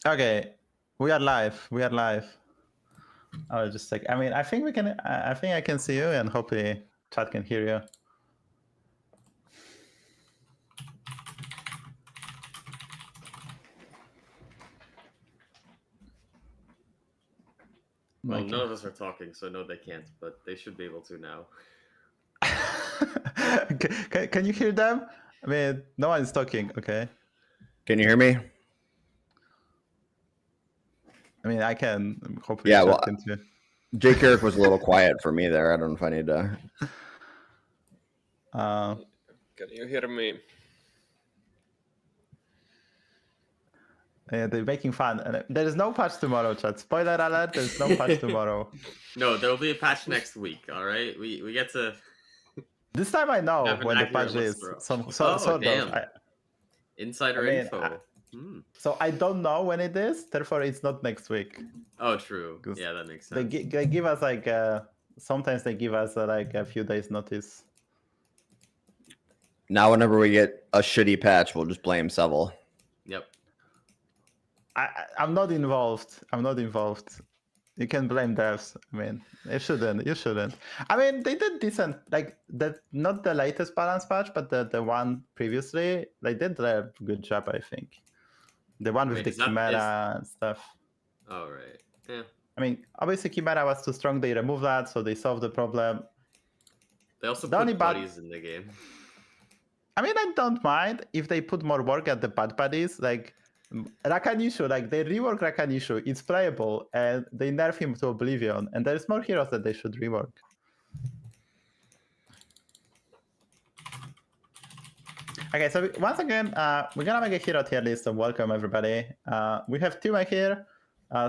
Okay, we are live. We are live. I'll just check. I mean, I think we can. I think I can see you, and hopefully chat can hear you. Well, Okay. none of us are talking, so no, they can't. But they should be able to now. Can you hear them? I mean, no one is talking. Okay. Can you hear me? I mean, I can. Hopefully, Yeah, chat well, can too. Jake Eric was a little quiet for me there. I don't know if I need to. Can you hear me? Yeah, they're making fun. And there is no patch tomorrow, chat. Spoiler alert: there's no patch tomorrow. No, there'll be a patch next week. All right, we get to. This time I know Have an when the accurate patch list, is. bro. Sort damn. of. Insider I mean, info. So I don't know when it is. Therefore, it's not next week. Oh, true. Yeah, that makes sense. They give us like sometimes they give us like a few days notice. Now, whenever we get a shitty patch, we'll just blame Seville. Yep. I'm not involved. I'm not involved. You can blame devs. I mean, you shouldn't. You shouldn't. I mean, they did decent. Like not the latest balance patch, but the one previously, they did a good job, I think. The one with the Chimera and stuff. Oh, right. Yeah. I mean, obviously Chimera was too strong. They removed that, so they solved the problem. They also put buddies in the game. I mean, I don't mind if they put more work at the bad buddies. Like Rakanishu, like they rework Rakanishu. It's playable, and they nerf him to oblivion. And there's more heroes that they should rework. Okay, so once again, we're gonna make a hero tier list and welcome everybody. We have Tima here,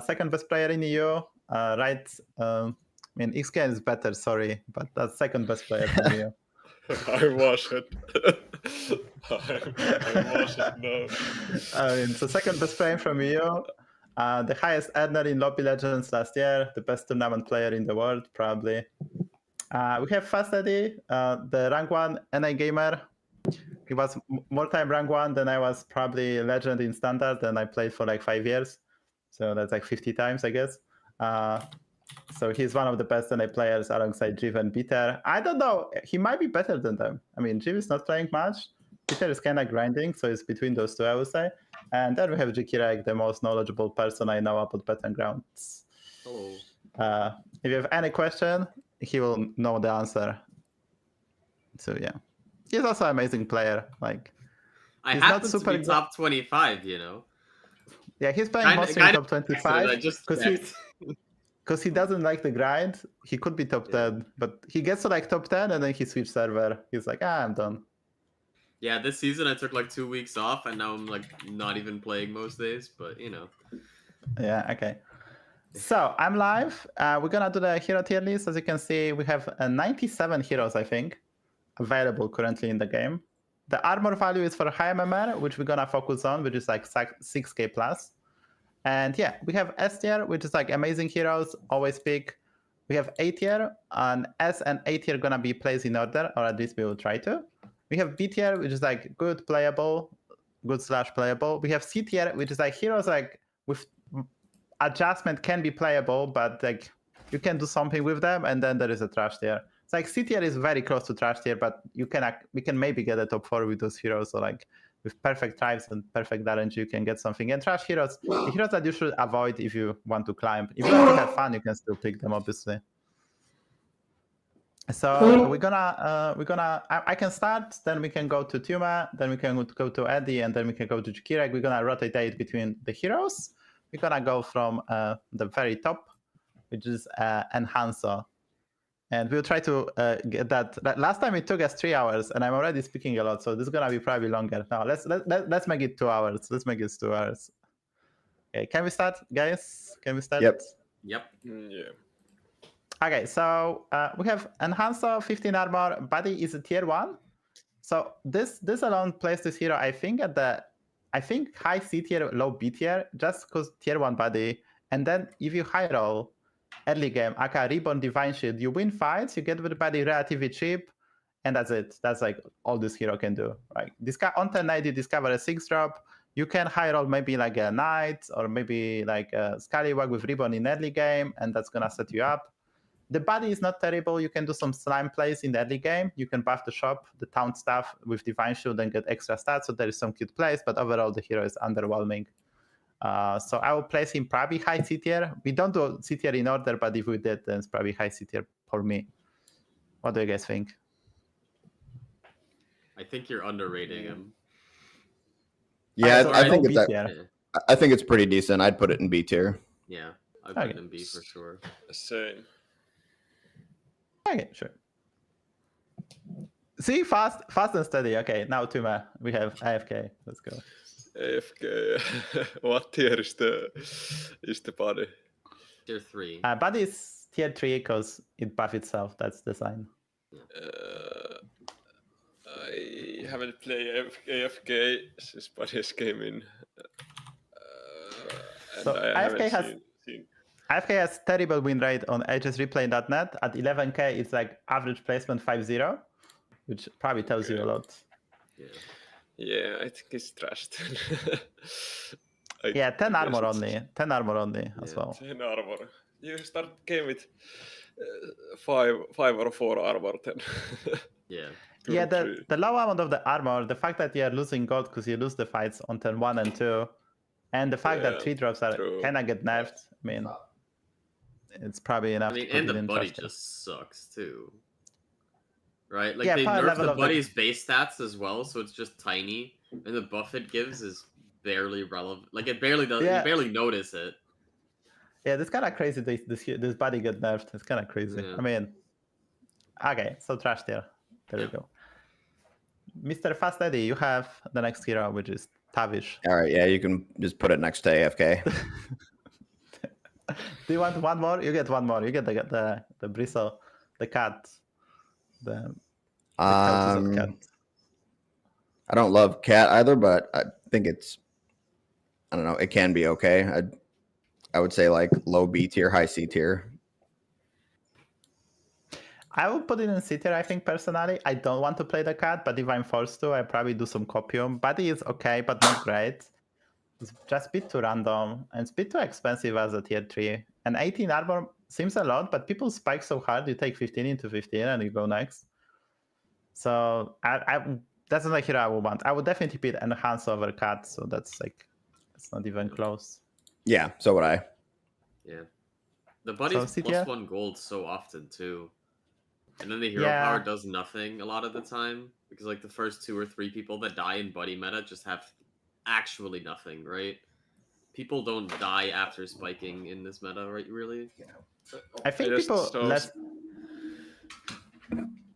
second best player in EU, right? I mean, XK is better, sorry, but that's second best player from EU. I wasn't. I wasn't, no. I mean, so second best player from EU, the highest earner in Lobby Legends last year, the best tournament player in the world, probably. We have Fast Eddie, the rank 1 NA gamer. He was more time rank 1 than I was probably legend in standard, and I played for like 5 years. So that's like 50 times, I guess. So he's one of the best NA players alongside Jiv and Peter. I don't know. He might be better than them. I mean, Jiv is not playing much. Peter is kind of grinding, so it's between those two, I would say. And then we have Jikirek, the most knowledgeable person I know about Battlegrounds. Hello. If you have any question, he will know the answer. So yeah. He's also an amazing player. Like, I happen to be top 25, you know. Yeah, he's playing mostly in top 25 because he doesn't like the grind. He could be top 10, but he gets to like top 10 and then he switched server. He's like, I'm done. Yeah, this season I took like 2 weeks off, and now I'm like not even playing most days. But you know. Yeah. Okay. So I'm live. We're gonna do the hero tier list. As you can see, we have 97 heroes, I think, available currently in the game. The armor value is for high MMR, which we're gonna focus on, which is like 6k plus. And yeah, we have S tier, which is like amazing heroes, always pick. We have A tier, and S and A tier gonna be placed in order, or at least we will try to. We have B tier, which is like good playable, good / playable. We have C tier, which is like heroes like with adjustment can be playable, but like you can do something with them, and then there is a trash tier. It's like C tier is very close to trash tier, but we can maybe get a top 4 with those heroes. So like with perfect tribes and perfect RNG, you can get something. And trash heroes, the heroes that you should avoid if you want to climb. If you want to have fun, you can still pick them, obviously. So we're gonna. I can start. Then we can go to Tuma. Then we can go to Eddie, and then we can go to Jikirek. We're gonna rotate between the heroes. We're gonna go from the very top, which is Enhancer. And we'll try to get that. Last time it took us 3 hours, and I'm already speaking a lot, so this is gonna be probably longer. Now let's make it 2 hours. Let's make it 2 hours. Okay, can we start, guys? Can we start? Yep. Yep. Yeah. Okay, so we have Enhancer, 15 armor. Body is a tier 1. So this alone places this hero, I think, at the high C tier, low B tier, just because tier 1 body. And then if you high roll early game, aka Reborn Divine Shield, you win fights, you get the body relatively cheap, and that's it. That's like all this hero can do. Right? On turn 9, you discover a 6-drop, you can high roll maybe like a knight or maybe like a scallywag with ribbon in early game, and that's gonna set you up. The body is not terrible. You can do some slime plays in the early game. You can buff the shop, the town stuff with Divine Shield and get extra stats. So there is some cute plays, but overall the hero is underwhelming. So I will place him probably high C-tier. We don't do C-tier in order, but if we did, then it's probably high C-tier for me. What do you guys think? I think you're underrating him. Yeah, So I think go it's B-tier. I think it's pretty decent. I'd put it in B tier. Yeah, I'd put Okay. it in B for sure. Same. Okay, sure. See, fast and steady. Okay, now Tuma, we have AFK. Let's go. AFK. What tier is the body? Tier 3. Body is tier 3 because it buff itself. That's the sign. I haven't played AFK since bodies came in. And So I haven't AFK has seen. AFK has terrible win rate on hsreplay.net. At 11k, it's like average placement 5-0, which probably tells you a lot. Yeah. Yeah, I think it's trashed. Yeah, 10 I armor guess only. 10 armor only as Yeah. well. 10 armor. You start game with 5 or 4 armor then. Yeah. Yeah, True. the low amount of the armor, the fact that you are losing gold because you lose the fights on turn 1 and 2, and the fact that Yeah, 3 drops are true. kind of get nerfed. I mean, it's probably enough. I mean, to put and it the in buddy trash can. just sucks too. Right? Like Yeah, they power nerfed level the of the- buddy's base stats as well, so it's just tiny. And the buff it gives is barely relevant. Like it barely does Yeah. you barely notice it. Yeah, it's kind of crazy. This body get nerfed. It's kind of crazy. Yeah. I mean, okay, so trash tier. There we go. Mr. Fast Eddie, you have the next hero, which is Tavish. All right, yeah, you can just put it next to AFK. Do you want one more? You get one more. You get the bristle, the cat, the couches of cat. I don't love cat either, but I think I don't know, it can be okay. I would say like low B tier, high C tier. I would put it in C tier, I think, personally. I don't want to play the cat, but if I'm forced to, I probably do some copium. Body is okay, but not great. It's just a bit too random, and it's a bit too expensive as a tier 3. And 18 armor seems a lot, but people spike so hard, you take 15 into 15 and you go next. So that's not a hero I would want. I would definitely pick enhance over cat, so that's like, it's not even close. Yeah, so would I. Yeah. The buddy's C-tier? +1 gold so often too. And then the hero Yeah. power does nothing a lot of the time. Because like the first 2 or 3 people that die in buddy meta just have actually nothing, right? People don't die after spiking in this meta, right? Really? I think just people saw- less.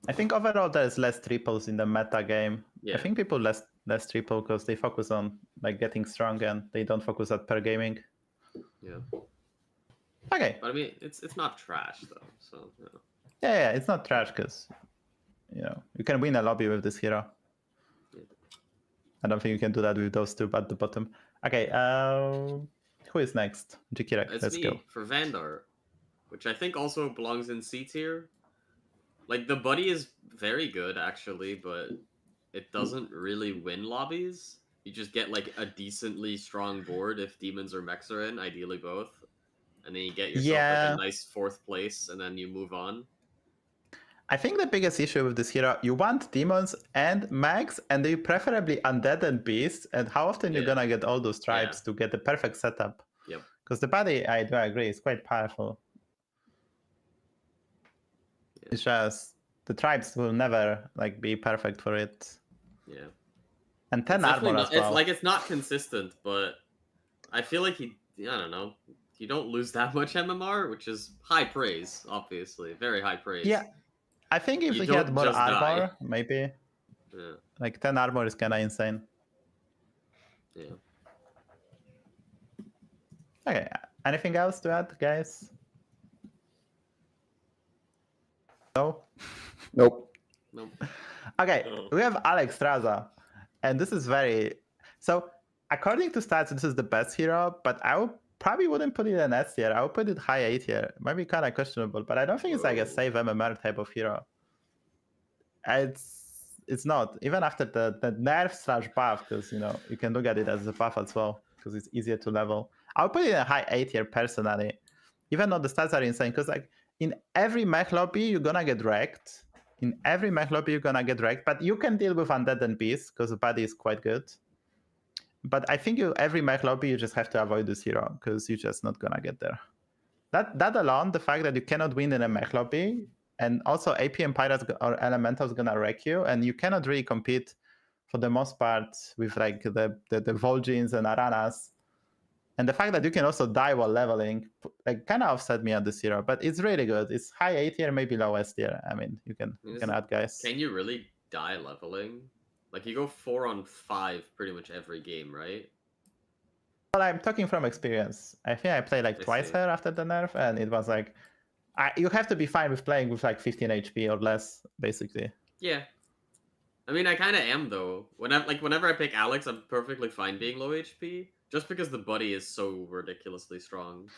I think overall there's less triples in the meta game. Yeah. I think people less triple because they focus on like getting strong and they don't focus at per gaming. Yeah. Okay. But I mean, it's not trash though. So yeah. Yeah, it's not trash because you can win a lobby with this hero. Yeah. I don't think you can do that with those two at the bottom. Okay, who is next? Jikirek, It's let's me go. for Vandar, which I think also belongs in C tier. Like the buddy is very good actually, but it doesn't really win lobbies. You just get like a decently strong board if demons or mechs are in, ideally both. And then you get yourself Yeah. like a nice 4th place and then you move on. I think the biggest issue with this hero, you want demons and mags, and they preferably undead and beasts. And how often you're Yeah. gonna get all those tribes to get the perfect setup? Yep. Because the body, I do agree, is quite powerful. Yeah. It's just the tribes will never like be perfect for it. Yeah. And 10 It's definitely armor not, as well. it's not consistent, but I feel like I don't know. You don't lose that much MMR, which is high praise, obviously. Very high praise. Yeah. I think if You he had don't more just armor, die. maybe Yeah. like 10 armor is kind of insane. Yeah. Okay, anything else to add, guys? No? Nope. Nope. Okay, No. we have Alexstrasza, and this is so according to stats, this is the best hero, but I probably wouldn't put it in S tier. I would put it high A tier. Might be kind of questionable, but I don't think it's like a Whoa. save MMR type of hero. It's it's not. Even after the nerf / buff, because you can look at it as a buff as well, because it's easier to level. I'll put it in a high A tier personally, even though the stats are insane. Because like in every mech lobby, you're gonna get wrecked. But you can deal with undead and beasts because the body is quite good. But I think every mech lobby, you just have to avoid this hero because you're just not gonna get there. That alone, the fact that you cannot win in a mech lobby, and also AP and Pirates or Elementals gonna wreck you, and you cannot really compete for the most part with like the Vol'jins and Aranas. And the fact that you can also die while leveling, like kind of upset me on this hero, but it's really good. It's high A tier, maybe low S tier. I mean, you can add guys. Can you really die leveling? Like you go 4-on-5 pretty much every game, right? Well, I'm talking from experience. I think I played like twice here after the nerf, and it was like, you have to be fine with playing with like 15 HP or less, basically. Yeah. I mean, I kind of am though. Whenever I pick Alex, I'm perfectly fine being low HP, just because the buddy is so ridiculously strong.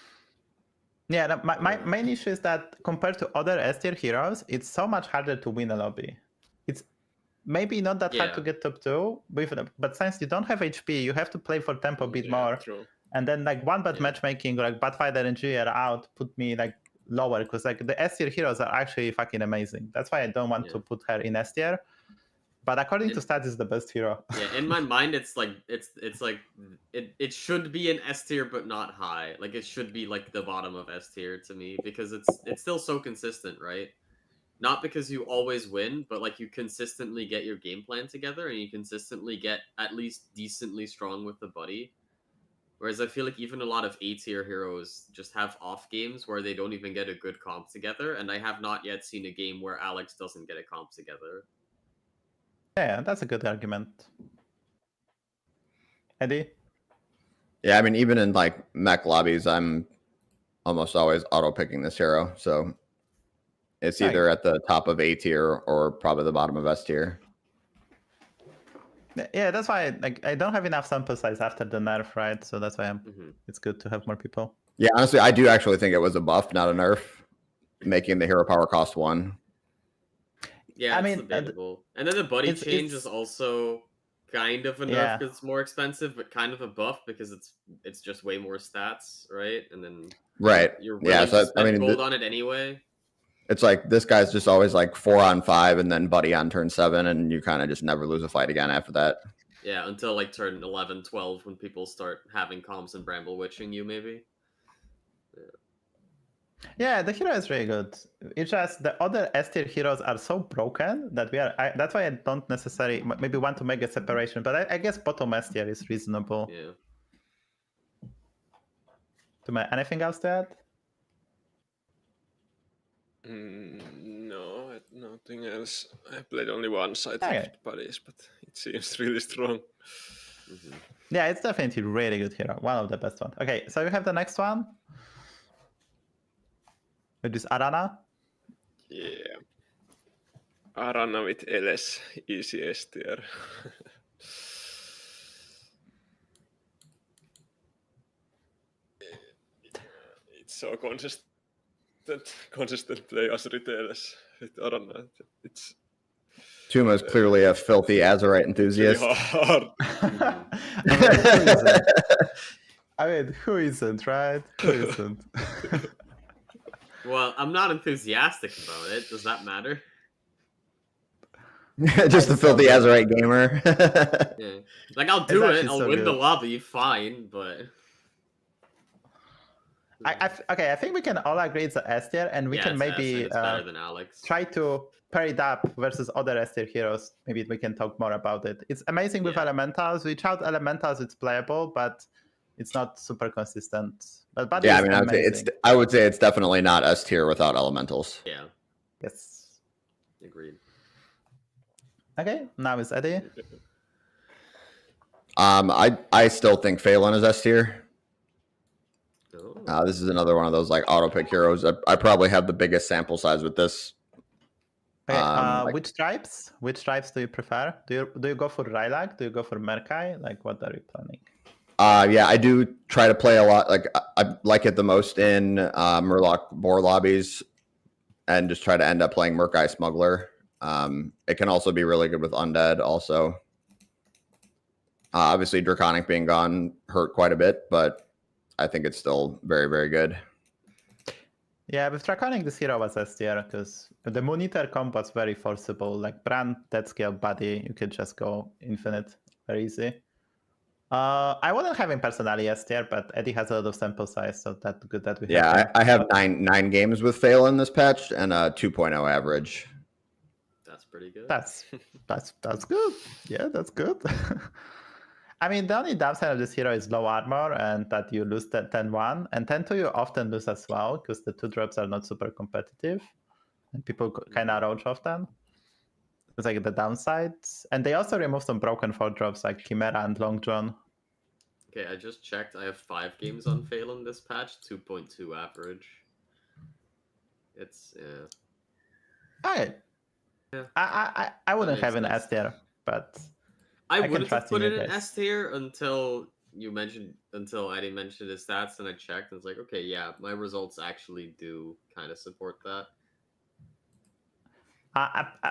Yeah, my main issue is that compared to other S tier heroes, it's so much harder to win a lobby. It's maybe not that hard to get top 2, but since you don't have HP, you have to play for tempo a bit more. True. And then like one bad matchmaking, like Badfighter and G are out, put me like lower, because like the S tier heroes are actually fucking amazing. That's why I don't want to put her in S tier. But according to stats, it's the best hero. Yeah, in my mind, it's like it should be an S tier, but not high. Like it should be like the bottom of S tier to me, because it's still so consistent, right? Not because you always win, but like you consistently get your game plan together, and you consistently get at least decently strong with the buddy. Whereas I feel like even a lot of A tier heroes just have off games where they don't even get a good comp together, and I have not yet seen a game where Alex doesn't get a comp together. Yeah, that's a good argument. Eddie? Yeah, I mean, even in like mech lobbies, I'm almost always auto-picking this hero, so it's either at the top of A tier or probably the bottom of S tier. Yeah, that's why I don't have enough sample size after the nerf, right? So that's why it's good to have more people. Yeah, honestly, I do actually think it was a buff, not a nerf, making the hero power cost 1. Yeah, I mean, debatable. And then the buddy change is also kind of a nerf because it's more expensive, but kind of a buff because it's just way more stats, right? And then you're willing to spend gold on it anyway. It's like this guy's just always like 4-on-5 and then buddy on turn 7, and you kind of just never lose a fight again after that. Yeah, until like turn 11, 12 when people start having comps and bramble witching you, maybe. Yeah, the hero is really good. It's just the other S tier heroes are so broken that that's why I don't necessarily maybe want to make a separation. But I guess bottom S tier is reasonable. Yeah. Anything else to add? No, nothing else. I played only once, I think, with buddies, but it seems really strong. Yeah, it's definitely a really good hero. One of the best ones. Okay, so we have the next one. Which is Arana. Yeah. Arana with LS, easy S tier. It's so consistent play as LS with Arana. It's Tuma is clearly a filthy Azurite enthusiast. really hard. I mean, who isn't, right? Who isn't? Well, I'm not enthusiastic about it. Does that matter? Just a filthy Azurite gamer. Yeah. Like, I'll do it. I'll win the lobby, fine, but... Okay, I think we can all agree it's a S tier, and we can maybe better than Alex. Try to pair it up versus other S tier heroes. Maybe we can talk more about it. It's amazing with Elementals. Without Elementals, it's playable, but it's not super consistent. But yeah, I mean, I would say it's definitely not S tier without Elementals. Yeah. Yes. Agreed. Okay, now it's Eddie. I still think Faelin is S tier. Oh. This is another one of those like auto pick heroes. I probably have the biggest sample size with this. Okay, which tribes? Which tribes do you prefer? Do you go for Rylak? Do you go for Merkai? Like, what are you planning? Yeah, I do try to play a lot. Like, I like it the most in Murloc Boar lobbies, and just try to end up playing Merkai Smuggler. It can also be really good with undead. Also, obviously, Draconic being gone hurt quite a bit, but I think it's still very, very good. Yeah, with Draconic, this hero was S tier because the Monitor comp was very forcible. Like Brand, dead scale, body, you could just go infinite very easy. I wouldn't have him personally S tier, but Eddie has a lot of sample size, so that's good that we have. Yeah, him. I have nine games with Faelin this patch and a 2.0 average. That's pretty good. That's good. Yeah, that's good. I mean, the only downside of this hero is low armor and that you lose 10-1. And 10-2 you often lose as well because the 2-drops are not super competitive. And people kind of roach often. It's like the downsides. And they also remove some broken 4-drops like Chimera and Long John. Okay, I just checked. I have 5 games on Faelin this patch, 2.2 average. It's, yeah. Okay. Yeah. I wouldn't have an sense. S tier, but I can wouldn't have trust put in it you in guys. S tier until Eddie mentioned his stats, and I checked, and it's like, okay, yeah, my results actually do kind of support that.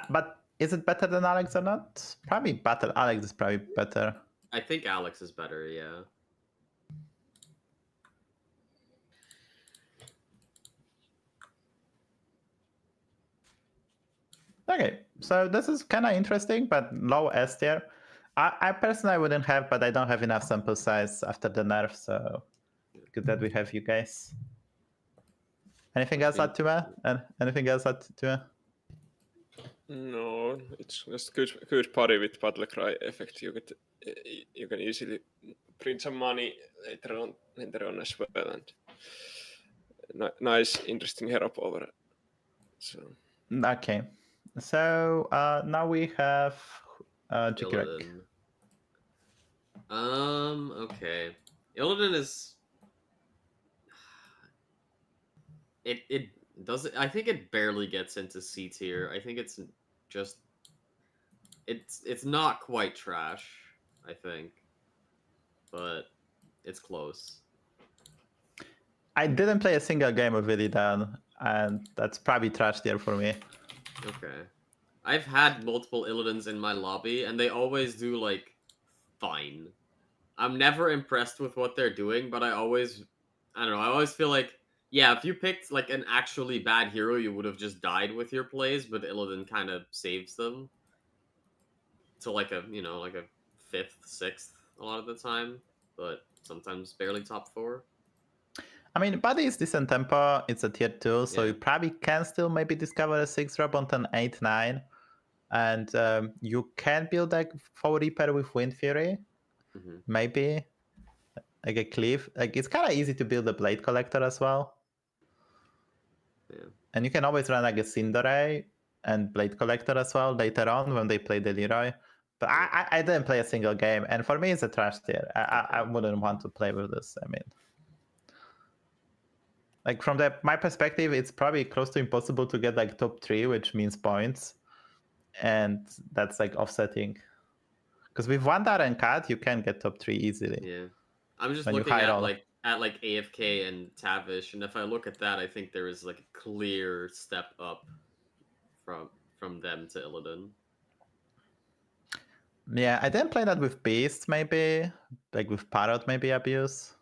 But is it better than Alex or not? Probably better. Alex is probably better. I think Alex is better, yeah. Okay, so this is kind of interesting, but low S tier. I personally wouldn't have, but I don't have enough sample size after the nerf, so good that we have you guys. Anything else add to me? Anything else add to me? No, it's just good party with battle cry effect. You can easily print some money later on as well, and nice, interesting hero power. So Okay, so now we have Jikirek. Illidan. Okay. Illidan is... It doesn't... I think it barely gets into C tier. I think it's just... It's not quite trash, I think. But it's close. I didn't play a single game of Illidan, and that's probably trash tier for me. Okay. I've had multiple Illidans in my lobby, and they always do, like, fine. I'm never impressed with what they're doing, but I always feel like, yeah, if you picked, like, an actually bad hero, you would have just died with your plays, but Illidan kind of saves them. To, like, a 5th, 6th a lot of the time, but sometimes barely top 4. I mean, body is decent tempo. It's a tier 2, so Yeah. you probably can still maybe discover a 6-drop on an 8-9. And you can build like 4 Reaper with Wind Fury. Mm-hmm. Maybe. Like a Cleave. Like it's kind of easy to build a Blade Collector as well. Yeah. And you can always run like a Cinderace and Blade Collector as well later on when they play the Leroy. But I didn't play a single game, and for me it's a trash tier. I wouldn't want to play with this. I mean, like from my perspective, it's probably close to impossible to get like top 3, which means points, and that's like offsetting. Because with Wandar and Cat, you can get top 3 easily. Yeah, I'm just when looking at like AFK and Tavish, and if I look at that, I think there is like a clear step up from them to Illidan. Yeah, I didn't play that with Beast, maybe. Like with Parrot, maybe Abuse.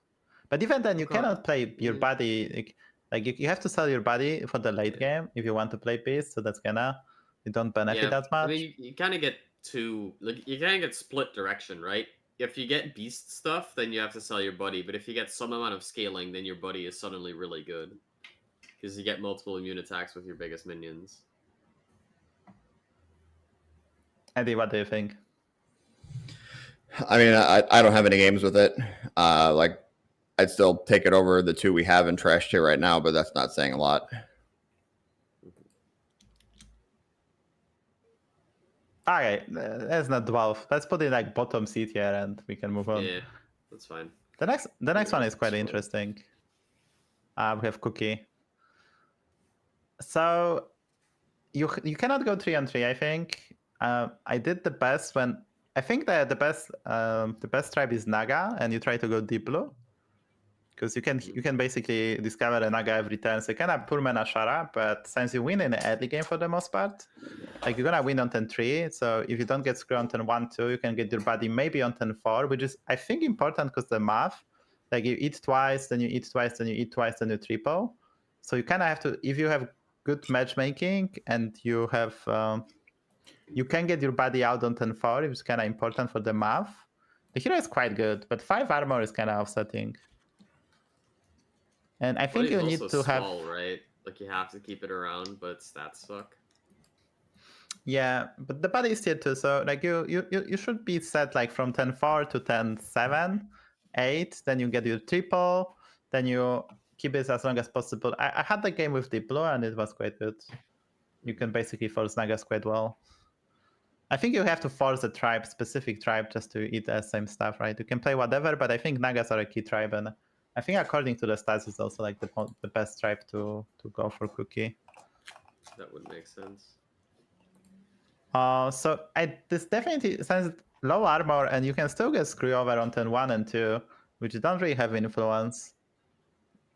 But even then, you cannot play your body. Like you have to sell your body for the late game if you want to play Beast. So that's you don't benefit that much. I mean, you kind of get you kind of get split direction, right? If you get Beast stuff, then you have to sell your buddy. But if you get some amount of scaling, then your buddy is suddenly really good. Because you get multiple immune attacks with your biggest minions. Eddie, what do you think? I mean, I don't have any games with it. Like, I'd still take it over the 2 we have in trash tier right now, but that's not saying a lot. Okay, let's not dwell. Let's put it like bottom C tier and we can move on. Yeah, that's fine. The next one is quite interesting. We have Cookie. So you cannot go 3-on-3, I think. I did the best when I think that the best tribe is Naga, and you try to go deep blue. because you can basically discover a Naga every turn. So you can have poor mana Shara, but since you win in the early game for the most part, like you're gonna win on turn 3. So if you don't get screwed on turn 1, 2, you can get your body maybe on turn 4, which is I think important because the math, like you eat twice, then you eat twice, then you eat twice, then you triple. So you kind of have to, if you have good matchmaking and you have, you can get your body out on turn 4, which is kind of important for the math. The hero is quite good, but 5 armor is kind of offsetting. And I think you need to have, right? Like you have to keep it around, but stats suck. yeah, but the body is tier 2, so like you should be set like from 10-4 to 10-7, 8. Then you get your triple. Then you keep it as long as possible. I had the game with Deep Blue and it was quite good. You can basically force Nagas quite well. I think you have to force a tribe, specific tribe, just to eat the same stuff, right? You can play whatever, but I think Nagas are a key tribe, and I think according to the stats, it's also like the best tribe to go for Cookie. That would make sense. So this definitely since low armor, and you can still get screw over on turn 1 and 2, which don't really have influence.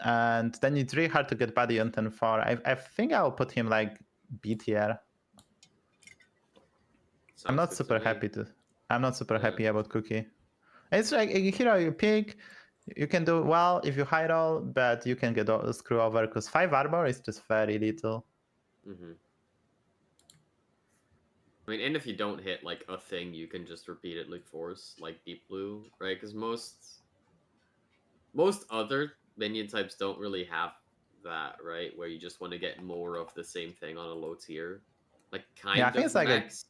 And then it's really hard to get body on turn 4. I think I'll put him like B tier. I'm not super happy happy about Cookie. It's like a hero you pick. You can do well if you high roll, but you can get screw over because 5 armor is just very little. Mm-hmm. I mean, and if you don't hit like a thing, you can just repeatedly force like Deep Blue, right? Because most other minion types don't really have that, right? Where you just want to get more of the same thing on a low tier, like kind of. I think it's like max,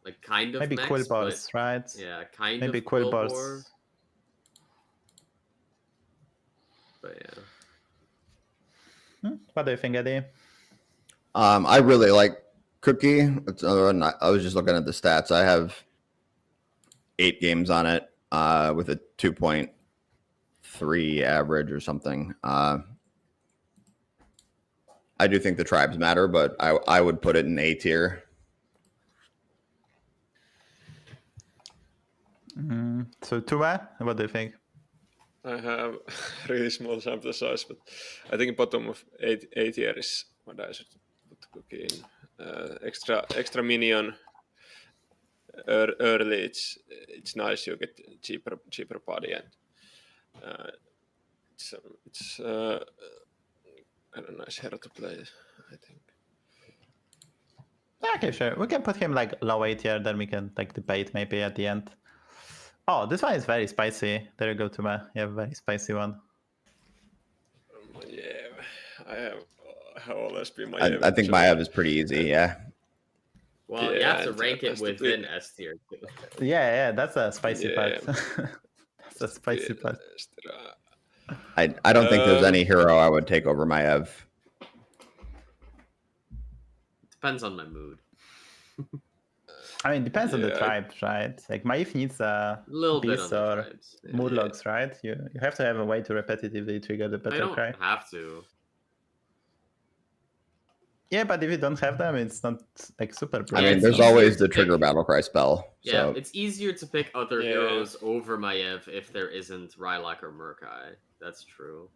like kind of maybe max, Quill Bars, right? Yeah, kind maybe of Quill Bars. But yeah. What do you think, Eddie? I really like Cookie. It's another one. I was just looking at the stats. I have 8 games on it with a 2.3 average or something. I do think the tribes matter, but I would put it in A tier. So Tuva, what do you think? I have really small sample size, but I think bottom of A tier is what I should put Cookie in. Extra minion early. It's nice. You get cheaper body, and it's a nice hero to play, I think. Okay, sure. We can put him like low A tier, then we can like debate maybe at the end. Oh, this one is very spicy. There you go, Tuma. You have a very spicy one. Yeah, I have always been Maiev. I think Maiev is pretty easy, yeah. Well, you have to rank it within S tier. Yeah, that's a spicy part. That's a spicy part. I don't think there's any hero I would take over Maiev. Depends on my mood. I mean, depends on the tribe, right? Like Maiev needs a little beast bit or mood logs, right? You have to have a way to repetitively trigger the battle cry. I don't have to. Yeah, but if you don't have them, it's not like super broad. I mean, there's always the trigger battle cry spell. Yeah, so. It's easier to pick other heroes over Maiev if there isn't Rylak or Murkai. That's true.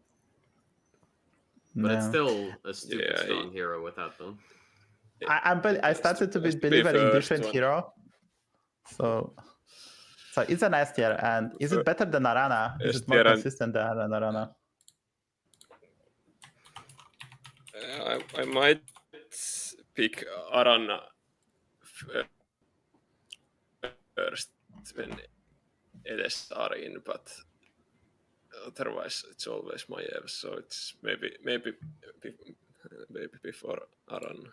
But it's still a stupid strong hero without them. I started to be believer in different hero. So it's an S tier, and is it better than Arana? Is it more consistent than Arana? I might pick Arana first when Edes are in, but otherwise it's always Maiev, so it's maybe before Arana.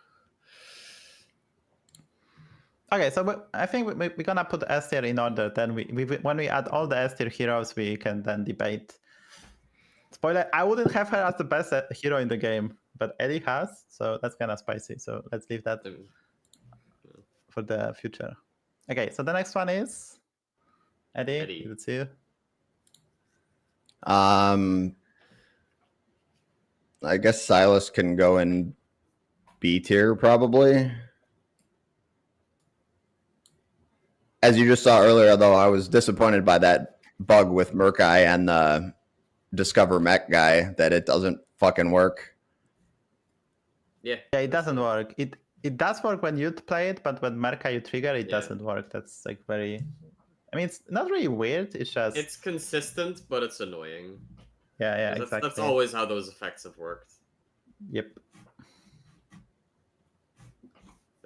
Okay, so I think we're gonna put S tier in order. Then when we add all the S tier heroes, we can then debate. Spoiler: I wouldn't have her as the best hero in the game, but Eddie has, so that's kind of spicy. So let's leave that for the future. Okay, so the next one is Eddie. Let's see you. I guess Silas can go in B tier probably. As you just saw earlier, though, I was disappointed by that bug with Murkai and the discover mech guy that it doesn't fucking work. Yeah. Yeah, it doesn't work. It does work when you play it, but when Merca you trigger, it Yeah. doesn't work. That's like very. I mean, it's not really weird. It's just. It's consistent, but it's annoying. Yeah, That's, exactly. that's always how those effects have worked. Yep.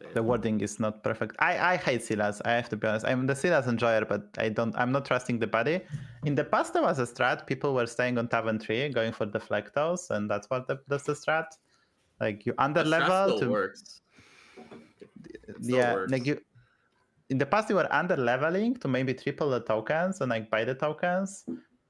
Yeah. The wording is not perfect. I hate Silas. I have to be honest. I'm the Silas enjoyer, but I'm not trusting the body. In the past, there was a strat. People were staying on Tavern 3, going for deflectos, and that's that's the strat. Like you under The strat level still to works. It still yeah, works. like you. In the past, you were under leveling to maybe triple the tokens and like buy the tokens,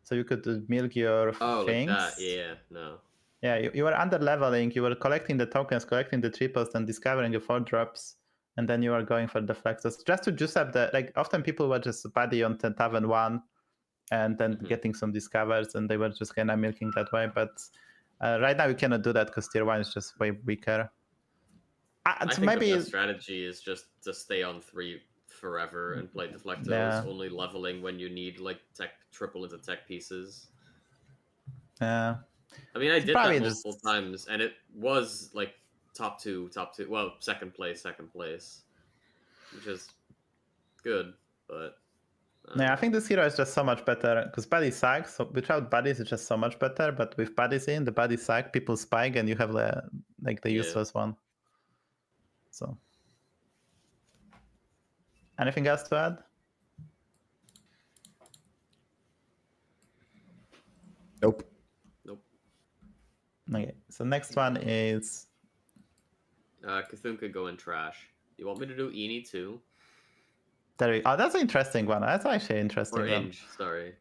so you could milk your Oh, things. like that. Yeah, no. Yeah, you were under leveling. You were collecting the tokens, collecting the triples, and discovering the 4 drops, and then you were going for the flexes just to juice up the like. Often people were just body on Tavern 1, and then getting some discovers, and they were just kind of milking that way. But right now you cannot do that because tier 1 is just way weaker. I So think maybe the best strategy is just to stay on 3 forever and play deflectos, Yeah. only leveling when you need like triple into tech pieces. yeah. I mean, I did Probably that just- multiple times, and it was like top two. Well, second place, which is good, but. Yeah, I think this hero is just so much better because body sucks. So without bodies, it's just so much better. But with bodies in, the bodies suck. People spike, and you have the Yeah. useless one. So, anything else to add? Nope. Okay. So next one is Cthulhu could go in trash. You want me to do Eni too? Oh, that's an interesting one. That's actually an interesting Or one. Inge, sorry.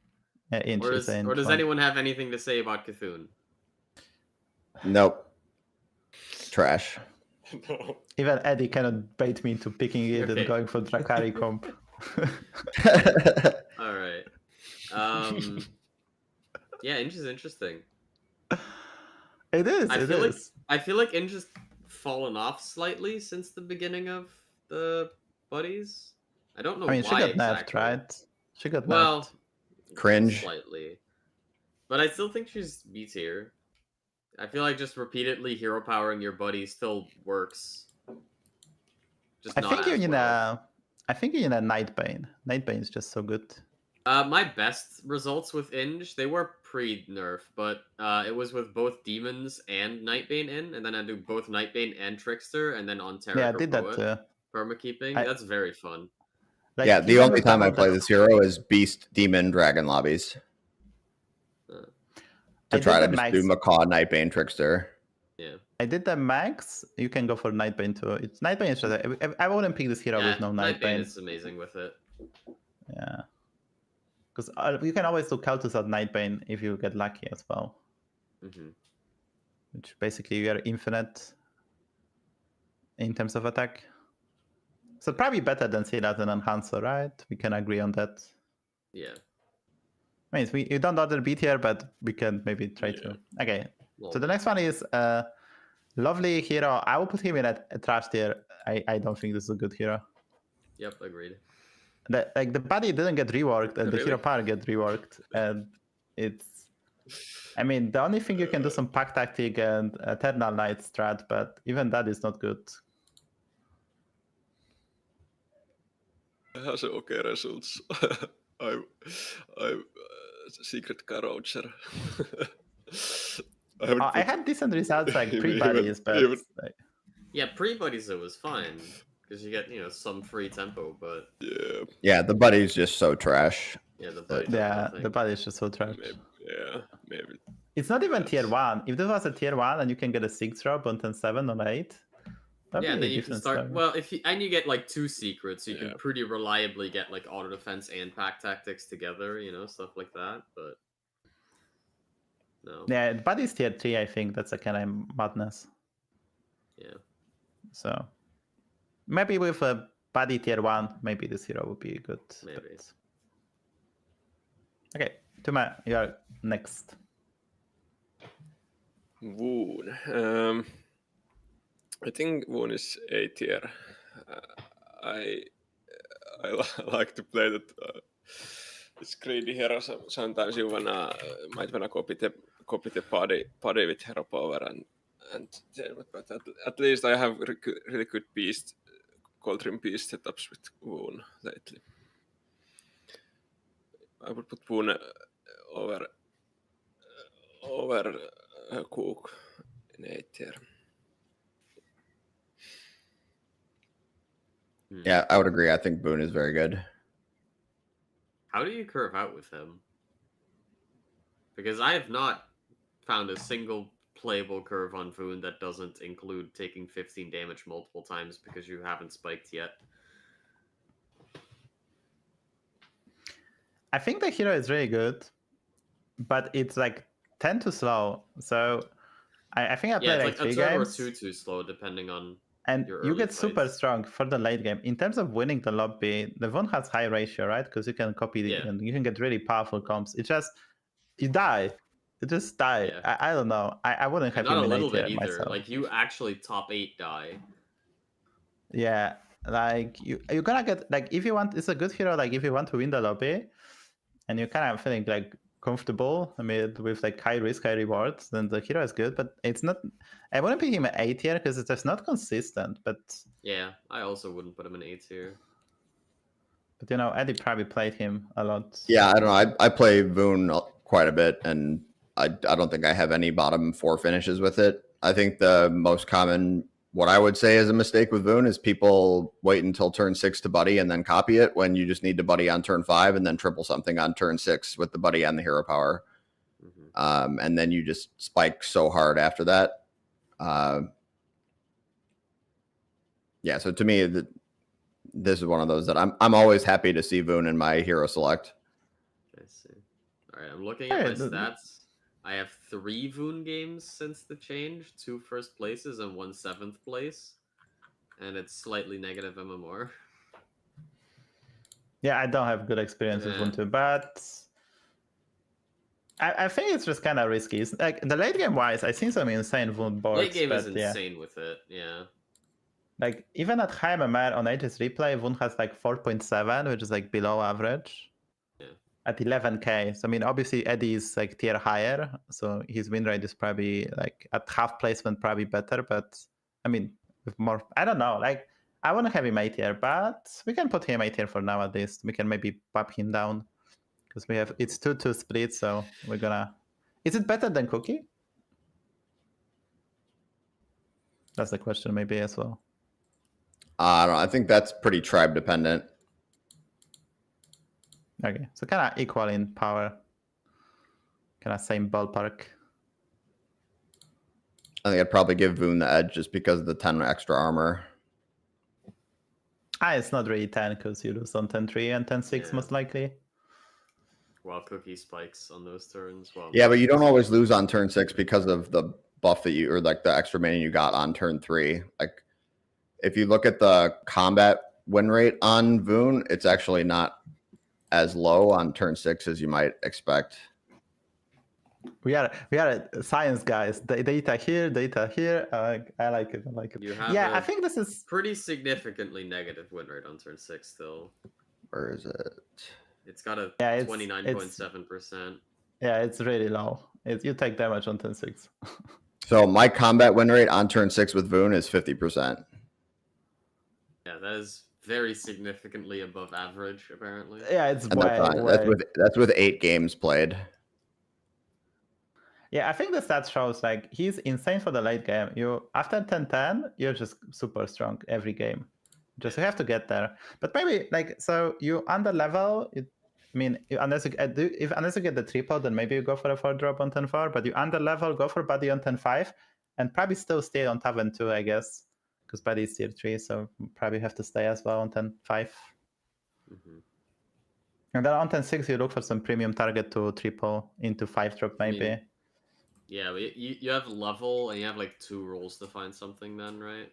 Yeah, Inch Or is an does one. anyone have anything to say about Cthulhu? Nope. Trash. No. Even Eddie cannot bait me into picking it Okay. and going for Drakari comp. All right. Yeah, Inge is interesting. It is. I It feel is. I feel like Inge has fallen off slightly since the beginning of the buddies. I don't know I mean, why she got exactly. nerfed, right? She got Well, nerfed. Cringe. slightly, but I still think she's B tier. I feel like just repeatedly hero powering your buddy still works. Just I not think you as need well. I think you need a Nightbane. Nightbane is just so good. My best results with Inge, they were pre-nerf, but it was with both Demons and Nightbane in, and then I do both Nightbane and Trickster, and then on Terra Yeah, I or did Poet, that too. permakeeping. I- That's very fun. Like, Yeah, the even only with time I double play the- this hero is Beast, Demon, Dragon lobbies. I To did try to the just do max. Macaw, Nightbane, Trickster. Yeah. I did the max. You can go for Nightbane too. It's Nightbane is just. I wouldn't pick this hero Yeah, with no Nightbane Nightbane. is amazing with it. Yeah. Because you can always do Cultus at Nightbane if you get lucky as well. Hmm. Which basically you are infinite in terms of attack. So probably better than Silas and Enhancer, right? We can agree on that. Yeah. I mean, you don't order B tier, but we can maybe try to. Okay. Well, So the next one is lovely hero. I will put him in a trash tier. I don't think this is a good hero. Yep, agreed. The body didn't get reworked, and the Really? hero power get reworked, and it's. I mean, the only thing you can do some pack tactic and Eternal Night strat, but even that is not good. Has okay results. I'm secret caroucher. I had decent results like even- pre-bodies, but even- like, Yeah, pre-buddies it was fine because you get some free tempo, but yeah, Yeah, the buddy's just so trash. yeah, the buddy. yeah, the body is just so trash. maybe. It's not even Yes. tier 1. If this was a tier 1 and you can get a 6 drop on 10-7 or 8, that'd Yeah, be then a you can different start. story. Well, you get like 2 secrets, you Yeah. can pretty reliably get like auto defense and pack tactics together, stuff like that. But no, Yeah, the body's tier 3, I think. That's a kind of madness. yeah, So maybe with a body tier 1, maybe this hero would be good. Maybe. but- Okay, Tuma, you're next. Voon. I think Voon is A tier. I like to play that This greedy hero sometimes you might wanna copy the body with hero power and but at least I have really good beast Coldrim beast setups with Voon lately. I would put Voon over Cook in 8 tier. Yeah, I would agree. I think Voon is very good. How do you curve out with him? Because I have not found a single playable curve on Voon that doesn't include taking 15 damage multiple times because you haven't spiked yet. I think the hero is really good, but it's like 10 too slow. So I think I played it's like 3 a turn games. or 2 too slow, depending on. And your you early get super fights. strong for the late game. In terms of winning the lobby, the Voon has high ratio, right? Because you can copy Yeah. and you can get really powerful comps. It's just, you die. You just die. Yeah. I don't know. I wouldn't have And not a him in little 8 bit tier either. myself. Like, you actually top 8 die. Yeah, like you're gonna get, like, if you want, it's a good hero, like if you want to win the lobby and you're kind of feeling like comfortable, I mean, with like high risk, high rewards, then the hero is good, but it's not, I wouldn't pick him at 8 tier because it's just not consistent, but Yeah, I also wouldn't put him in 8 tier. But you know, Eddie probably played him a lot. Yeah, I don't know. I play Voon quite a bit, and I don't think I have any bottom 4 finishes with it. I think the most common, what I would say is a mistake with Voon, is people wait until turn 6 to buddy and then copy it when you just need to buddy on turn 5 and then triple something on turn 6 with the buddy and the hero power. Mm-hmm. And then you just spike so hard after that. Yeah, so to me, this is one of those that I'm always happy to see Voon in my hero select. I see. All right, I'm looking at Hey, my stats. I have 3 Voon games since the change, 2 first places and 1 7th place, and it's slightly negative MMR. Yeah, I don't have good experience with Voon too, but I think it's just kind of risky. It's like the late game wise, I've seen some insane Voon boards. Late game is but insane with it, yeah. Like even at high MMR on Aegis replay, Voon has like 4.7, which is like below average. Yeah. At 11k. So I mean, obviously Eddie is like tier higher, so his win rate is probably like at half placement probably better. But I mean, with more, I don't know. Like I want to have him 8 tier, but we can put him 8 tier for now at least. We can maybe pop him down because we have it's 2-2 split, so we're gonna. Is it better than Cookie? That's the question, maybe as well. I don't know. I think that's pretty tribe dependent. Okay, so kind of equal in power, kind of same ballpark. I think I'd probably give Voon the edge just because of the 10 extra armor. It's not really 10 because you lose on 10-3 and 10-6 most likely. While Cookie spikes on those turns. Well, yeah, but you don't always lose on turn 6 because of the buff that you, or like the extra mana you got on turn 3. Like if you look at the combat win rate on Voon, it's actually not as low on turn 6 as you might expect. We are science guys. Data here, data here. I like it. I like it. You have I think this is pretty significantly negative win rate on turn 6 still. Where is it? It's got a 29.7%. Yeah, it's really low. You take damage on turn 6. So my combat win rate on turn 6 with Voon is 50%. Yeah, that is very significantly above average, apparently. Yeah, it's And way. that's with 8 games played. Yeah, I think the stats shows like he's insane for the late game. You after 10-10, you're just super strong every game. You have to get there. But maybe like so you under level. Unless you get the triple, then maybe you go for a 4-drop on 10-4. But you under level, go for buddy on 10-5, and probably still stay on Tavern 2, I guess, because buddy is tier 3, so probably have to stay as well on 10-5. Mm-hmm. And then on 10-6, you look for some premium target to triple into 5-drop maybe. Yeah, but you have level and you have like 2 rolls to find something then, right?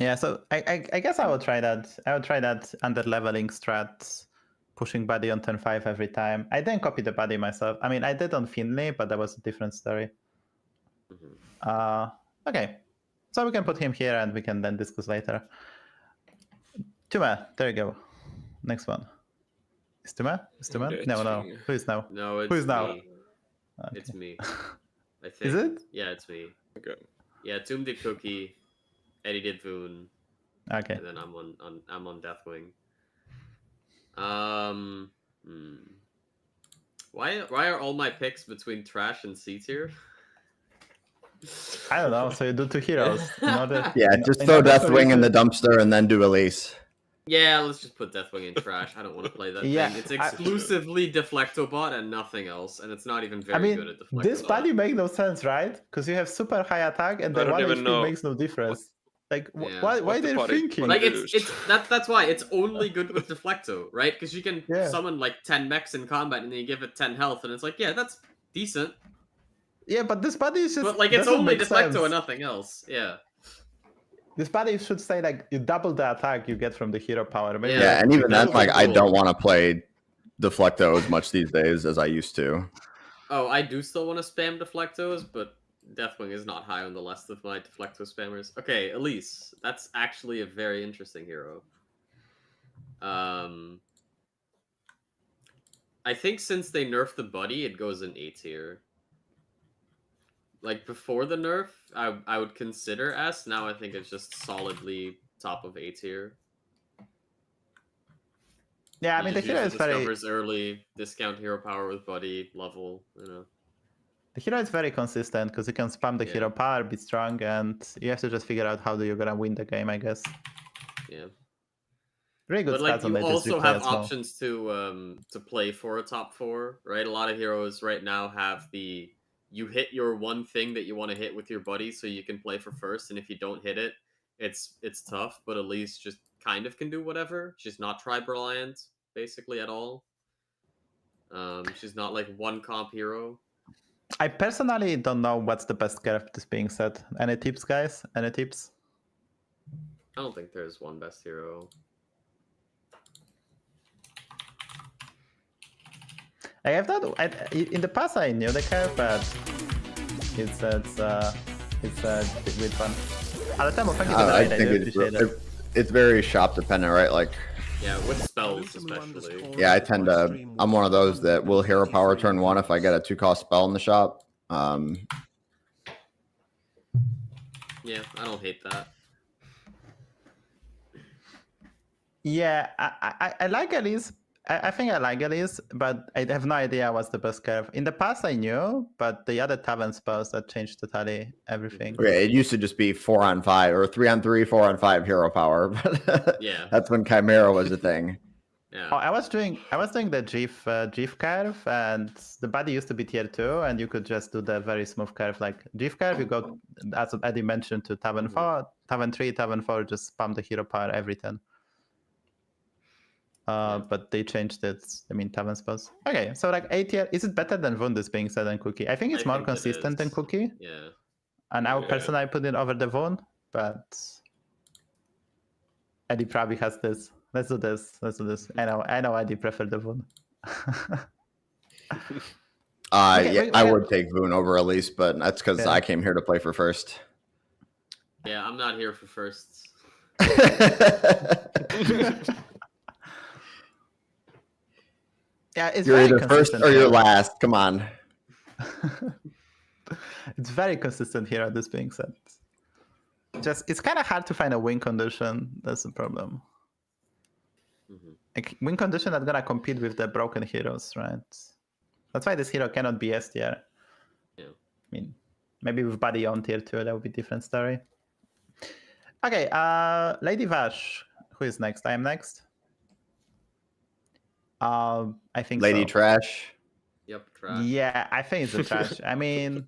Yeah, so I guess I would try that. I would try that under leveling strat, pushing buddy on 10-5 every time. I didn't copy the buddy myself. I mean, I did on Finley, but that was a different story. Mm-hmm. Okay, so we can put him here and we can then discuss later. Tuma, there you go. Next one. Is Tuma? Is Tuma? No. Deathwing. Who is now? No, it's Who is now? me. Okay. It's me. I think. Is it? Yeah, it's me. Okay. Yeah, Toom did Cookie, Eddie did Voon, Okay. and then I'm on Deathwing. Why are all my picks between trash and C-tier? I don't know. So you do 2 heroes. In order, Yeah, just in throw order for you Deathwing in to- the dumpster and then do Elise. Yeah, let's just put Deathwing in trash. I don't want to play that Yeah, thing. It's exclusively Deflectobot and nothing else, and it's not even very I mean, good at Deflectobot. this body makes no sense, right? Because you have super high attack and I the don't 1 even HP know makes no difference. Like, Yeah. why What the they're body- thinking? what Like Used. that's why it's only good with Deflecto, right? Because you can Yeah. summon like 10 mechs in combat and then you give it 10 health, and it's like, yeah, that's decent. Yeah, but this body is just. But like it's doesn't only make Deflecto sense. and nothing else. Yeah. This body should say like you double the attack you get from the hero power. Maybe Yeah, Yeah, and even then, that's like, I cool. don't want to play Deflecto as much these days as I used to. Oh, I do still want to spam Deflectos, but Deathwing is not high on the list of my Deflecto spammers. Okay, Elise. That's actually a very interesting hero. I think since they nerfed the buddy, it goes in A tier. Like before the nerf, I would consider S. Now I think it's just solidly top of A tier. Yeah, I mean the hero is very. discovers early discount hero power with buddy level. You know. The hero is very consistent because you can spam the Yeah. hero power, be strong, and you have to just figure out how you're gonna win the game, I guess. Yeah. Really good But like stats on you the also HSV have as well. options to play for a top 4, right? A lot of heroes right now have the you hit your one thing that you want to hit with your buddy, so you can play for first, and if you don't hit it, it's tough. But Elise just kind of can do whatever. She's not tribe reliant basically at all. She's not like one comp hero. I personally don't know what's the best curve, this being said. Any tips, guys? Any tips? I don't think there's one best hero. I have not. In the past, I knew the curve, but it's a weird one. At the time, thank you for the I raid. I think do it's, appreciate it. it's very shop dependent, right? Like, Yeah, with spells especially. yeah, I tend to. I'm one of those that will hero power turn 1 if I get a 2-cost spell in the shop. Yeah, I don't hate that. Yeah, I like Elise. I think I like Elise, but I have no idea what's the best curve. In the past, I knew, but the other tavern spells that changed totally everything. Okay, it used to just be 4-on-5 or 3-on-3, 4-on-5 hero power. But Yeah. that's when Chimera was a thing. Yeah. Oh, I was doing the GIF curve, and the body used to be tier 2, and you could just do the very smooth curve. Like GIF curve, you go, as Eddie mentioned, to tavern 4, tavern 3, tavern 4, just spam the hero power every turn. But they changed it. I mean, tavern spells. Okay, so like A tier, is it better than Voon, this being said, than Cookie? I think it's I more think it consistent than is. Cookie, Yeah. and I would Yeah. personally put it over the Voon, but Eddie probably has this. Let's do this. I know Eddie preferred the Voon. Okay, I would take Voon over Elise, but that's because Yeah. I came here to play for first. Yeah, I'm not here for firsts. Yeah, it's You're very either first consistent or you're here. last. Come on. It's very consistent here, this being said. It's kind of hard to find a win condition. That's the problem. Mhm. Like, win condition that's gonna compete with the broken heroes, right? That's why this hero cannot be S tier. Yeah. I mean, maybe with Buddy on tier 2, that would be a different story. Okay, Lady Vash. Who is next? I am next. I think Lady so. Trash. Yep, trash. Yeah, I think it's a trash. I mean,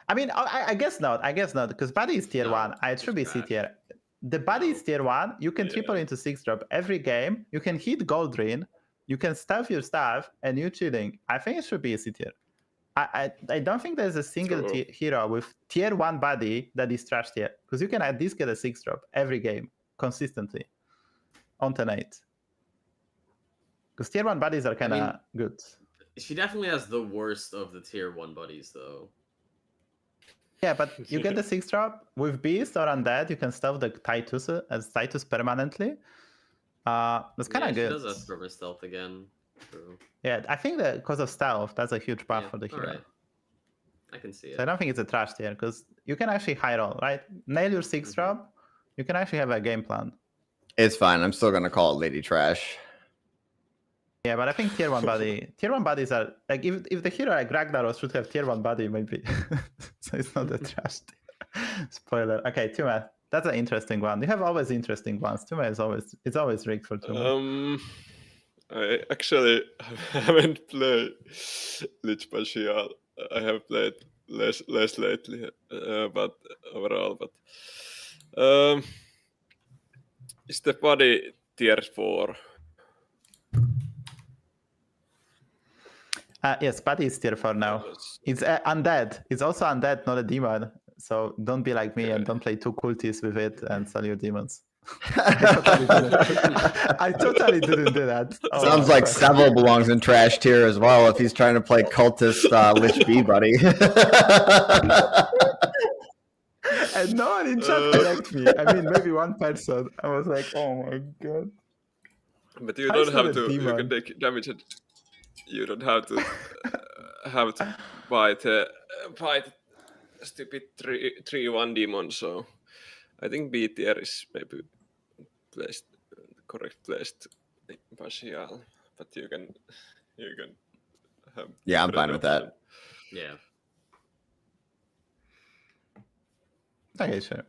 I guess not. I guess not, because Buddy is tier No, 1. It it's should be C trash. tier. The Buddy is tier 1. You can Yeah. triple into 6-drop every game. You can hit Gold Ring. You can stuff your stuff, and you're chilling. I think it should be a C tier. I don't think there's a single True. hero with tier 1 Buddy that is trash tier, because you can at least get a 6-drop every game consistently on tonight. Because tier 1 buddies are kind of good. She definitely has the worst of the tier 1 buddies, though. Yeah, but you get the 6-drop with Beast or Undead. You can stuff the Titus as Titus permanently. That's kind of She good. does ask for stealth again. True. Yeah, I think that because of stealth, that's a huge buff for the hero. Alright. I can see it. So I don't think it's a trash tier because you can actually high roll, right? Nail your 6 drop. You can actually have a game plan. It's fine. I'm still gonna call it Lady Trash. Yeah, but I think tier 1 bodies are like if the hero like Ragnaros should have tier 1 body maybe. So it's not a trash tier. Spoiler. Okay, Tuma. That's an interesting one. You have always interesting ones. Tuma is always rigged for Tuma. I actually haven't played Lich Partial. I have played less lately, but overall. But is the body tier 4? Yes, body is tier 4 now. It's undead. It's also undead, not a demon. So don't be like me and don't play 2 cultists with it and sell your demons. I totally didn't do that. Oh, Sounds like Seville belongs in trash tier as well if he's trying to play cultist Lich B buddy. And no one in chat correct me. I mean, maybe one person. I was like, oh my god. But you don't have to. You can take damage. You don't have to fight stupid 3/1 demon. So I think B tier is maybe placed correct placed partial, but you can have. Yeah, I'm fine with that. Yeah. Okay, sure.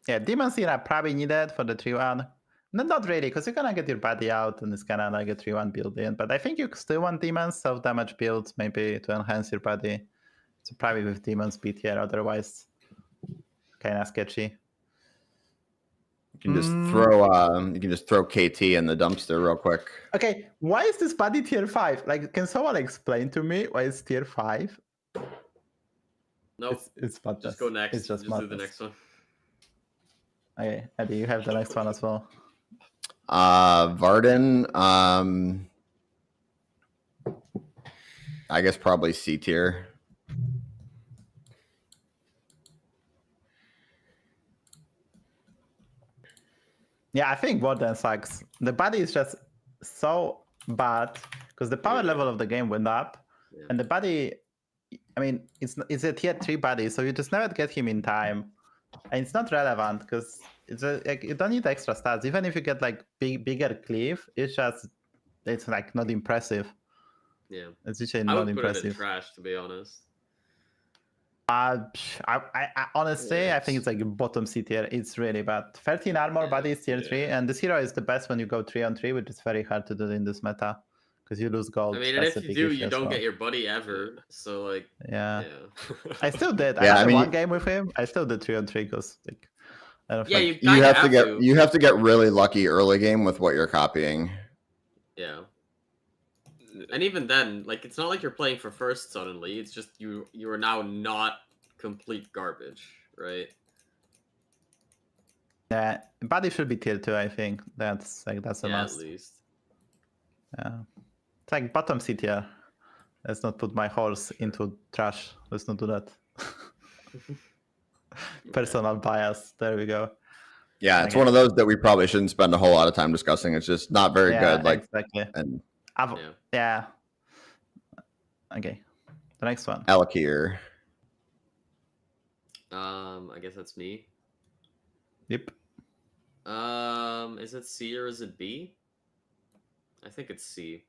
Yeah, demons here are probably needed for the 3/1. No, not really, because you're gonna get your body out and it's kind of like a 3/1 build in. But I think you still want demons, self-damage builds, maybe to enhance your body. So probably with demons B tier, otherwise kind of sketchy. You can just throw KT in the dumpster real quick. Okay, why is this body tier 5? Like, can someone explain to me why it's tier 5? Nope. It's madness. Just go next. It's just do the next one. Okay, Eddie, you have the next one as well. Varden, I guess probably C tier. Yeah, I think Warden sucks. The body is just so bad because the power level of the game went up, and the body, I mean, it's a tier 3 body, so you just never get him in time, and it's not relevant because like you don't need extra stats. Even if you get like bigger cleave, it's like not impressive. Yeah, it's usually I not would impressive. put it in trash, to be honest. I honestly, I think it's like bottom C tier. It's really bad. 13 armor, body is tier 3, and this hero is the best when you go 3-on-3, which is very hard to do in this meta because you lose gold. I mean, and if you do, you don't get your buddy ever. So like, yeah. I still did. I had one game with him. I still did 3-on-3 because like, I don't you have to get really lucky early game with what you're copying. Yeah. And even then, like, it's not like you're playing for first suddenly. It's just you are now not complete garbage, right? Yeah, body should be tier 2, I think. That's a must. At least. Yeah. It's like bottom C tier. Let's not put my horse into trash. Let's not do that. Personal bias. There we go. Yeah, it's one of those that we probably shouldn't spend a whole lot of time discussing. It's just not very good. Like exactly. And yeah. Okay. The next one. Alakir. I guess that's me. Yep. Is it C or is it B? I think it's C.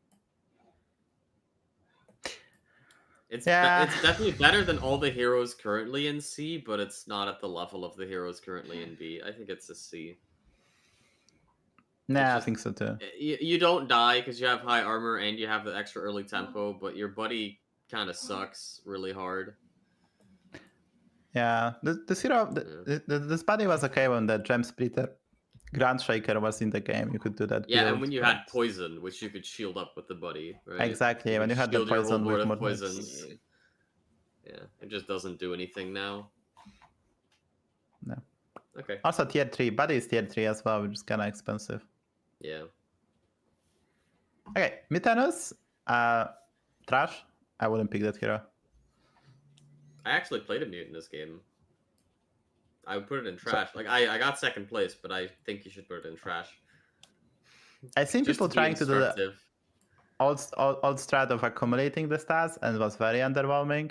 It's definitely better than all the heroes currently in C, but it's not at the level of the heroes currently in B. I think it's a C. Nah, I think so too. You don't die because you have high armor and you have the extra early tempo, but your buddy kind of sucks really hard. Yeah, this hero, this buddy was okay when the Gem Splitter Grand Shaker was in the game. You could do that. Yeah, and when you had poison, which you could shield up with the buddy, right? Exactly, when you had the poison with more poison. Yeah, it just doesn't do anything now. No. Okay. Also tier 3. Buddy is tier 3 as well, which is kind of expensive. Yeah. Okay, Mythanos, trash. I wouldn't pick that hero. I actually played a mute in this game. I would put it in trash. Like I got second place, but I think you should put it in trash. I've seen Just people to be trying to do the instructive. old strat of accumulating the stats, and it was very underwhelming.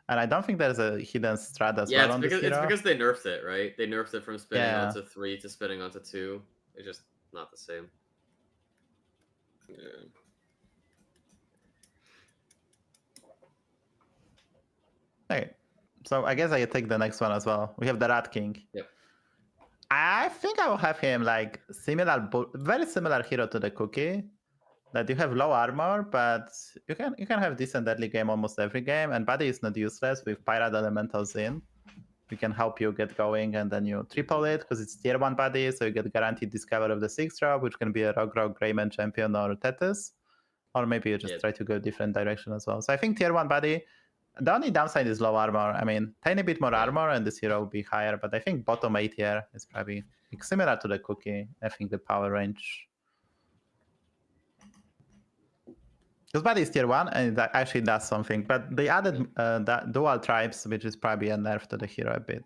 And I don't think there's a hidden strat as well on this it's hero. because they nerfed it, right? They nerfed it from spinning Yeah. onto 3 to spinning onto 2. It's just not the same. Yeah. Okay, so I guess I can take the next one as well. We have the Rat King. Yep. I think I will have him like very similar hero to the Cookie. That you have low armor, but you can have decent early game almost every game, and Body is not useless with Pirate Elementals in. We can help you get going, and then you triple it because it's tier 1 Body, so you get guaranteed discover of the 6th drop, which can be a Rogue, Greyman Champion, or Tethys. Or maybe you just try to go different direction as well. So I think tier 1 Body, the only downside is low armor. I mean, tiny bit more armor, and this hero will be higher, but I think bottom 8 tier is probably similar to the Cookie. I think the power range. Because Body is tier 1, and that actually does something. But they added that dual tribes, which is probably a nerf to the hero a bit.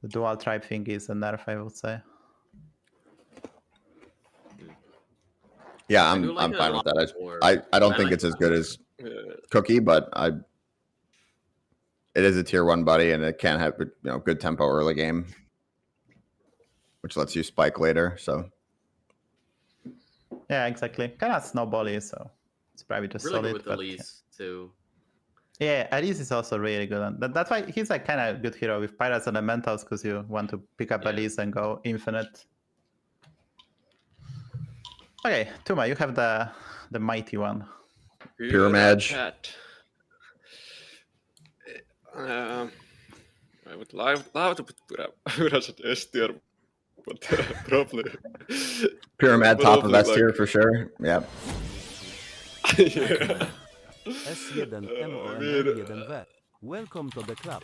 The dual tribe thing is a nerf, I would say. Yeah, I I'm do like it a fine with lot that. more. I don't I think like it's as good as Yeah. Cookie, but it is a tier 1 buddy, and it can have good tempo early game, which lets you spike later. So Yeah, exactly. Kind of snowbally, so it's probably just Really solid. good with but Elise, too. yeah, Elise is also really good. That's why he's like kind of good hero with Pirates Elementals, because you want to pick up Elise and go infinite. Okay, Tuma, you have the mighty one. Pure Mage. Chat. I would love to put Pura at S tier, but probably Pyramid top of probably S tier for sure. Yeah. Yeah. S1MONL1V. Welcome to the club.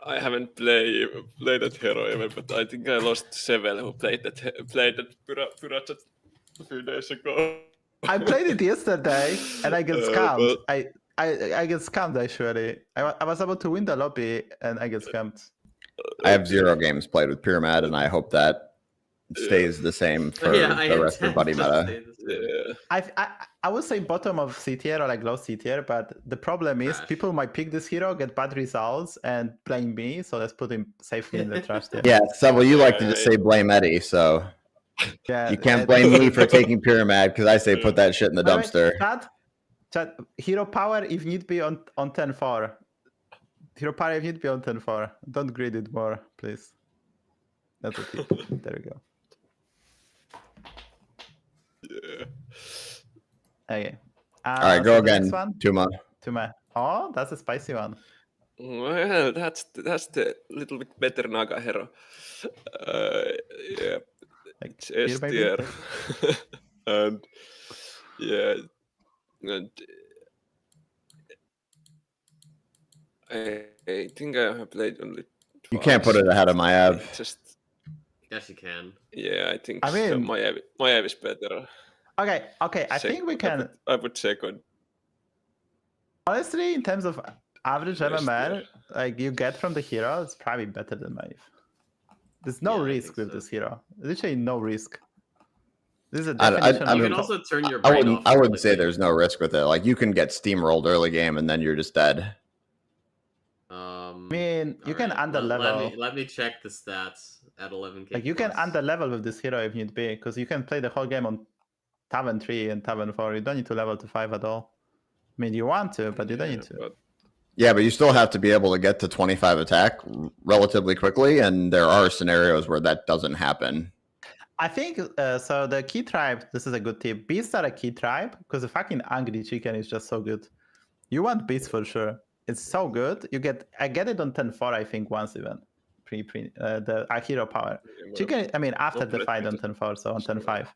I haven't played that hero ever, but I think I lost several who played that Pura a few days ago. I played it yesterday, and I get scammed. But- I get scammed actually. I was able to win the lobby, and I get scammed. I have 0 games played with Pyramid, and I hope that stays the same for the rest of the buddy meta. Yeah. I would say bottom of C tier or like low C tier, but the problem is people might pick this hero, get bad results, and blame me. So let's put him safely in the trash tier. Yeah, so well, you like to just say blame Eddie, so Yeah, you can't blame me for taking Pyramid because I say put that shit in the dumpster. Chat, hero power if need be on 10-4. Hero power if need be on 10-4. Don't grid it more, please. That's a tip. There we go. Yeah. Okay. All right, go so the again, next one? Tuma. Tuma. Oh, that's a spicy one. Well, that's the little bit better Naga hero. Yeah, Like, it's S here, maybe? tier, and yeah, and I think I have played only. You can't put it ahead of Maiev. Just Yes, you can. yeah, I think I mean- Maiev is better. Okay, I think we can. I would second. Honestly, in terms of average Yes, MMR, yeah. like you get from the hero, it's probably better than Maiev. There's no Yeah, I risk think with so. this hero. Literally no risk. This is a I definition don't You of can know. also turn your I brain wouldn't. off. I wouldn't completely. say there's no risk with it. Like you can get steamrolled early game and then you're just dead. I mean, you can alright, under level. Let me check the stats at 11k. Like you can plus. under level with this hero if need be, because you can play the whole game on Tavern 3 and Tavern 4. You don't need to level to 5 at all. I mean, you want to, but you don't need to. But Yeah, but you still have to be able to get to 25 attack relatively quickly, and there are scenarios where that doesn't happen. I think so. The key tribe. This is a good tip. Beasts are a key tribe because the fucking angry chicken is just so good. You want beasts for sure. It's so good. I get it on 10-4. I think once even the hero power. Chicken. I mean after the fight on 10-4, so on 10-5.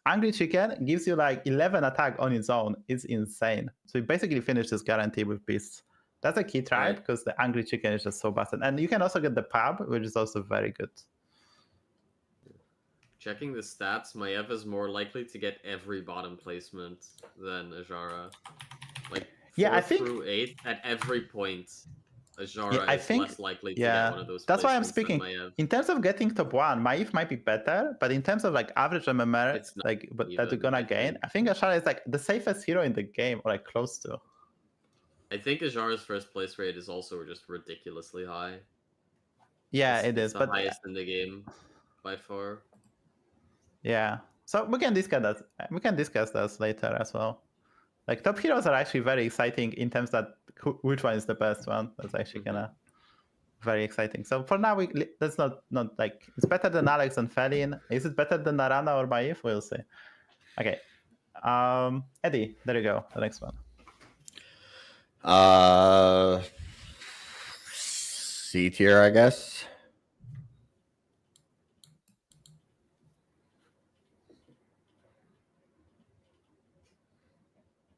Angry chicken gives you like 11 attack on its own. It's insane. So you basically finish this guarantee with beasts. That's a key tribe because the angry chicken is just so busted. And you can also get the pub, which is also very good. Checking the stats, Maiev is more likely to get every bottom placement than Ajara. Like 4 Yeah, I think- through 8 at every point. Azara Yeah, I is think- less likely to Yeah, get one of those. that's why I'm placements than speaking. Maiev. In terms of getting top 1, Maiev might be better, but in terms of like average MMR, It's not like but that you're even, gonna I gain, think. I think Azara is like the safest hero in the game, or like close to. I think Azara's first place rate is also just ridiculously high. Yeah, It's it is, the but highest in the game by far. yeah. So we can discuss that. We can discuss this later as well. Like top heroes are actually very exciting in terms that which one is the best one. That's actually Mhm. gonna very exciting. So for now, that's not like it's better than Alex and Faelin. Is it better than Arana or Maiev? We'll see. Okay. Eddie, there you go. The next one. C-tier, I guess.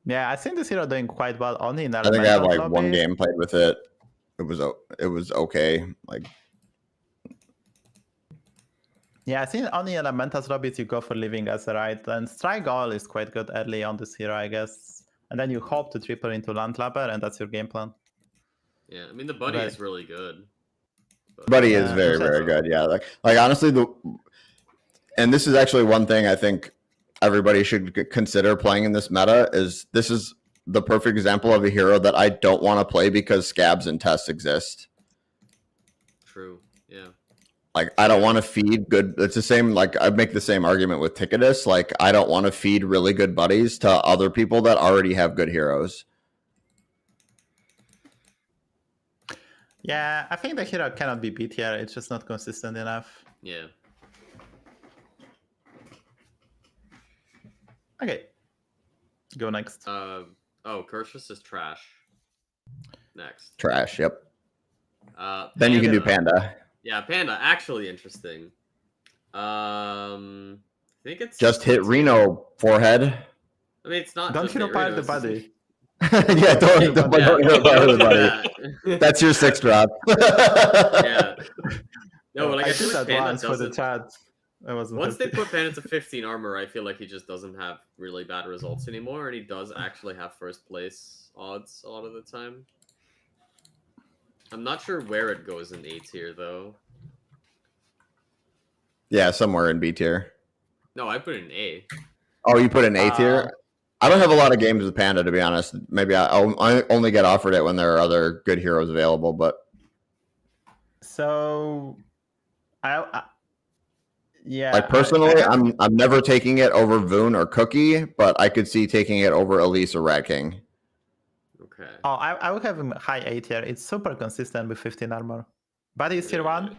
Yeah, I think this hero doing quite well only in I think I have elemental like one lobbies. game played with it. It was okay. Like, Yeah, I think only elementals lobbies you go for living as a right. And strike all is quite good early on this hero, I guess. And then you hope to triple into landlubber, and that's your game plan. Yeah, I mean the buddy Right. is really good. buddy is Yeah, very, it's just- very good. Yeah. Like honestly, and this is actually one thing I think everybody should consider playing in this meta is this is the perfect example of a hero that I don't want to play because scabs and tests exist. True. Yeah. Like, I don't want to feed good. It's the same. Like, I make the same argument with Ticketus. Like, I don't want to feed really good buddies to other people that already have good heroes. Yeah, I think the hero cannot be beat here. It's just not consistent enough. Yeah. Okay. Go next. Oh, Curtius is trash. Next. Trash. Yep. Panda. Then you can do Panda. Yeah, Panda. Actually interesting. I think it's Just hit Reno forehead. I mean, it's not. Don't just hero hit power Reno, the it's just- body. Yeah, don't hit the buddy. Yeah. That's your 6 drop. Yeah. No, but like I, I feel did like that Panda once for the doesn't. chat. I wasn't Once they happy. put Panda to 15 armor, I feel like he just doesn't have really bad results anymore, and he does actually have first place odds a lot of the time. I'm not sure where it goes in A tier though. Yeah, somewhere in B tier. No, I put it in A. Oh, you put in A tier? I don't have a lot of games with Panda, to be honest. Maybe I only get offered it when there are other good heroes available, but So, yeah. like personally, I have- I'm never taking it over Voon or Cookie, but I could see taking it over Elise or Rat King. Okay. Oh, I would have him high A tier. It's super consistent with 15 armor. Body is tier 1,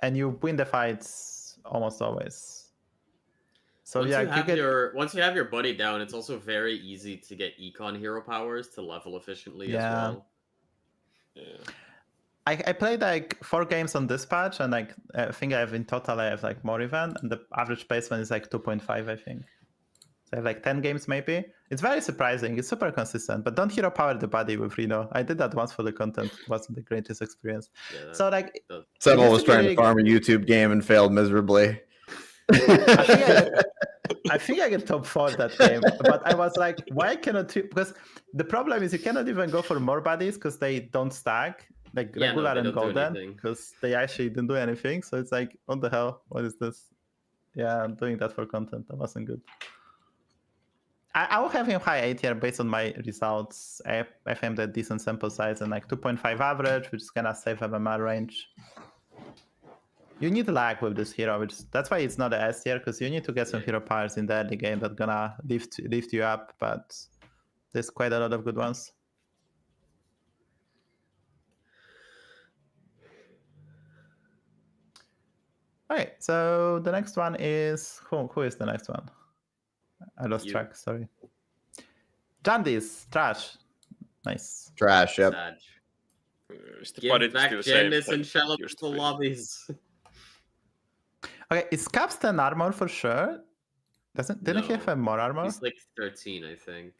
and you win the fights almost always. So Once yeah, you have get once you have your buddy down, it's also very easy to get econ hero powers to level efficiently as Yeah. well. Yeah. I played like 4 games on dispatch, and like I think I have in total I have like more even, and the average placement is like 2.5, I think. So I have like 10 games maybe. It's very surprising. It's super consistent, but don't hero power the body with Reno. I did that once for the content. It wasn't the greatest experience. Yeah, that So like does- Settle used was to be trying really to farm a YouTube game and failed miserably. I think I get top 4 that game, but I was like, why cannot you? Because the problem is you cannot even go for more bodies because they don't stack like Yeah, no, regular they and don't do golden anything. because they actually didn't do anything. So it's like, what the hell? What is this? Yeah, I'm doing that for content. That wasn't good. I will have him high A tier based on my results. I have him the decent sample size and like 2.5 average, which is gonna save MMR range. You need lag with this hero, which that's why it's not a S tier, because you need to get some Yeah. hero powers in the early game that gonna lift you up, but there's quite a lot of good ones. Okay, so the next one is who is the next one? I lost You. track, sorry. Jandis, trash. Nice. Trash, yep. Sad. Is the body Give back still the same? Janice like and it Shallow used to to be? lobbies. Okay, is Caps 10 armor for sure? Didn't he No. have more armor? He's like 13, I think.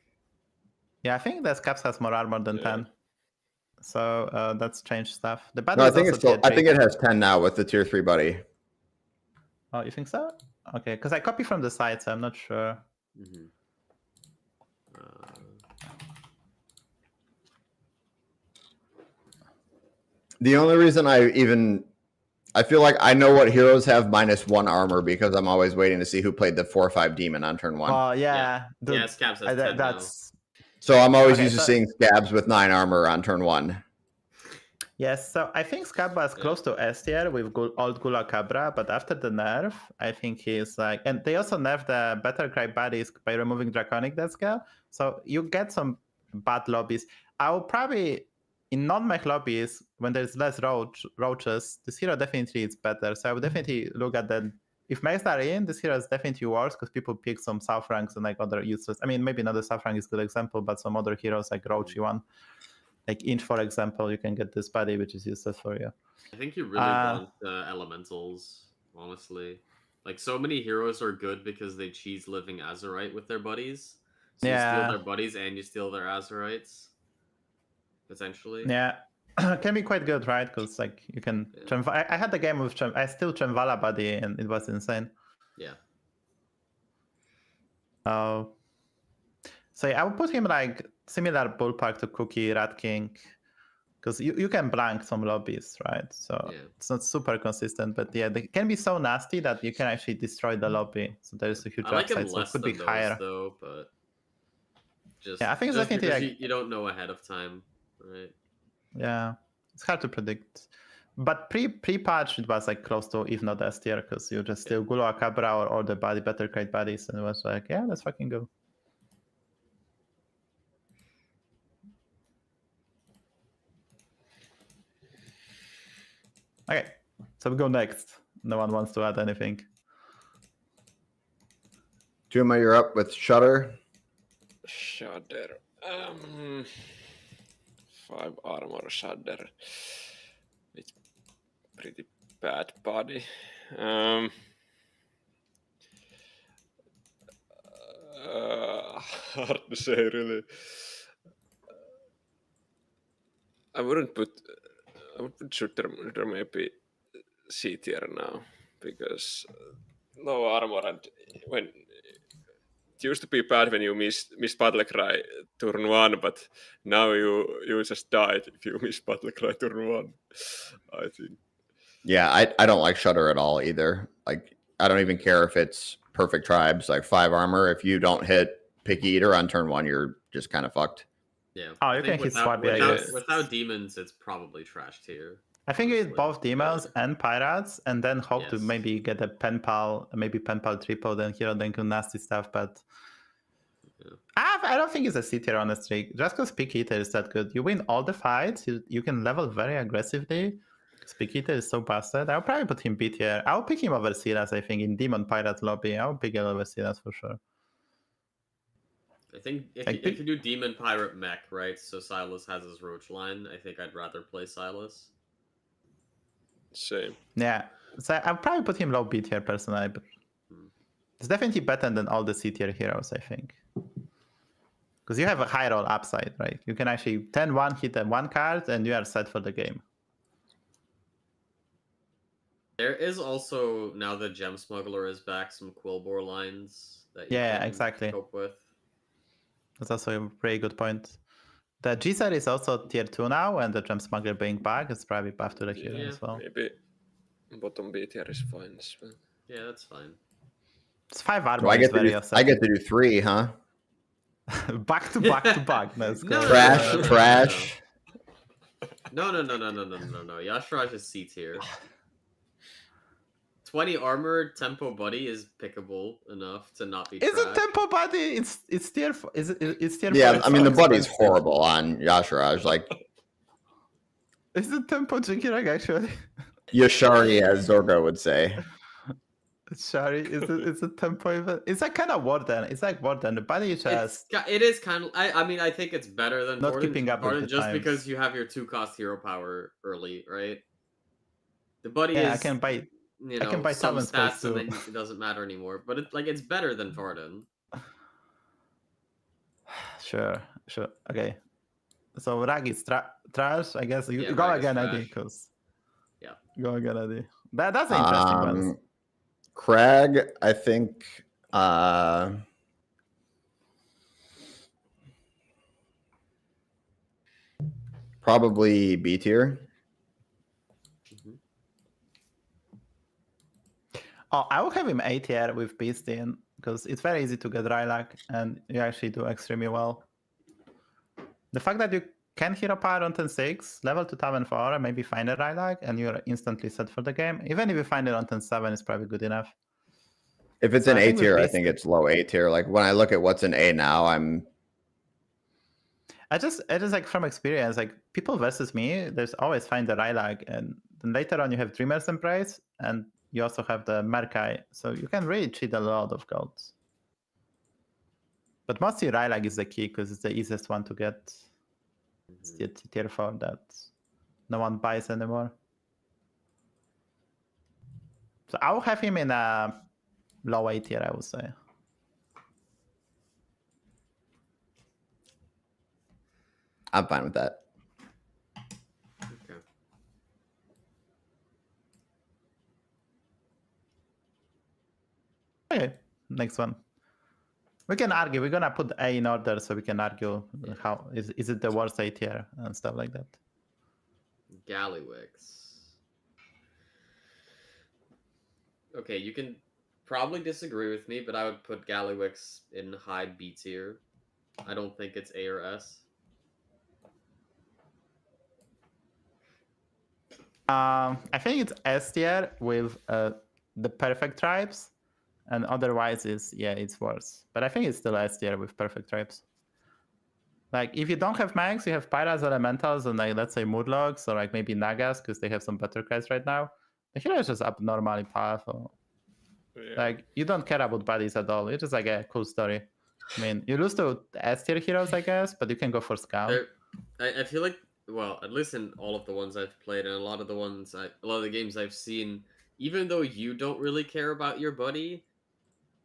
Yeah, I think that Caps has more armor than Yeah. 10. So that's changed stuff. The body No, I is think also it's still. tier I think 3. it has 10 now with the tier 3 buddy. Oh, you think so? Okay, because I copy from the site, so I'm not sure. Mm-hmm. The only reason I feel like I know what heroes have -1 armor because I'm always waiting to see who played the 4/5 demon on turn 1. Oh yeah, dude, Yeah, Scabs has 10 now. that's So I'm always Okay, used to so- seeing Scabs with 9 armor on turn 1. yes. So I think Scab was close to S tier with old Gula Cabra, but after the nerf, I think he's like, and they also nerfed the Better Cry Buddies by removing Draconic Death Scale, so you get some bad lobbies. I will probably in non-mech lobbies when there's less roaches, this hero definitely is better. So I would definitely look at that. If mechs are in, this hero is definitely worse because people pick some South ranks and like other useless. I mean, maybe not the South rank is a good example, but some other heroes like Roachy one. Like Inch, for example, you can get this buddy, which is useless for you. I think you really want elementals, honestly. Like, so many heroes are good because they cheese living Azurite with their buddies. So you steal their buddies and you steal their Azurites, potentially. Yeah, can be quite good, right? Because like you can. Yeah. I had the game with I still Tremvala buddy, and it was insane. Yeah. So yeah, I would put him like similar ballpark to Cookie, Rat King, because you can blank some lobbies, right? So it's not super consistent, but yeah, they can be so nasty that you can actually destroy the lobby. So there's a huge I like him upside, so it less could than be those, higher. though, but just, Yeah, I think it's just definitely because like, you don't know ahead of time, right? Yeah, it's hard to predict. But pre-patch, it was like close to, if not S tier, because you just steal Gula Cabra or the body, better create bodies, and it was like, yeah, let's fucking go. Okay, so we go next. No one wants to add anything. Juma, you're up with Shudder. Shudder. 5 armor Shudder. It's pretty bad body. Hard to say, really. I would put Shudder maybe C-tier now because low armor, and when it used to be bad when you missed Battlecry turn 1, but now you just died if you miss Battlecry turn 1, I think. Yeah, I don't like Shudder at all either. Like, I don't even care if it's perfect tribes, like 5 armor. If you don't hit Picky Eater on turn 1, you're just kind of fucked. Yeah. Oh, you can hit Swabby, I guess. Without demons, it's probably trash tier. I think you hit both demons and pirates, and then hope to Yes. maybe get a pen pal, maybe pen pal triple, then hero, then do nasty stuff, but I don't think it's a C tier, honestly. Just because Pick Eater is that good. You win all the fights, you can level very aggressively. Pick Eater is so busted. I'll probably put him B tier. I'll pick him over Silas, I think, in Demon Pirate lobby. I'll pick him over Silas for sure. I think if you do Demon Pirate Mech, right, so Silas has his Roach line, I think I'd rather play Silas. Same. Yeah, so I'll probably put him low B tier personally, but it's definitely better than all the C tier heroes, I think. Because you have a high roll upside, right? You can actually 10-1 hit a 1 card and you are set for the game. There is also, now that Gem Smuggler is back, some Quillbore lines that you can exactly. cope with. That's also a very good point. The G-Side is also tier 2 now, and the Gem Smuggler being back is probably buff to the hero as well. Maybe bottom B tier is fine as well. Yeah, that's fine. It's 5 armor. So I get to do 3, huh? back to back. Let's go. Trash. No. Yashraj is C tier. 20 armor tempo buddy is pickable enough to not be. Is it tempo buddy? It's tier. It's tier. Yeah, I mean the buddy's horrible on Yashraj. Like, is it tempo Jinkirag actually? Yashari, as Zorgo would say. Shari, is it tempo even? It's like kind of Warden. It's like Warden. The body just. It is kind of. I mean, I think it's better than not Warden, keeping up with the just times. because you have your 2-cost hero power early, right? The buddy is. I can buy. I can buy some stats too. and then it doesn't matter anymore. But it's better than Varden. Sure. Okay. So Rag is trash, I guess. You go Rag again, Eddie, because. Yeah. Go again, Eddie. That's an interesting one. Crag, I think. Probably B tier. Oh, I will have him A tier with Beast in, because it's very easy to get Rylac, and you actually do extremely well. The fact that you can hero power on turn 6, level to Taven 4, and maybe find a Rylac, and you're instantly set for the game. Even if you find it on turn 7, it's probably good enough. If it's So an I A think with tier, I Beast- think it's low A tier. Like when I look at what's in A now, I just like from experience, like people versus me, there's always find the Rylac, and then later on you have Dreamer's Embrace, and you also have the Merkai, so you can really cheat a lot of golds. But mostly Rylac is the key because it's the easiest one to get. It's the tier 4 that no one buys anymore. So I will have him in a low A tier, I would say. I'm fine with that. Okay. Okay, next one. We can argue. We're gonna put A in order so we can argue how is it the worst A tier and stuff like that. Gallywix. Okay, you can probably disagree with me, but I would put Gallywix in high B tier. I don't think it's A or S. I think it's S tier with the perfect tribes, and otherwise it's worse. But I think it's still S tier with perfect tribes. Like if you don't have mags, you have Pyras, Elementals, and like let's say Murlocs or like maybe Nagas because they have some better cards right now. The hero is just abnormally powerful. Yeah. Like you don't care about bodies at all. It's just like a cool story. I mean, you lose to S tier heroes, I guess, but you can go for Scout. I feel like, well, at least in all of the ones I've played and a lot of the games I've seen, even though you don't really care about your buddy,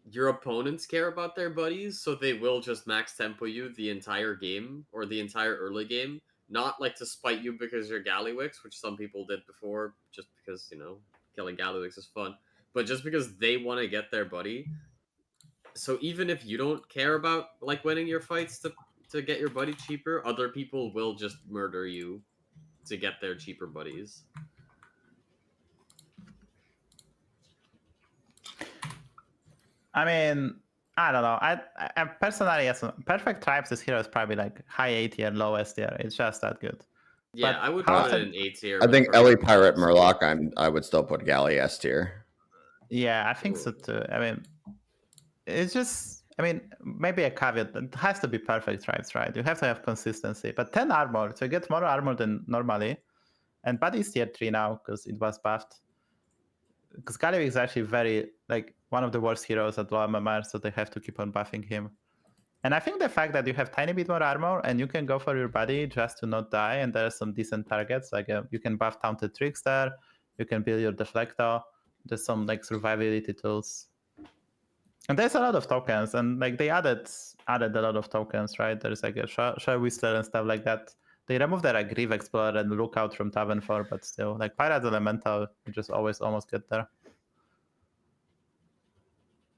your opponents care about their buddies, so they will just max tempo you the entire game or the entire early game. Not like to spite you because you're Gallywix, which some people did before, just because, you know, killing Gallywix is fun. But just because they want to get their buddy. So even if you don't care about like winning your fights to get your buddy cheaper, other people will just murder you to get their cheaper buddies. I mean, I don't know. I personally, yes, perfect tribes. This hero is probably like high A tier, low S tier. It's just that good. Yeah, But I would how put it often- in A tier. I with think perfect Ellie Pirate tribes. Murloc, I would still put Galley S tier. Yeah, I think so too. I mean, it's just, I mean, maybe a caveat. It has to be perfect tribes, right? You have to have consistency. But 10 armor, so you get more armor than normally. And Buddy is tier 3 now because it was buffed. Because Gallywix is actually very, like, one of the worst heroes at low MMR, so they have to keep on buffing him. And I think the fact that you have tiny bit more armor and you can go for your buddy just to not die, and there are some decent targets, like you can buff Taunted Trickster, you can build your Deflector, there's some like survivability tools. And there's a lot of tokens, and like they added a lot of tokens, right? There's like a Shell Whistler and stuff like that. They removed their like Grief Explorer and Lookout from Taven 4, but still, like Pirate's Elemental, you just always almost get there.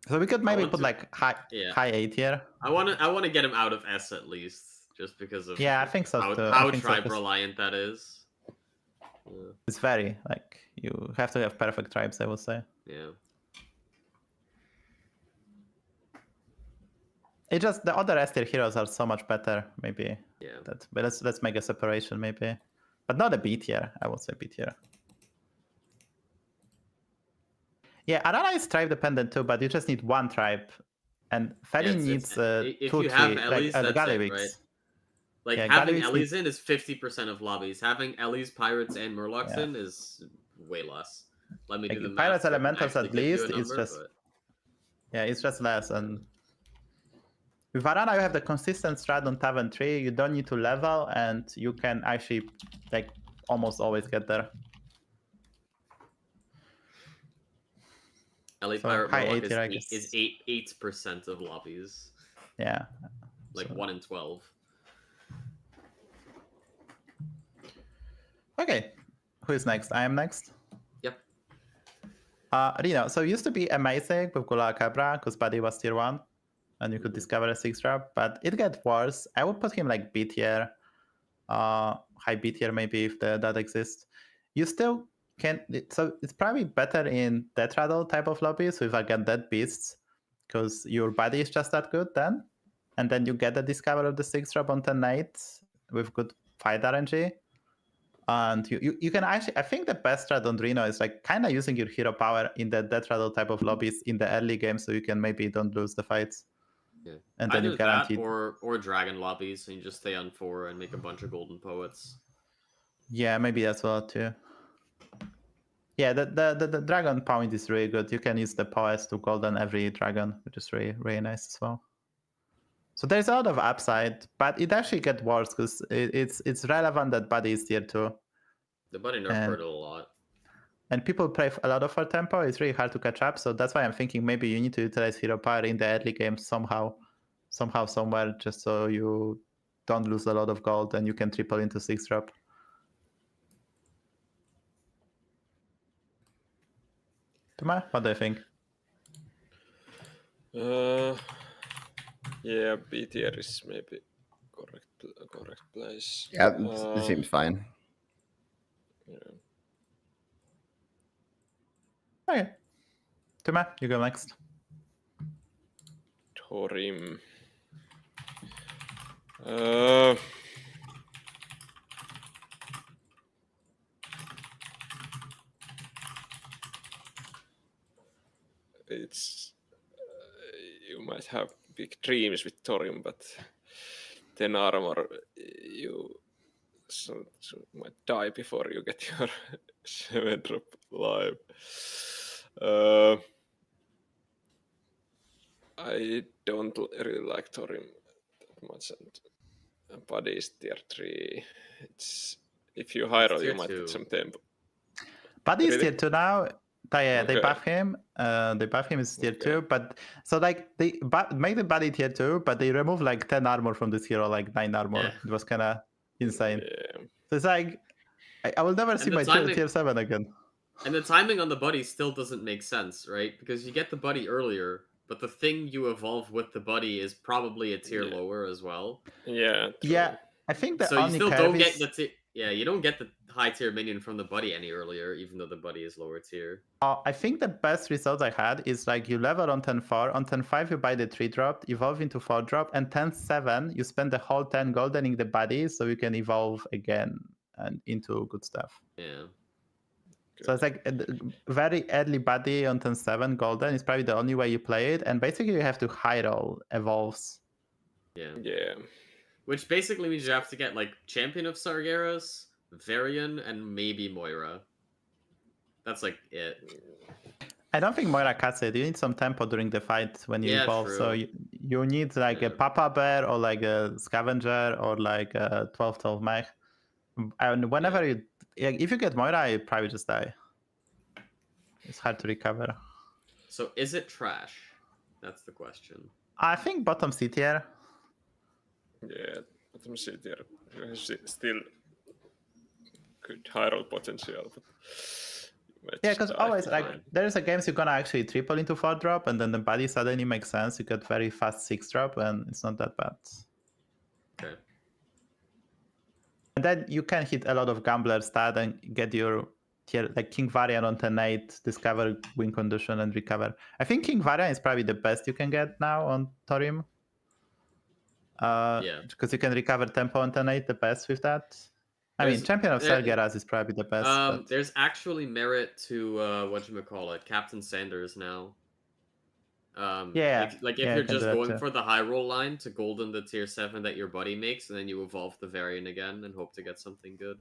So we could maybe put like high A tier. I want to get him out of S at least, just because of I think so how, too. how I think tribe so, reliant that is. Yeah. It's very like you have to have perfect tribes, I would say. Yeah. It just the other S tier heroes are so much better, maybe. Yeah. But let's make a separation, maybe, but not a B tier. I would say B tier. Yeah, Arana is tribe dependent too, but you just need one tribe, and Faelin needs if 2, you 3, have like Elise, that's Gallywix. it, right? Like Yeah, having Gallywix Elise in is 50% of lobbies. Having Elise, Pirates, and Murlocs in is way less. Let me Like, do the math. Pirates to Elementals actually at give you a least is number, just but- yeah, it's just less. And with Arana, you have the consistent strat on Taven 3. You don't need to level, and you can actually like almost always get there. Elite So Pirate high Murloc A tier, I guess. is 8% of lobbies. Yeah. Like So- 1 in 12. Okay, who is next? I am next. Yep. Reno. So it used to be amazing with Gula Cabra because Buddy was tier 1, and you could discover a 6-drop, but it got worse. I would put him like B tier, high B tier maybe if that exists. You still So it's probably better in Death Rattle type of lobbies with again dead beasts, because your body is just that good then, and then you get the discover of the 6-drop on 10 nights with good fight RNG. And you can actually, I think the best strat on Reno is like kind of using your hero power in the Death Rattle type of lobbies in the early game, so you can maybe don't lose the fights. Yeah. And then Either you guarantee that or dragon lobbies, and you just stay on 4 and make a bunch of golden poets. Yeah, maybe as well too. Yeah, the dragon point is really good. You can use the poets to golden every dragon, which is really nice as well. So there's a lot of upside, but it actually gets worse because it's relevant that body is tier 2. The buddy nerf hurt it a lot. And people play a lot of for tempo. It's really hard to catch up. So that's why I'm thinking maybe you need to utilize hero power in the early game somehow, somewhere, just so you don't lose a lot of gold and you can triple into 6-drop. Tuma, what do you think? Yeah, B tier is maybe correct place. Yeah, it seems fine. Yeah. Okay. Tuma, you go next. Thorim. It's you might have big dreams with Thorim, but 10 armor, you might die before you get your 7-drop live. I don't really like Thorim that much, and body is tier 3. It's if you hire, you might get some tempo. Buddy is Really? tier 2 now. They Okay. buff him. They buff him as tier 2, but so like they make the body tier 2, but they remove like 10 armor from this hero, like 9 armor. Yeah. It was kind of insane. Yeah. So it's like I will never see the my timing- tier 7 again. And the timing on the buddy still doesn't make sense, right? Because you get the buddy earlier, but the thing you evolve with the buddy is probably a tier Yeah. lower as well. Yeah. True. Yeah, I think the So you only still curve don't is, get you don't get the high tier minion from the buddy any earlier, even though the buddy is lower tier. I think the best result I had is like you level on 10-4, on 10-5 you buy the 3-drop, evolve into 4-drop, and 10-7 you spend the whole 10 goldening the body so you can evolve again and into good stuff. Yeah. So it's like a very early body on 10-7 golden is probably the only way you play it, and basically you have to high roll evolves. Yeah. Yeah. Which basically means you have to get like Champion of Sargeras, Varian, and maybe Moira. That's like it. I don't think Moira cuts it. You need some tempo during the fight when you Yeah, evolve. true. So you need like a Papa Bear or like a Scavenger or like a 12-12 mech. And whenever if you get Moira, you probably just die. It's hard to recover. So is it trash? That's the question. I think bottom C tier. Yeah. Bottom C tier has still good high roll potential, but Yeah, because always like fine. there's a games you're gonna actually triple into 4-drop, and then the body suddenly makes sense. You get very fast 6-drop, and it's not that bad. Okay. And then you can hit a lot of gambler stat and get your tier like King Varian on 10-8, discover win condition and recover. I think King Varian is probably the best you can get now on Thorim. Yeah. Because you can recover tempo on 10-8 the best with that. I mean, Champion of Sargeras is probably the best. But... There's actually merit to whatchamacallit, Captain Sanders now. Yeah. If Yeah, you're can just do that going too. for the high roll line to golden the tier 7 that your buddy makes, and then you evolve the Varian again and hope to get something good.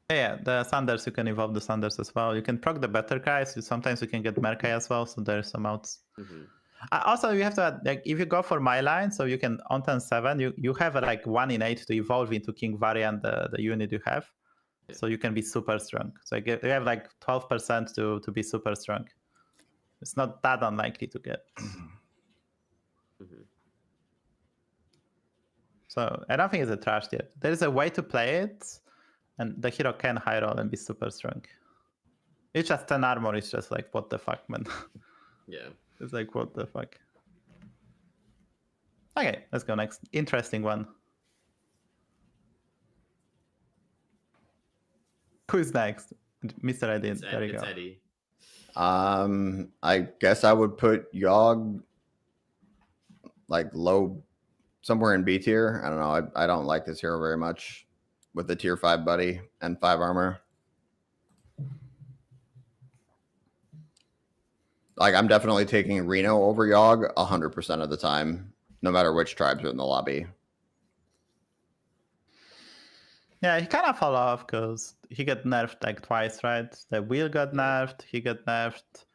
Yeah, the Sanders, you can evolve the Sanders as well. You can proc the better guys. Sometimes you can get Merkai as well, so there's some outs. Mm-hmm. Also, you have to add, like, if you go for my line, so you can on 10-7, you have like 1 in 8 to evolve into King Varian, the unit you have. Yeah. So you can be super strong. So you have like 12% to be super strong. It's not that unlikely to get. Mm-hmm. So I don't think it's a trash yet. There is a way to play it, and the hero can high roll and be super strong. It's just 10 armor. It's just like, what the fuck, man? Yeah. It's like, what the fuck? Okay, let's go next. Interesting one. Who's next? Mr. Eddie, It's, there you it's go. Eddie. I guess I would put Yogg like low, somewhere in B tier. I don't know. I don't like this hero very much with the tier 5 buddy and 5 armor. Like, I'm definitely taking Reno over Yogg 100% of the time, no matter which tribes are in the lobby. Yeah, he kind of fell off because he got nerfed like twice, right? The wheel got nerfed, he got nerfed,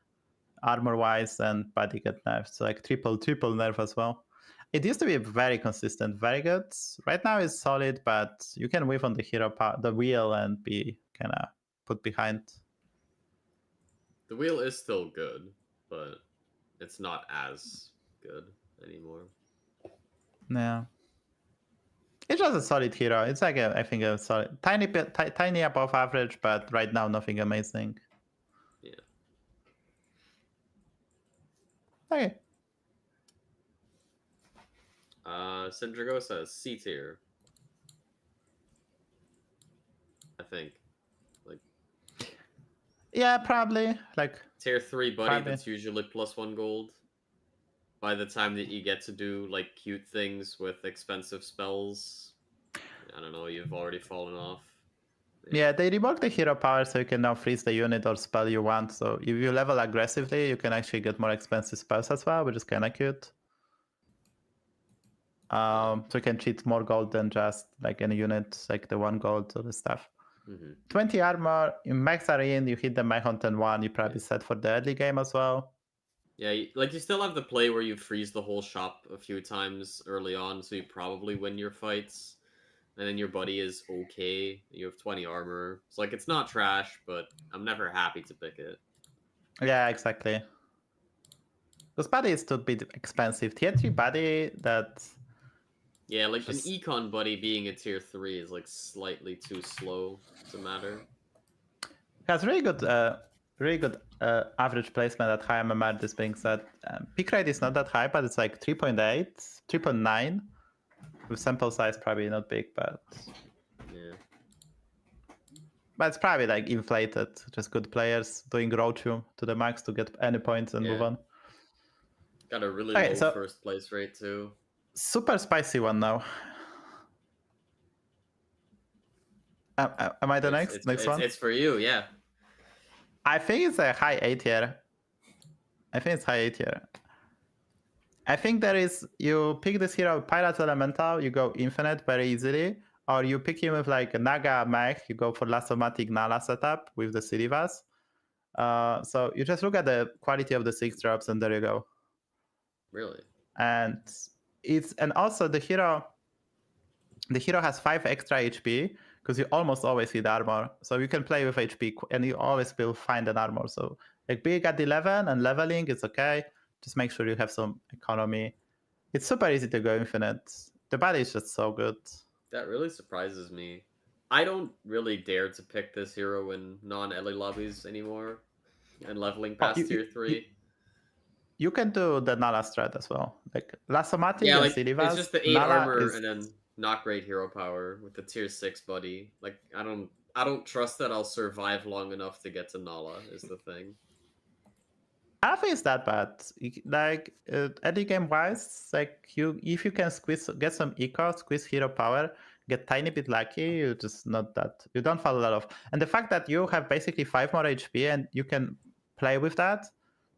armor-wise, and body got nerfed. So like triple nerf as well. It used to be very consistent, very good. Right now it's solid, but you can whiff on the hero part, the wheel, and be kind of put behind. The wheel is still good, but it's not as good anymore. Yeah. It's just a solid hero. It's like I think a solid, tiny bit, tiny above average, but right now nothing amazing. Yeah. Okay. Syndragosa is C-tier. I think. Like, Yeah, probably. Like tier 3 buddy Probably. that's usually +1 gold. By the time that you get to do like cute things with expensive spells, I don't know, you've already fallen off. yeah, they reworked the hero power so you can now freeze the unit or spell you want. So if you level aggressively, you can actually get more expensive spells as well, which is kind of cute. So you can cheat more gold than just like any unit, like the 1 gold or the stuff. 20 armor, in max arena, you hit the Mech on turn 1, you probably set for the early game as well. Yeah, like you still have the play where you freeze the whole shop a few times early on, so you probably win your fights. And then your buddy is okay. You have 20 armor. It's like, it's not trash, but I'm never happy to pick it. Yeah, exactly. Because body is too bit expensive. Tier 3 body that... Yeah, like Just- an econ buddy being a tier 3 is like slightly too slow to matter. has really good average placement at high MMR, this being said. Pick rate is not that high, but it's like 3.8, 3.9. With sample size probably not big, but... Yeah. But it's probably like inflated. Just good players doing roachu to the max to get any points and move Yeah. on. Got a really Okay, low so- first place rate too. Super spicy one now. Am I the next one? It's for you, yeah. I think it's a high A tier. I think it's high A tier. I think there is, you pick this hero, Pirates Elemental, you go infinite very easily, or you pick him with like a Naga mech, you go for Lasomatic Nala setup with the Sirivas. So you just look at the quality of the 6 drops and there you go. Really? And also the hero has 5 extra HP because you almost always hit armor. So you can play with HP and you always will find an armor. So like being at 11 and leveling, it's okay. Just make sure you have some economy. It's super easy to go infinite. The body is just so good. That really surprises me. I don't really dare to pick this hero in non-Ellie lobbies anymore. And leveling past tier 3. You can do the Nala strat as well. Like Lasomatic Yeah, and like, Sirivas. it's just the 8 Nala armor is... and then not great hero power with the tier 6 buddy. Like, I don't trust that I'll survive long enough to get to Nala, is the thing. I don't think it's that bad. Like early game wise, like if you can get some eco, squeeze hero power, get tiny bit lucky, you just not that, you don't fall a lot off. And the fact that you have basically 5 more HP and you can play with that,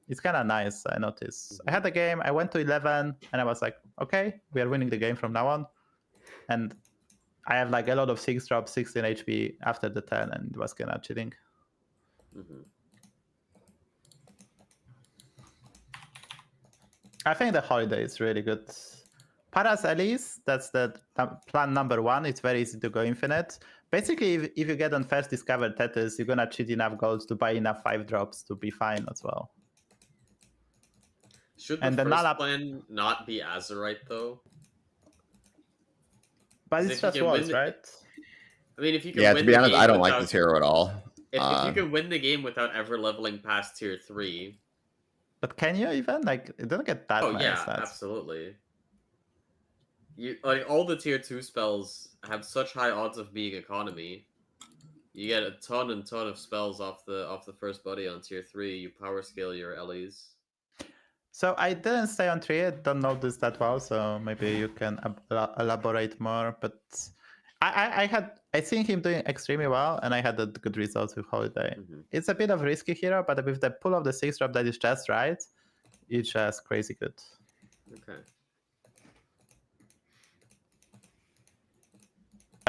it's kind of nice. I noticed. I had a game, I went to 11 and I was like, okay, we are winning the game from now on. And I have like a lot of 6 drops, 16 HP after the 10, and it was kind of chilling. I think the holiday is really good. Paras Elise, that's the plan number 1. It's very easy to go infinite. Basically, if you get on first discovered Tethys, you're gonna cheat enough golds to buy enough 5 drops to be fine as well. Should the first plan not be Azurite though? But it's just walls, right? I mean, if you can Yeah, win to be the honest, game I don't without, like this hero at all. If you can win the game without ever leveling past tier 3. But can you even? Like, it doesn't get that Oh nice yeah, stats. absolutely. You like all the tier 2 spells have such high odds of being economy. You get a ton of spells off the first buddy on tier 3. You power scale your Elise. So I didn't stay on 3, I don't know this that well, so maybe you can elaborate more. But I think him doing extremely well, and I had a good results with Holiday. It's a bit of a risky hero, but with the pull of the 6-drop that is just right, it's just crazy good. Okay.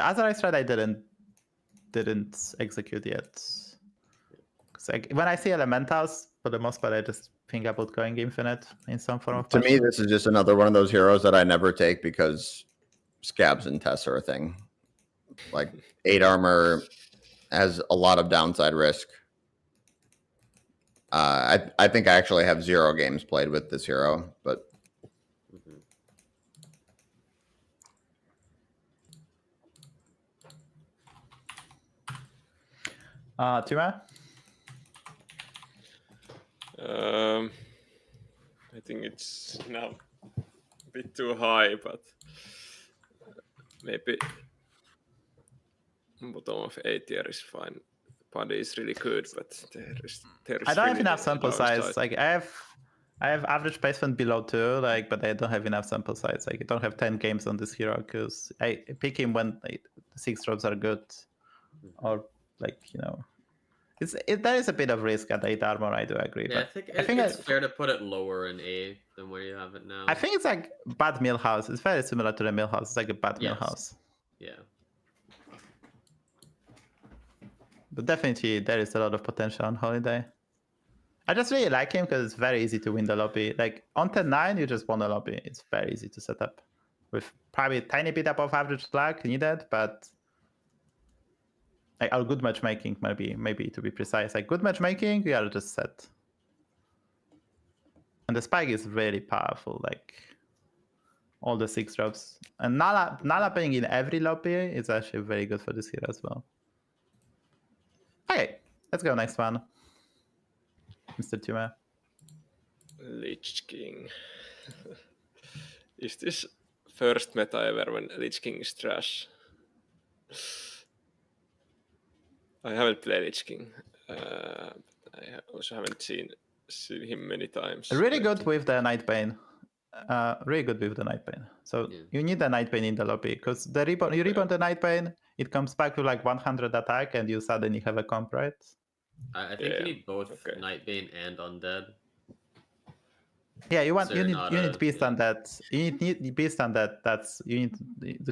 Alexstrasza I didn't execute yet. So when I see elementals, for the most part, I just think about going infinite in some form of To me, fashion. this is just another one of those heroes that I never take because scabs and tests are a thing. Like 8 armor has a lot of downside risk. I think I actually have 0 games played with this hero, but Tima? I think it's now a bit too high, but maybe bottom of A tier is fine. Body is really good, but there's I don't have really enough sample size. downside. Like I have average placement below 2, like, but I don't have enough sample size. Like I don't have 10 games on this hero because I pick him when like, the 6 drops are good, or like there is a bit of risk at 8 armor. I do agree. Yeah, but I think it's fair to put it lower in A than where you have it now. I think it's like bad millhouse. It's very similar to the millhouse. It's like a bad millhouse. Yeah. But definitely there is a lot of potential on Holiday. I just really like him because it's very easy to win the lobby. Like on 10-9, you just won the lobby. It's very easy to set up. With probably a tiny bit above average luck needed, but like our good matchmaking maybe to be precise. Like good matchmaking, we are just set. And the spike is really powerful, like all the 6 drops. And Nala playing in every lobby is actually very good for this hero as well. Okay, let's go next one. Mr. Tuma. Lich King. Is this first meta ever when Lich King is trash? I haven't played Lich King. I also haven't seen him many times. Really good with the Night Bane. Really good with the Night Bane. So you need the Night Bane in the lobby because you reborn the Night Bane, it comes back to like 100 attack and you suddenly have a comp, right? I think you need both Nightbane and Undead. Yeah, you need Beast Undead. You need Beast Undead.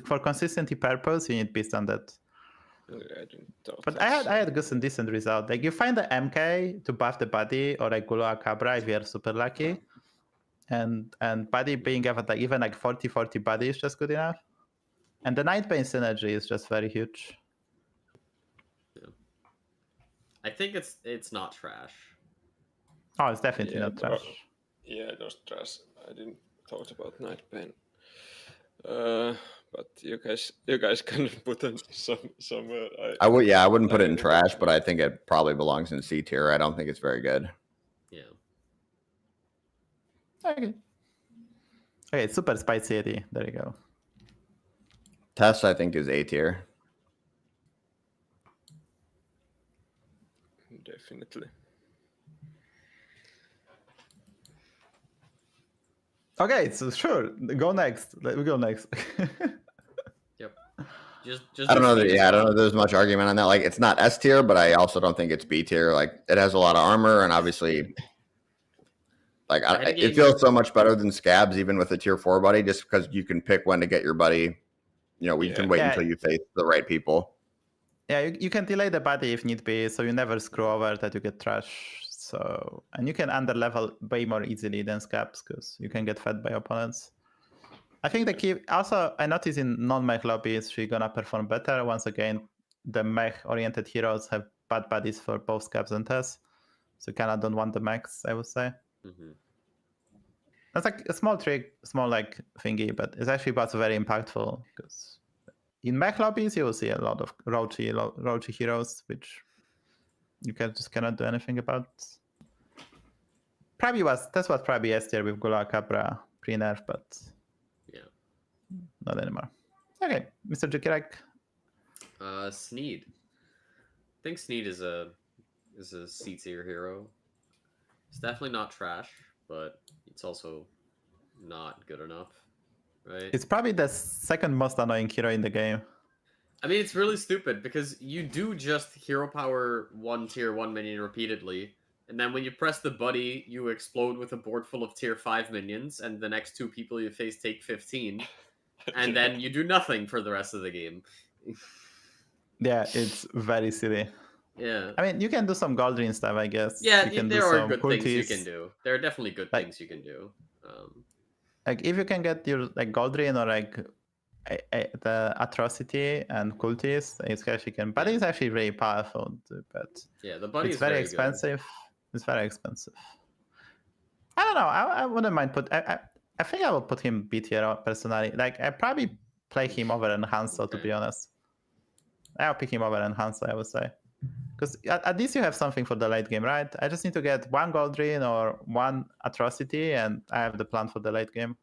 For consistency purpose, you need Beast Undead. But I had good decent result. Like you find the MK to buff the body or like Gulua Cabra if you are super lucky. And body being even like 40-40 body is just good enough. And the Nightbane synergy is just very huge. Yeah. I think it's not trash. Oh, it's definitely not trash. Yeah, it was trash. I didn't thought about Nightbane. But you guys can put in somewhere. I wouldn't put it in trash, but I think it probably belongs in C tier. I don't think it's very good. Yeah. Okay, super spicy 80. There you go. Tess, I think, is A tier. Definitely. Okay, so sure, go next. We go next. Yep. Just I don't know. I don't know. There's much argument on that. Like, it's not S tier, but I also don't think it's B tier. Like, it has a lot of armor, and obviously, like, it feels so much better than Scabs, even with a tier 4 buddy, just because you can pick when to get your buddy. You can wait until you face the right people. Yeah, you can delay the body if need be, so you never screw over that you get trash. So, and you can underlevel way more easily than Scabs because you can get fed by opponents. I think the key, also I notice in non-mech lobbies, she's gonna perform better. Once again, the mech-oriented heroes have bad bodies for both Scabs and Tess. So kind of don't want the mechs, I would say. Mm-hmm. That's like a small trick, small like thingy, but it's actually also very impactful because in mech lobbies, you will see a lot of roachy heroes, which you just cannot do anything about. That's what probably S tier with Gulua Cabra pre-nerf, but yeah, not anymore. Okay, Mr. Jukirek. Sneed. think Sneed is a C-tier hero. It's definitely not trash, but it's also not good enough, right? It's probably the second most annoying hero in the game. I mean, it's really stupid because you do just hero power 1 tier 1 minion repeatedly, and then when you press the buddy, you explode with a board full of tier 5 minions, and the next 2 people you face take 15, and then you do nothing for the rest of the game. Yeah, it's very silly. Yeah. I mean, you can do some Goldrine stuff, I guess. Yeah, you can there do are some good things you cultists. can do. There are definitely good Like- things you can do. Like if you can get your like Goldrine or like the Atrocity and Cultist, it's actually can. But it's actually really powerful. But Yeah, the buddy it's is very good. expensive. It's very expensive. I don't know. I wouldn't mind put. I think I will put him B tier personally. Like I probably play him over Enhancer to be honest. I'll pick him over Enhancer, I would say. Because at least you have something for the late game, right? I just need to get 1 Goldrine or 1 Atrocity, and I have the plan for the late game.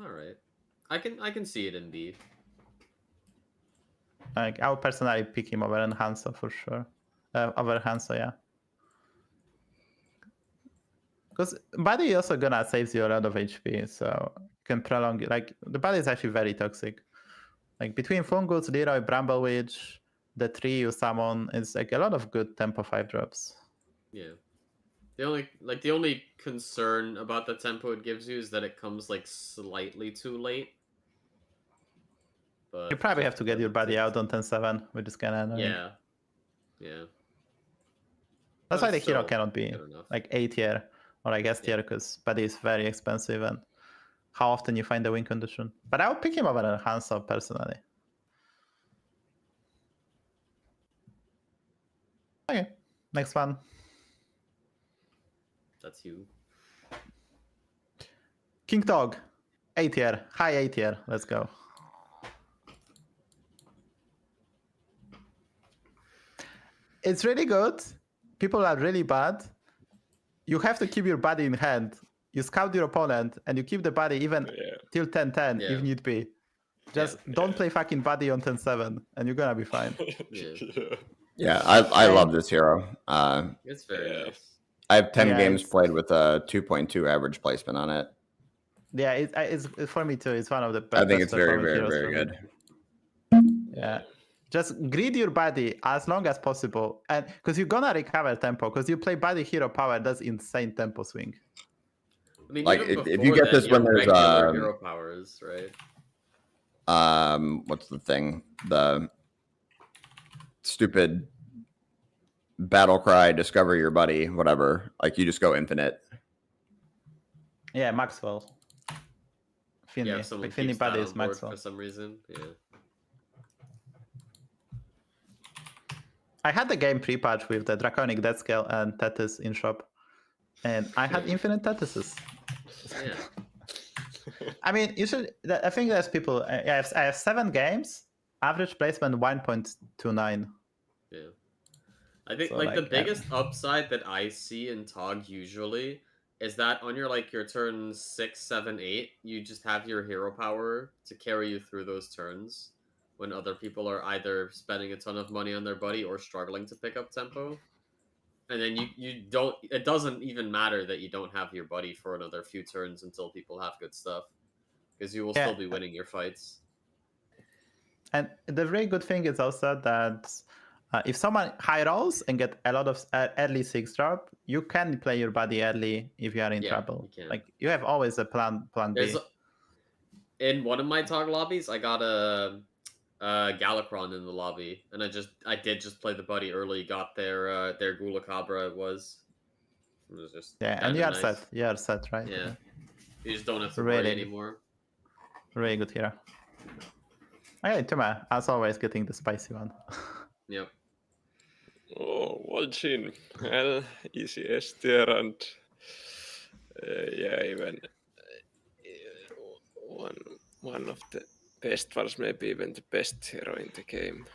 All right, I can see it in B. Like I would personally pick him over Enhancer for sure. Over Enhancer, yeah. Because body also gonna save you a lot of HP, so you can prolong it. Like the body is actually very toxic. Like between Fungus, Leroy, Bramblewitch, the 3 you summon, it's like a lot of good tempo 5 drops. Yeah. The only concern about the tempo it gives you is that it comes like slightly too late. But You probably have to get your body out on 10-7, which is kind of annoying. Yeah. Yeah. That's But why the hero still cannot be good enough. like A tier or like S tier, because body is very expensive and how often you find the win condition. But I would pick him over Enhancer personally. Okay, next one. That's you. King Dog, A tier, high A tier. Let's go. It's really good. People are really bad. You have to keep your body in hand. You scout your opponent and you keep the body even till 10-10 if need be. Just don't play fucking body on 10-7 and you're gonna be fine. Yeah, I love this hero. It's very nice. I have 10 Yeah, games it's- played with a 2.2 average placement on it. Yeah, it's for me too. It's one of the best. I think it's very, performing very, heroes very for me. good. Yeah. Just grid your body as long as possible. And because you're gonna recover tempo, because you play body hero power does insane tempo swing. I mean, Like, even if you before get that, this when your there's, regular hero powers, right? What's the thing? The stupid battle cry, discover your buddy, whatever. Like, you just go infinite. Yeah, Maxwell. Finley. Yeah, if someone Like Finley keeps that body on is board Maxwell. for some reason. Yeah. I had the game pre-patch with the Draconic Death Scale and Tethys in shop. And I had infinite Tethyses. Yeah. I mean, you should. I think there's people. I have 7 games, average placement 1.29. Yeah. I think So, like the like, biggest upside that I see in TOG usually is that on your turn 6, 7, 8, you just have your hero power to carry you through those turns when other people are either spending a ton of money on their buddy or struggling to pick up tempo. And then you don't, it doesn't even matter that you don't have your buddy for another few turns until people have good stuff, because you will still be winning your fights. And the very good thing is also that if someone high rolls and get a lot of early 6 drop, you can play your buddy early if you are in trouble. You can. Like you have always a plan B. In one of my TOG lobbies, I got a Galakron in the lobby, and I did just play the buddy early, got their Gulakabra. It was just And you are nice. set. You are set, right? Yeah. You just don't have to Really. worry anymore. Really good hero. Okay, Tuma, as always, getting the spicy one. Yep. Oh, Vol'jin. Well, easy S tier and even one of the best ones, maybe even the best hero in the game.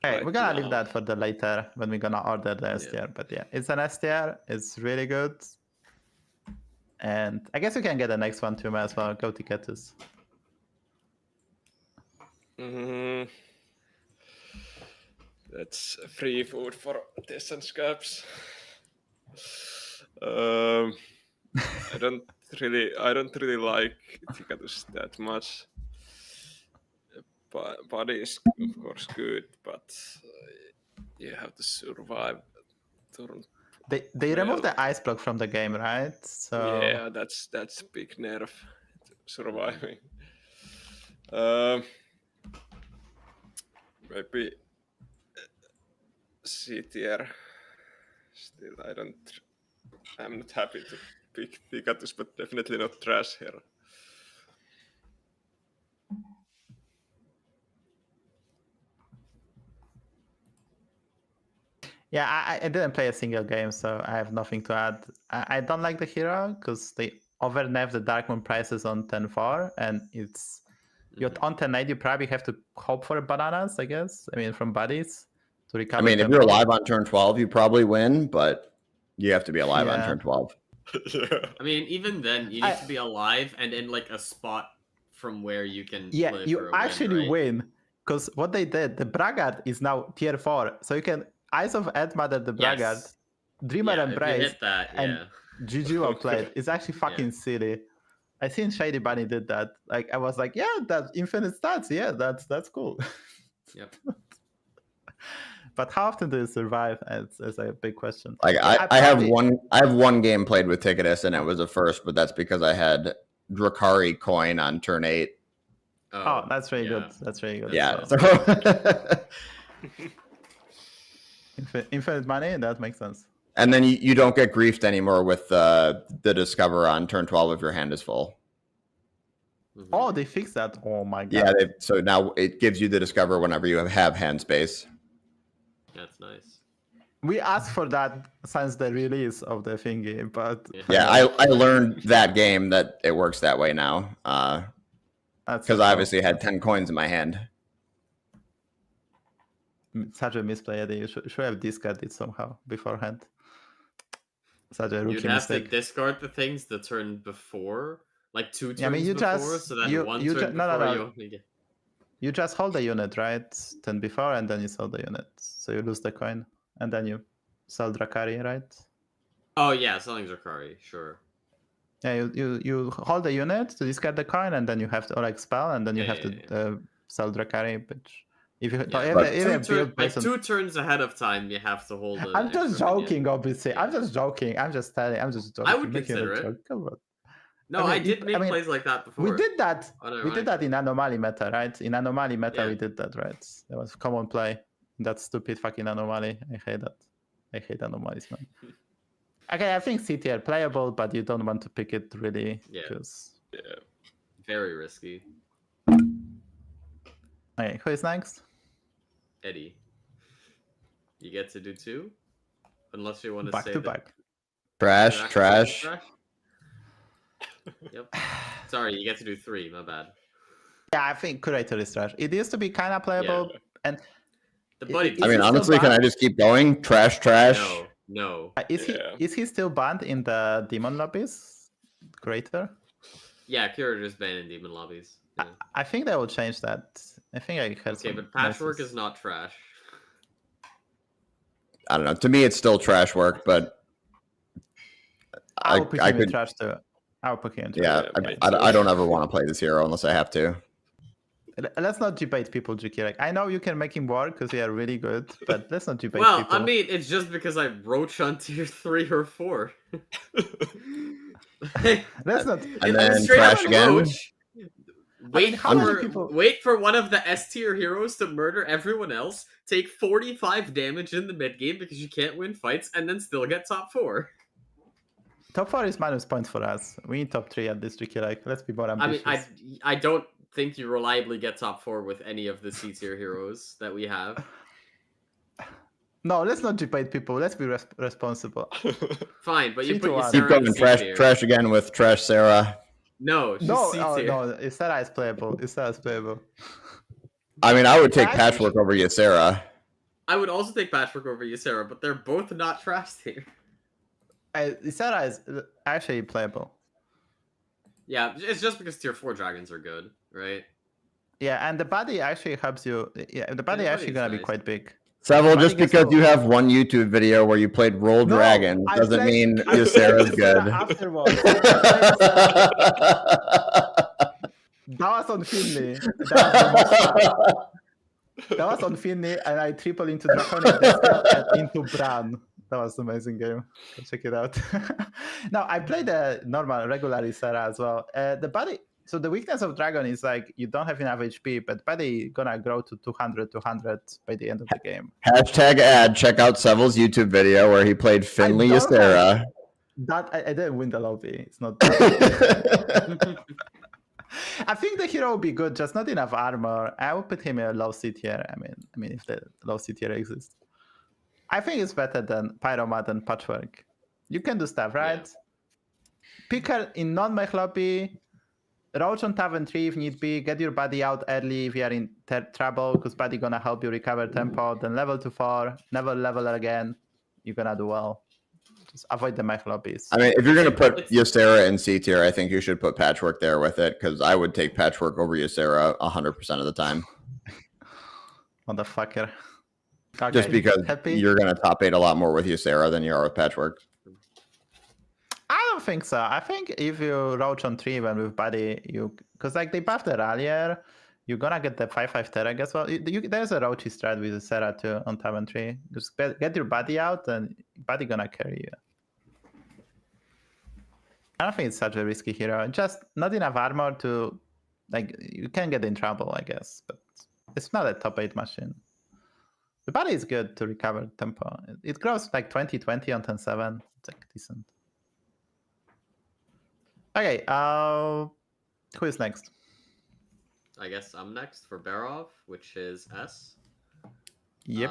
Okay, Right we're gonna now. leave that for the later when we're gonna order the S tier. But yeah, it's an S tier. It's really good. And I guess we can get the next one too as well. Go to Ketus. That's free food for Tess and Scabs. I don't really like Tigatus that much. Body is of course good, but you have to survive turn. They removed the ice block from the game, right? So Yeah, that's big nerf to surviving. Maybe C-tier. Still, I'm not happy to pick Tigatus, but definitely not trash here. yeah, I didn't play a single game, so I have nothing to add. I don't like the hero because they over nerfed the Dark Moon prices on 10-4, and it's you're on 10-8. You probably have to hope for bananas, I guess. I mean, from buddies to recover. I mean, if you're alive on turn 12, you probably win, but you have to be alive on Yeah. turn 12. I mean, even then, you need to be alive and in like a spot from where you can. Yeah, play you for a actually right? win because what they did, the Braggart is now tier 4, so you can Eyes of Edmother, the Braggart, Yes. Dreamer Yeah, if you Embrace, hit that, and yeah. GG well played. It's actually fucking silly. I seen Shady Bunny did that. Like I was like, yeah, that's infinite stats. Yeah, that's cool. Yep. But how often do you survive? Is a big question. Like Yeah, I have one game played with Ticketus, and it was a first, but that's because I had Drakari coin on turn 8. Oh, that's really yeah. good. That's really good. Yeah. So, So infinite money, that makes sense. and then you don't get griefed anymore with the Discover on turn 12 if your hand is full. Mhm. Oh, they fixed that. Oh my god. Yeah, so now it gives you the Discover whenever you have hand space. That's nice. We asked for that since the release of the thingy, but Yeah, I learned that game that it works that way now. Because I obviously had 10 coins in my hand. Such a misplay. You should have discarded it somehow beforehand. Such a rookie You'd have mistake. to discard the things the turn before, like 2 turns Yeah, I mean, you before, just- so that you- one you turn ju- no, no, before no. you only get. You just hold the unit, right? Turn before, and then you sell the unit. So you lose the coin, and then you sell Drakari, right? Oh yeah, selling Drakari, sure. Yeah, you hold the unit to discard the coin, and then you have to or like spell, and then you Yeah, have to sell Drakari. Which if you Yeah, if but you have build based on... 2 turns ahead of time, you have to hold. I'm just joking, obviously. Yeah. I'm just joking. I'm just telling. I'm just joking. I would making a consider it. joke. Come on. No, I I mean, did make plays like that before. We did that. Oh, We did that in Anomaly meta, right? In Anomaly meta, Yeah. we did that, right? That was common play. That stupid fucking Anomaly. I hate that. I hate Anomalies, man. Okay, I think C-tier playable, but you don't want to pick it really. Yeah. Because... Yeah. Very risky. Okay, who is next? Eddie. You get to do 2? Unless you want to Back say to that back. Trash. Yep. Sorry, you get to do 3, my bad. Yeah, I think Curator is trash. It used to be kind of playable, and The buddy. Is I he mean, still honestly, can I banned? just keep going? Trash. No. is he still banned in the demon lobbies? Curator? Yeah, Curator's banned in demon lobbies. Yeah. I think they will change that. I think I heard Okay, some but patchwork noises. is not trash. I don't know. To me, it's still trash work, but I'll put I him in could. trash too. I'll put him in trash. Yeah, Yeah, I don't ever want to play this hero unless I have to. Let's not debate people, GK. Like, I know you can make him work because they are really good, but let's not debate Well, people. I mean, it's just because I roach on tier 3 or 4. Let's not. And then trash again. Wait for one of the S tier heroes to murder everyone else, take 45 damage in the mid game because you can't win fights, and then still get top 4. Top 4 is minus points for us. We need top 3 at this, GK. Like, let's be more ambitious. I mean, I don't think you reliably get top 4 with any of the C tier heroes that we have. No, let's not debate people. Let's be responsible. Fine, but you 3 put to 1. Keep Ysera going. in C tier. Trash again with Trash Sarah. No, she's No, C oh, tier. no, Ysera is playable. Ysera is playable. I mean, I would take Trash- Patchwork over Ysera. I would also take Patchwork over Ysera, but they're both not trash tier. Ysera is actually playable. Yeah, it's just because tier 4 dragons are good, right? Yeah, and the body actually helps you. Yeah, the body the actually body's gonna be nice. quite big. Savjz, Buddy just gets because to- you have one YouTube video where you played Roll No, Dragon I doesn't played- mean I played Ysera's Ysera good. afterwards. That was on Finley. That was on Finley, and I triple into Draconic Deathwing and into Bran. That was an amazing game. Go check it out. Now, I played the normal, regular Ysera as well. The body, so the weakness of Dragon is like you don't have enough HP, but body gonna grow to 200 by the end of the game. Hashtag ad. Check out Savjz's YouTube video where he played Finley don't Ysera. That I didn't win the lobby. It's not. I think the hero will be good, just not enough armor. I would put him in a low C-tier. I mean, if the low C-tier exists, I think it's better than Pyromat and Patchwork. You can do stuff, right? Yeah. Pick her in non-mech lobby. Roach on Tavern 3 if need be. Get your body out early if you are in trouble, because body gonna help you recover tempo. Then level to 4, never level again. You're gonna do well. Just avoid the mech lobbies. I mean, if you're going to put Ysera in C tier, I think you should put Patchwork there with it, because I would take Patchwork over Ysera 100% of the time. Motherfucker. Okay, Just because happy? you're going to top 8 a lot more with Ysera than you are with Patchwork. I don't think so. I think if you roach on 3 even with body, because like they buffed the earlier, you're gonna get the 5/5 Tereg as well. There's a roachy strat with Ysera too on Tavern 3. Just get your body out and body gonna carry you. I don't think it's such a risky hero. Just not enough armor to, like, you can get in trouble, I guess, but it's not a top 8 machine. The body is good to recover tempo. It grows like 20/20 on 10/7. It's like decent. Okay, who is next? I guess I'm next for Barov, which is S. Yep.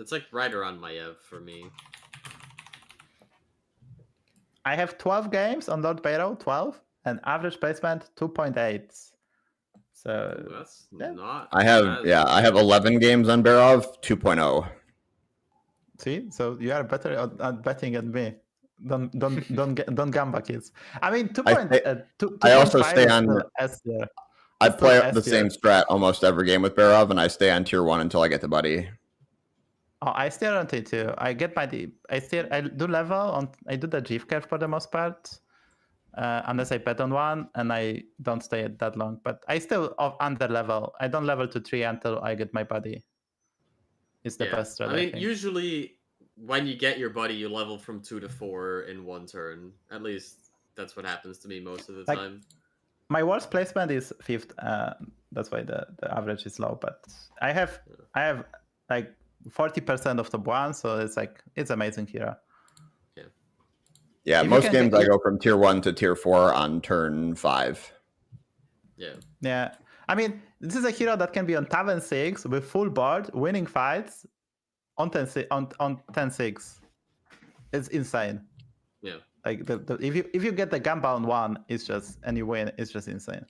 It's like right around Maiev for me. I have 12 games on Lord Barrow, 12, and average placement 2.8. So Ooh, that's yeah. not. I have 11 games on Barov, 2.0. See, so you are better at betting than me. Don't gamba, kids. I mean, 2.2. I also stay on. S tier. I It's play still the S tier. same strat almost every game with Barov, and I stay on tier 1 until I get the buddy. Oh, I still on T2. I get my I do level on. I do the Jeef curve for the most part, unless I bet on one, and I don't stay at that long. But I still under level. I don't level to 3 until I get my buddy. It's the best strat. I mean, think. usually when you get your buddy, you level from 2 to 4 in one turn. At least that's what happens to me most of the Like, time. My worst placement is 5th. That's why the average is low. But I have like 40% of top 1, so it's amazing hero. Yeah, If you most can games get- I go from tier 1 to tier 4 on turn 5. Yeah. Yeah. I mean, this is a hero that can be on Tavern 6 with full board, winning fights on 10-6. It's insane. Yeah. Like if you get the Gamba on 1, it's just and you win, it's just insane.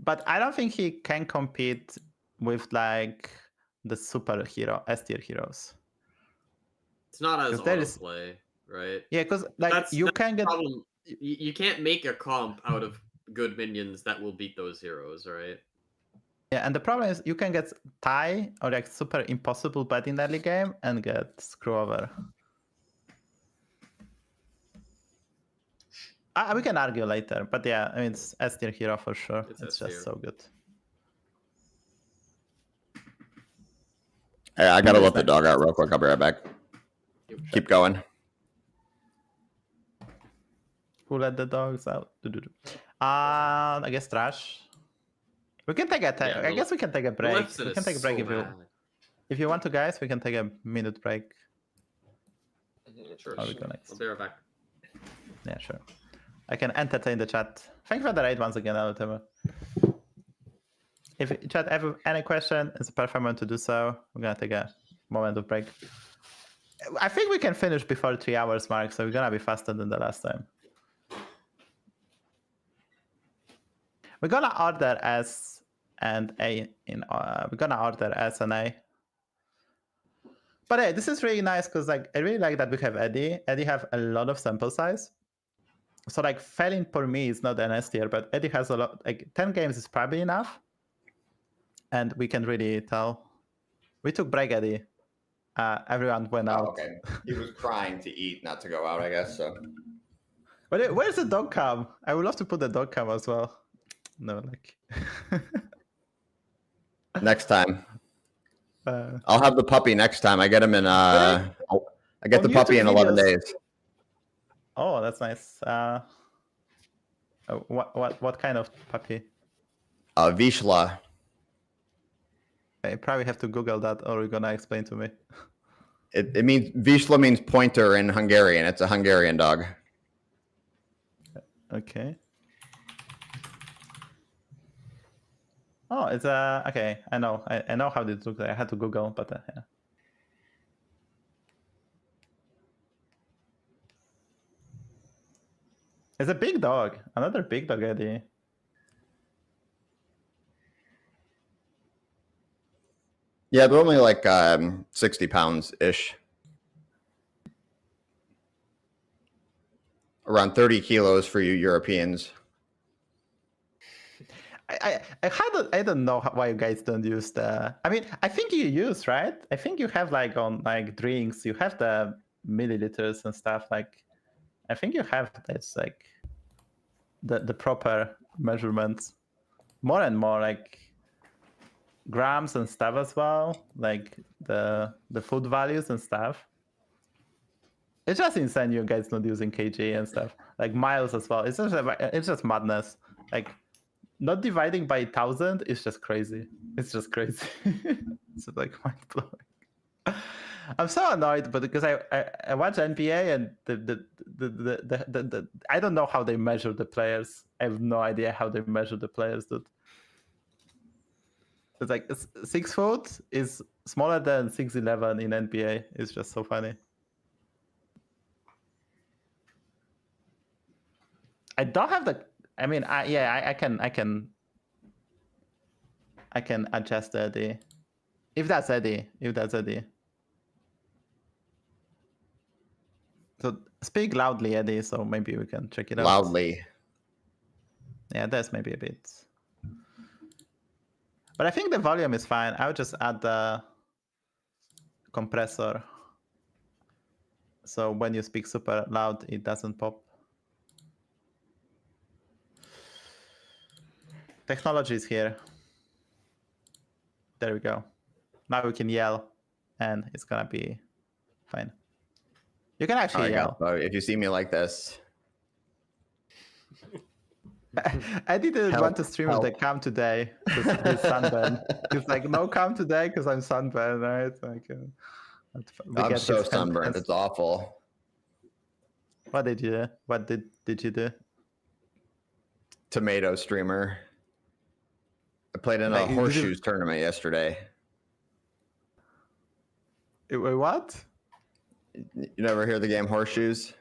But I don't think he can compete with like the superhero S tier heroes. It's not as 'Cause there is- autoplay, right? Yeah, because like That's you the can get problem. You can't make a comp out of good minions that will beat those heroes, right? yeah, and the problem is you can get tie or like super impossible bet in early game and get screw over. We can argue later, but yeah, I mean it's S tier hero for sure. It's It's S just tier. so good. Hey, I gotta let the dog out real quick. I'll be right back. Keep going. Who let the dogs out? I guess trash. We can take Yeah, I guess we can take a break. Maleficent We can is take a break so if bad. you want to, guys. We can take a minute break. Sure. Or we go next. I'll be right back. Yeah, sure. I can entertain the chat. Thank you for the raid once again, Alotema. If chat have any question, it's a perfect moment to do so. We're gonna take a moment of break. I think we can finish before 3 hours mark, so we're gonna be faster than the last time. We're gonna order S and A in. We're gonna order S and A. But hey, this is really nice because like I really like that we have Eddie. Eddie have a lot of sample size. So like Faelin for me is not an S tier, but Eddie has a lot. Like 10 games is probably enough. and we can really tell. We took break, Eddie. Everyone went out. Oh, okay. He was crying to eat, not to go out, I guess. So But where's the dog cam? I would love to put the dog cam as well. No, like. next time, I'll have the puppy next time. I get him in. I get the puppy in 11 days. Oh, that's nice. What kind of puppy? Vizsla. I probably have to Google that, or you're gonna explain to me. It means Vizsla means pointer in Hungarian. It's a Hungarian dog. Okay. Oh, it's okay. I know how this looks like. I had to Google, but yeah. It's a big dog. Another big dog, Eddie. Yeah, they're only like 60 pounds ish. Around 30 kilos for you Europeans. I don't know why you guys don't use the. I mean, I think you use, right? I think you have like on like drinks, you have the milliliters and stuff. Like, I think you have this like the proper measurements, more and more like grams and stuff as well, like the food values and stuff. It's just insane you guys not using kg and stuff, like miles as well. It's just madness. Like, not dividing by 1,000 is just crazy. It's just crazy. It's like mind blowing. I'm so annoyed, but because I watch NBA and the I don't know how they measure the players. I have no idea how they measure the players, dude. It's like 6 foot is smaller than 6'11" in NBA. It's just so funny. I don't have the. I mean, I can adjust the Eddie. If that's Eddie. So speak loudly, Eddie, so maybe we can check it out. Loudly. Yeah, that's maybe a bit. But I think the volume is fine. I would just add the compressor. So when you speak super loud, it doesn't pop. Technology is here. There we go. Now we can yell, and it's gonna be fine. You can actually yell. If you see me like this. I didn't want to stream with the cam today because he's sunburned. He's like, no cam today because I'm sunburned, right? Like, I'm so sunburned. It's awful. What did you do? What did you do? Tomato streamer. I played in a horseshoes tournament yesterday. What? You never hear the game Horseshoes?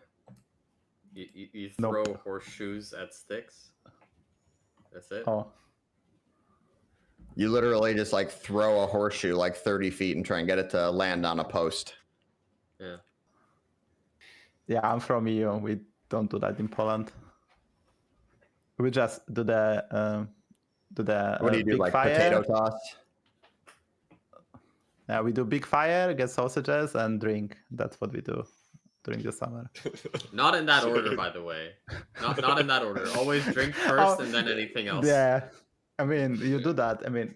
You throw horseshoes at sticks? That's it? Oh. You literally just like throw a horseshoe like 30 feet and try and get it to land on a post. Yeah. Yeah, I'm from EU. We don't do that in Poland. We just do the what do you do, big like fire. Potato toss? Yeah, we do big fire, get sausages, and drink. That's what we do during the summer. Not in that order, by the way. Not in that order. Always drink first and then anything else. Yeah, I mean, you do that. I mean,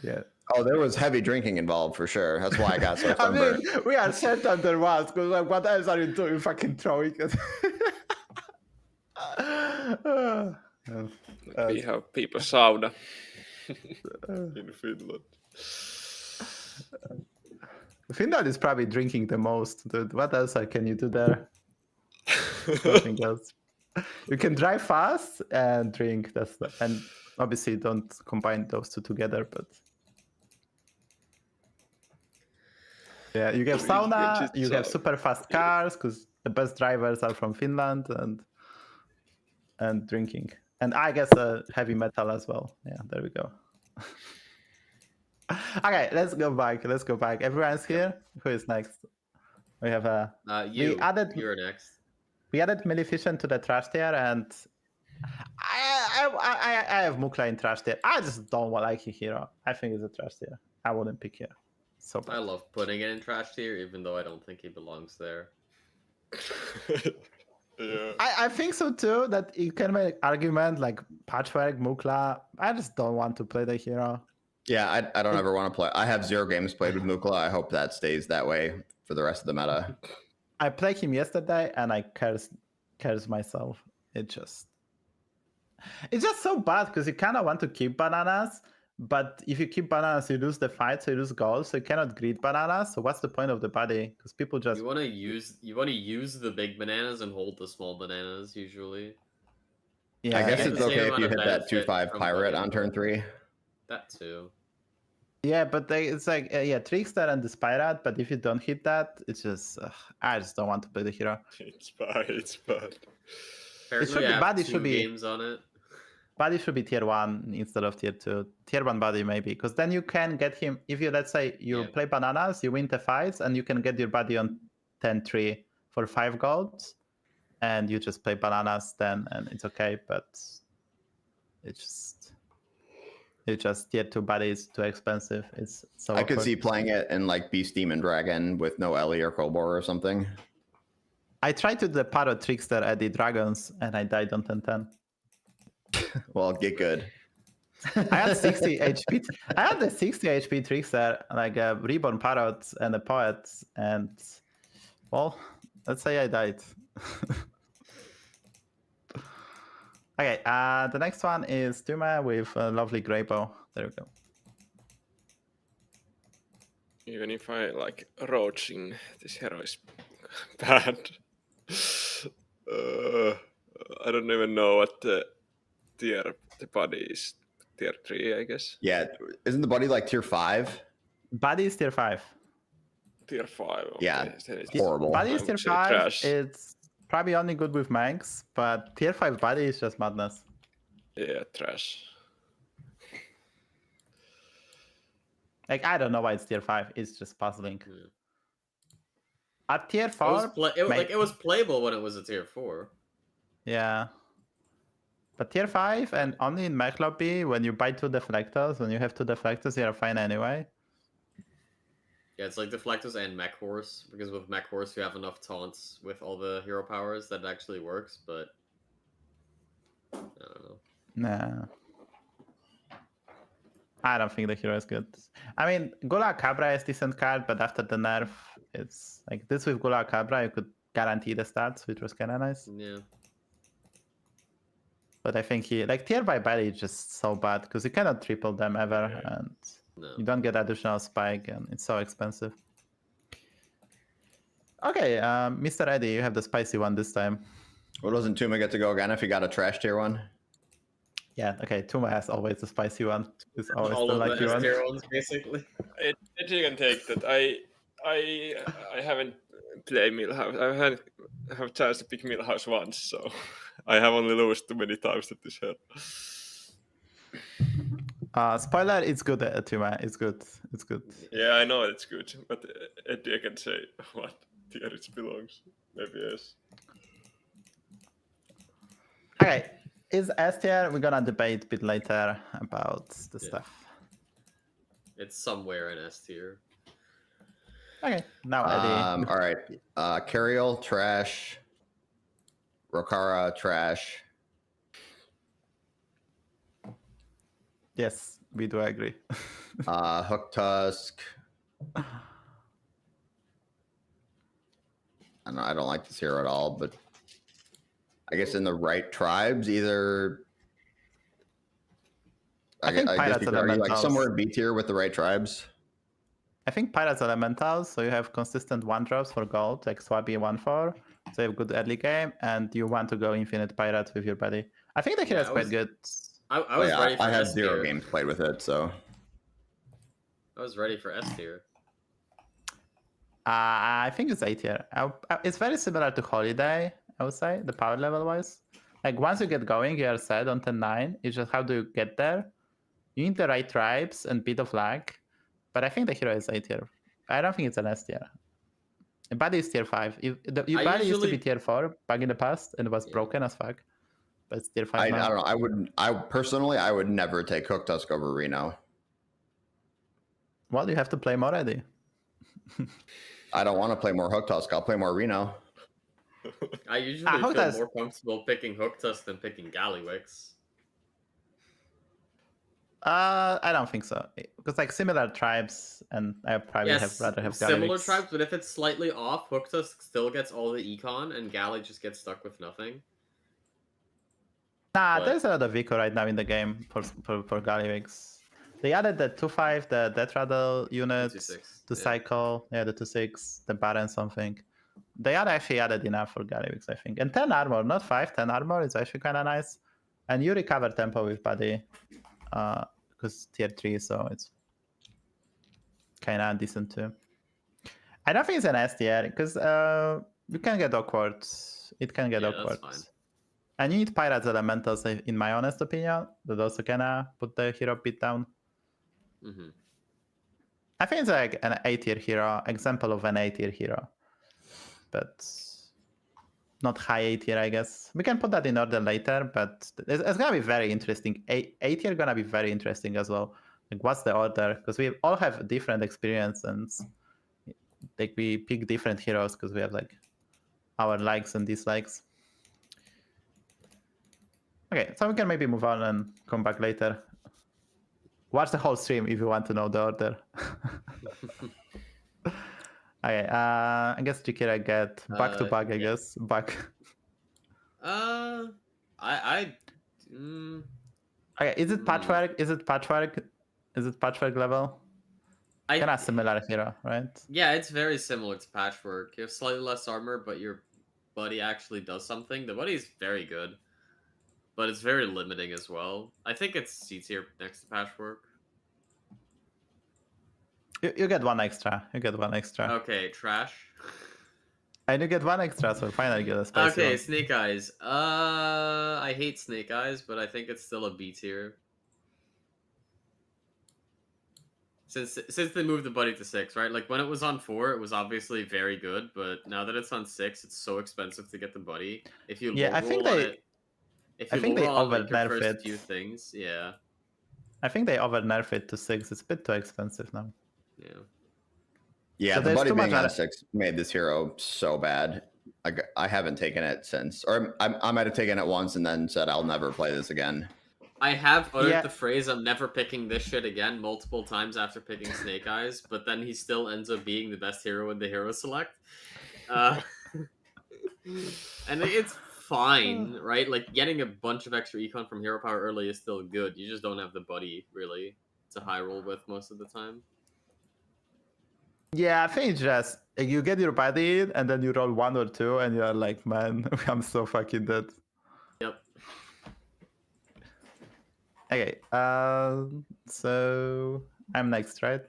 yeah. Oh, there was heavy drinking involved for sure. That's why I got so sunburned. I mean, we are set under once because like, what else are you doing? Fucking throwing it. We have people sauna in Finland. Finland is probably drinking the most. Dude. What else can you do there? Nothing else. You can drive fast and drink. And obviously don't combine those two together. But yeah, you have sauna. You have super fast cars because the best drivers are from Finland and drinking. And I guess heavy metal as well. Yeah, there we go. Okay, let's go back. Everyone's here. Who is next? We have you're next. We added Maleficent to the trash tier, and I have Mukla in trash tier. I just don't like hero. I think it's a trash tier. I wouldn't pick here. So bad. I love putting it in trash tier, even though I don't think he belongs there. Yeah. I think so too, that you can make argument like Patchwork, Mukla. I just don't want to play the hero. Yeah, I don't ever want to play. I have 0 games played with Mukla. I hope that stays that way for the rest of the meta. I played him yesterday and I curse myself. It's just so bad because you kind of want to keep bananas, but if you keep bananas, you lose the fight, so you lose gold, so you cannot greed bananas. So what's the point of the body? Because people just You want to use the big bananas and hold the small bananas usually. yeah. I guess get it's the same okay if amount you of hit that benefit 2/5 from pirate putting on turn 3. That too. Yeah, but it's like yeah, Trickster and the Spyrat. But if you don't hit that, it's just I just don't want to play the hero. It's bad. It's bad. Apparently, should be- I have body 2 should be- games on it. Body should be tier 1 instead of tier 2. Tier 1 body maybe, because then you can get him. If you let's say you Yeah. play bananas, you win the fights, and you can get your body on 10-3 for 5 golds, and you just play bananas then, and it's okay. But it's just tier 2 body is too expensive. It's so I could awkward. see playing it in like Beast Demon Dragon with no Ellie or Kolbor or something. I tried to do the Parrot Trickster at the Dragons, and I died on 10-10. Well, get good. I had 60 HP. I had the 60 HP Trickster, like a Reborn Parrot and a Poet, and well, let's say I died. Okay, the next one is Tuma with a lovely grey bow. There we go. Even if I like roaching, this hero is bad. I don't even know what the tier the body is. Tier 3, I guess. Yeah, isn't the buddy like tier 5? Body is tier 5. Tier 5. Okay. Yeah, then it's horrible. Body is I tier would say 5. trash. It's probably only good with Manx, but tier 5 body is just madness. Yeah, trash. Like, I don't know why it's tier 5. It's just puzzling. Yeah. At tier It was 4, it was playable when it was a tier 4. yeah. But tier 5 and only in mech lobby, when you buy 2 deflectors, when you have 2 deflectors, you're fine anyway. Yeah, it's like Deflectors and Mech Horse, because with Mech Horse you have enough taunts with all the hero powers that it actually works, but I don't know. Nah. I don't think the hero is good. I mean, Gula Cabra is decent card, but after the nerf, it's like this with Gula Cabra, you could guarantee the stats, which was kind of nice. Yeah. But I think he, like, tier by body is just so bad, because you cannot triple them ever, and No. you don't get additional spike, and it's so expensive. Okay, Mr. Eddie, you have the spicy one this time. Well, doesn't Tuma get to go again if he got a trash tier one? Yeah, okay, Tuma has always the spicy one. It's always All the of lucky the one. S-tier ones, basically. It you can take that. I haven't played Millhouse. I have chance to pick Millhouse once, so I have only lost too many times at this hero. Spoiler, it's good, Tuma. It's good. It's good. Yeah, I know it's good, but Eddie can say what tier it belongs. Maybe yes. Okay, is S tier? We're gonna debate a bit later about the stuff. It's somewhere in S tier. Okay, now Eddie. All right. Cariel, trash. Rokara, trash. Yes, we do agree. Hook Tusk. I don't like this hero at all, but I guess in the right tribes, either. I think guess Pirates you could argue like Elementals. somewhere B tier with the right tribes. I think Pirates Elementals, so you have consistent 1-drops for gold, like Swabby 1-4, so you have good early game, and you want to go Infinite Pirates with your buddy. I think the hero is quite good. I was ready for I have S 0 tier. games played with it, so. I was ready for S tier. I think it's A tier. It's very similar to Holiday, I would say, the power level wise. Like once you get going, you are set on 10-9. It's just how do you get there? You need the right tribes and bit of lag. But I think the hero is A tier. I don't think it's an S tier. Body is tier 5. Your body used to be usually- tier 4 back in the past and it was Yeah. broken as fuck. but it's tier 5 I now. don't know. I personally, I would never take Hook Tusk over Reno. Well, you have to play him already. I don't want to play more Hook Tusk. I'll play more Reno. I usually Hook feel Tusk- more comfortable picking Hook Tusk than picking Gallywix. I don't think so. Because like similar tribes, and I probably rather have similar Gallywix. tribes, but if it's slightly off, Hook Tusk still gets all the econ, and Galley just gets stuck with nothing. Nah, But- there's a lot of eco right now in the game for Gallywix. They added the 2/5, the Death Rattle unit, 2/6, the yeah. cycle, the 2/6, the Baron something. They are actually added enough for Gallywix, I think. And 10 armor, not 5, 10 armor is actually kind of nice. And you recover tempo with Buddy, because tier 3, so it's kind of decent too. I don't think it's an S tier, because you can get awkward. It can get Yeah, awkward. that's fine. And you need Pirates Elementals, in my honest opinion, that also can put the hero beat down. Mm-hmm. I think it's like an A tier hero, example of an A tier hero. But not high A tier, I guess. We can put that in order later, but it's gonna be very interesting. A tier gonna be very interesting as well. Like, what's the order? Because we all have different experience, and like we pick different heroes because we have like our likes and dislikes. Okay, so we can maybe move on and come back later. Watch the whole stream if you want to know the order. Okay, I guess Jikira get back to back. I guess back. Okay, is it patchwork? Is it patchwork? Is it patchwork level? Kind of similar hero, right? Yeah, it's very similar to Patchwork. You have slightly less armor, but your buddy actually does something. The buddy is very good, but it's very limiting as well. I think it's C tier next to Patchwork. You get one extra. You get one extra. Okay, trash. And you get one extra, so finally get a spicy Okay, one. Snake Eyes. I hate Snake Eyes, but I think it's still a B tier. Since they moved the buddy to 6, right? Like when it was on 4, it was obviously very good, but now that it's on 6, it's so expensive to get the buddy. If you Yeah, I think roll on they. it, if I you think they roll on like your over-nerf first it. few things, yeah, I think they over nerf it to 6. It's a bit too expensive now. yeah. Yeah, So the there's buddy too much being on on it. 6 made this hero so bad. I haven't taken it since, or I might have taken it once and then said I'll never play this again. I have uttered Yeah. the phrase "I'm never picking this shit again" multiple times after picking Snake Eyes, but then he still ends up being the best hero in the hero select. And it's fine, right? Like getting a bunch of extra econ from hero power early is still good. You just don't have the buddy really to high roll with most of the time. Yeah, I think it's just like, you get your buddy in, and then you roll 1 or 2, and you're like, man, I'm so fucking dead. Yep. Okay, so I'm next, right?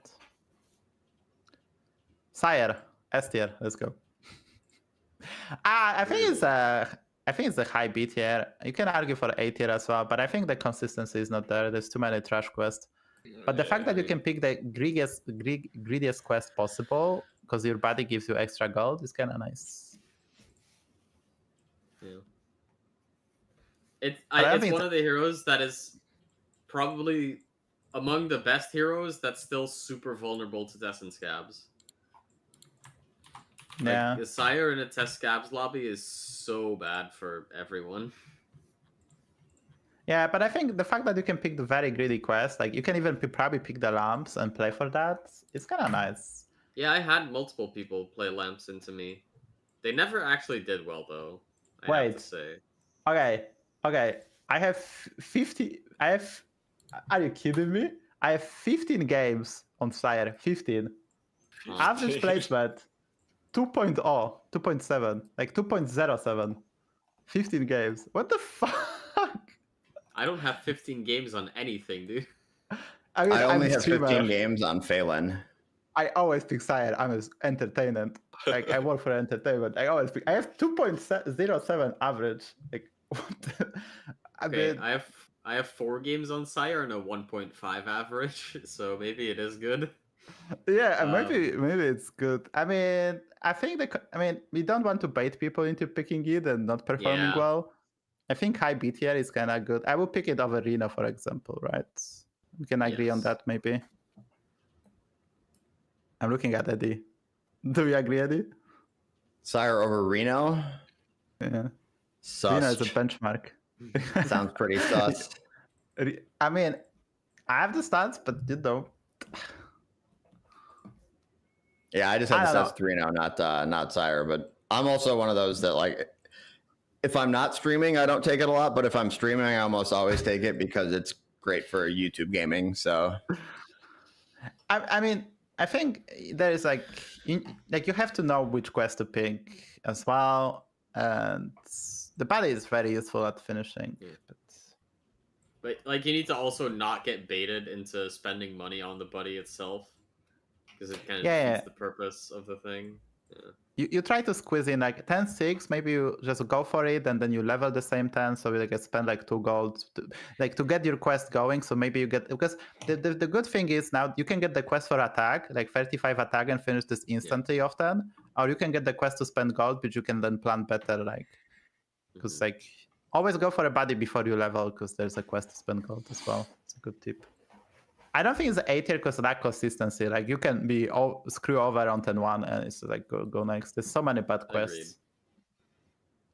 Sire, S tier, let's go. I think it's a high B tier. You can argue for A tier as well, but I think the consistency is not there. There's too many trash quests. But the fact that you can pick the greediest quest possible because your body gives you extra gold is kind of nice. Yeah. It's I think one of the heroes that is probably among the best heroes that's still super vulnerable to Test and Scabs. Yeah. Like, a Sire in a Test Scabs lobby is so bad for everyone. Yeah, but I think the fact that you can pick the very greedy quest, like you can even probably pick the lamps and play for that, it's kind of nice. Yeah, I had multiple people play Lamps into me. They never actually did well, though, I have Wait. to say. Okay. I have 50. Are you kidding me? I have 15 games on Sire. 15. Average placement 2.0, 2.7, like 2.07. 15 games. What the fuck? I don't have 15 games on anything, dude. I mean, I only I'm a have streamer. 15 games on Faelin. I always pick Sire. I'm an entertainment. Like I work for entertainment. I always pick. I have 2.07 average. Like what? Okay, I have 4 games on Sire and a 1.5 average, so maybe it is good. Yeah, maybe it's good. I mean, I think we don't want to bait people into picking it and not performing Yeah. well. I think high B tier is kind of good. I would pick it over Reno, for example, right? We can agree on Yes. that, maybe. I'm looking at Eddie. Do we agree, Eddie? Sire over Reno. Yeah. Sus. Reno is a benchmark. Sounds pretty sus. I mean, I have the stats, but you know. Yeah, I just I had the don't stats 3-0, not Sire. But I'm also one of those that, like, if I'm not streaming, I don't take it a lot. But if I'm streaming, I almost always take it because it's great for YouTube gaming. So, I mean, I think there is like you have to know which quest to pick as well, and the body is very useful at finishing. Yeah. But like, you need to also not get baited into spending money on the buddy itself, because it kind of defeats the purpose of the thing. Yeah. You try to squeeze in like 10-6, maybe you just go for it and then you level the same 10, so you like spend like 2 gold to get your quest going. So maybe you get, because the good thing is now you can get the quest for attack, like 35 attack, and finish this instantly often, or you can get the quest to spend gold, but you can then plan better, like, because like always go for a body before you level, because there's a quest to spend gold as well. It's a good tip. I don't think it's A tier because of that consistency. Like, you can be screw over on 10-1 and it's like go next. There's so many bad quests. Agreed.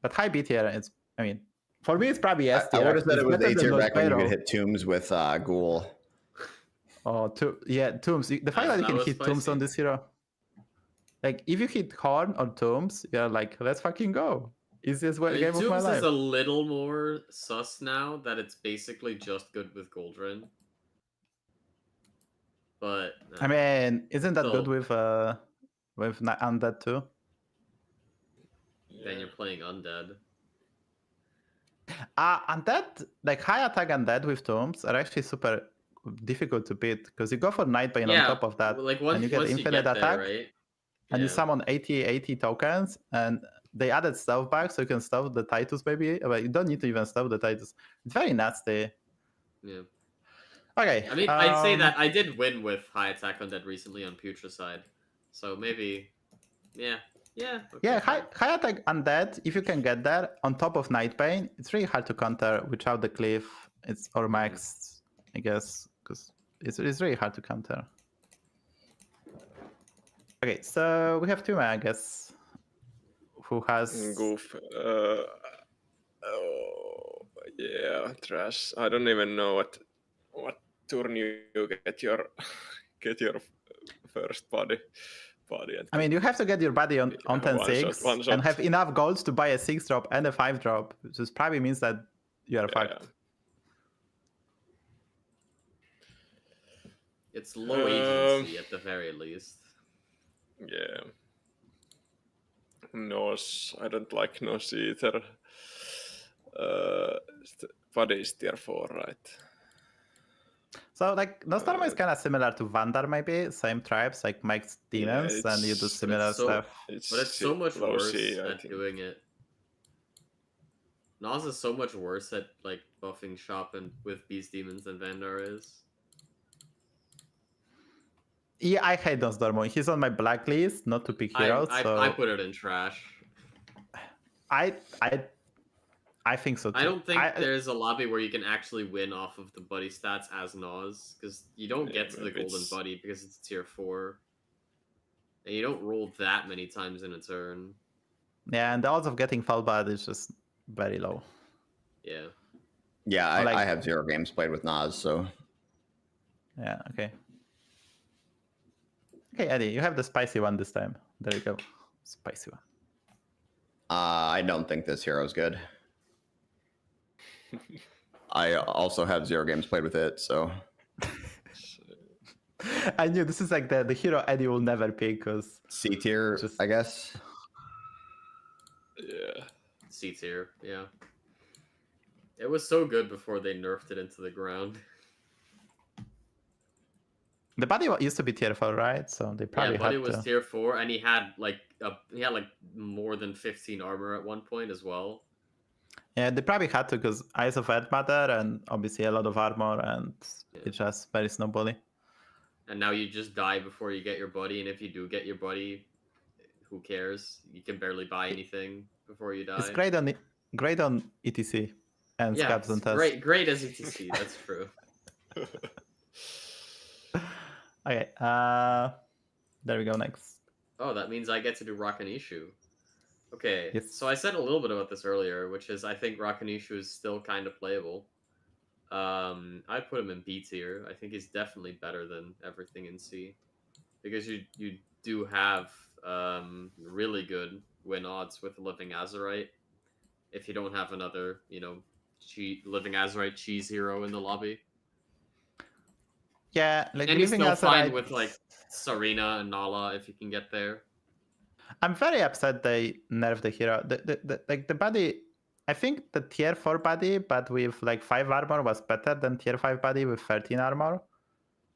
But high B tier, it's, I mean, for me it's probably S tier. I would have said it was better A tier than back when you Volcano. could hit tombs with Ghoul. Oh, Tombs. The fact that you that can was hit Tombs on spicy. this hero. Like, if you hit Horn or Tombs, you're like, let's fucking go. Easiest I mean, game of my Tombs life. is a little more sus now that it's basically just good with Goldrin. But I mean, isn't that Still. good with Undead too? then you're playing Undead. Undead, like high attack Undead with Tombs are actually super difficult to beat, because you go for Nightbane on top of that, like and you get infinite attack, right? and you summon 80 tokens, and they added stealth back, so you can stealth the Titus maybe, but you don't need to even stealth the Titus. It's very nasty. Yeah. Okay. I mean, I'd say that I did win with high attack Undead recently on Putricide, so maybe, okay, Yeah, high attack Undead, if you can get there on top of Nightbane, it's really hard to counter without the cliff. It's or max, I guess, because it's really hard to counter. Okay, so we have two men, I guess, who has Goof. Yeah, trash. I don't even know what turn you get your first body. And I mean, you have to get your body on 10-6 one shot. and have enough golds to buy a 6-drop and a 5-drop, which probably means that you are fucked. It's low agency at the very least. Yeah. Nos, I don't like Nos either. Body is tier 4, right? So, like, Nostalma is kind of similar to Vandar, maybe. Same tribes, like Mike's demons, and you do similar stuff. But it's so much worse C, at doing it. Nas is so much worse at, like, buffing shop and with Beast Demons than Vandar is. Yeah, I hate Nostalma. He's on my blacklist, not to pick heroes. I put it in trash. I think so too. I don't think there's a lobby where you can actually win off of the buddy stats as Nas, because you don't get to the golden buddy because it's tier 4. And you don't roll that many times in a turn. Yeah, and the odds of getting Firebat is just very low. Yeah. Yeah, I have 0 games played with Nas, so. Yeah, okay. Okay, Eddie, you have the spicy one this time. There you go. Spicy one. I don't think this hero is good. I also have 0 games played with it, so. I knew this is like the hero Eddie will never pick, because C-tier, I guess. Yeah. C-tier, yeah. It was so good before they nerfed it into the ground. The buddy used to be tier 4, right? So they probably Buddy had was to. tier 4, and he had like more than 15 armor at one point as well. Yeah, they probably had to, because Eyes of Earth matter, and obviously a lot of armor, and it's just very snowbally. And now you just die before you get your buddy, and if you do get your buddy, who cares? You can barely buy anything before you die. It's great on ETC. and Yeah, Scabs and Test. great as ETC. That's true. Okay, there we go next. Oh, that means I get to do Rakanishu. Okay, Yes. so I said a little bit about this earlier, which is I think Rakanishu is still kind of playable. I'd put him in B tier. I think he's definitely better than everything in C, because you do have really good win odds with Living Azurite. If you don't have another, Living Azurite cheese hero in the lobby. Yeah, like And he's Living still fine Azurite- with like Sarina and Nala if you can get there. I'm very upset they nerfed the hero. The body, I think the tier 4 body, but with like 5 armor was better than tier 5 body with 13 armor.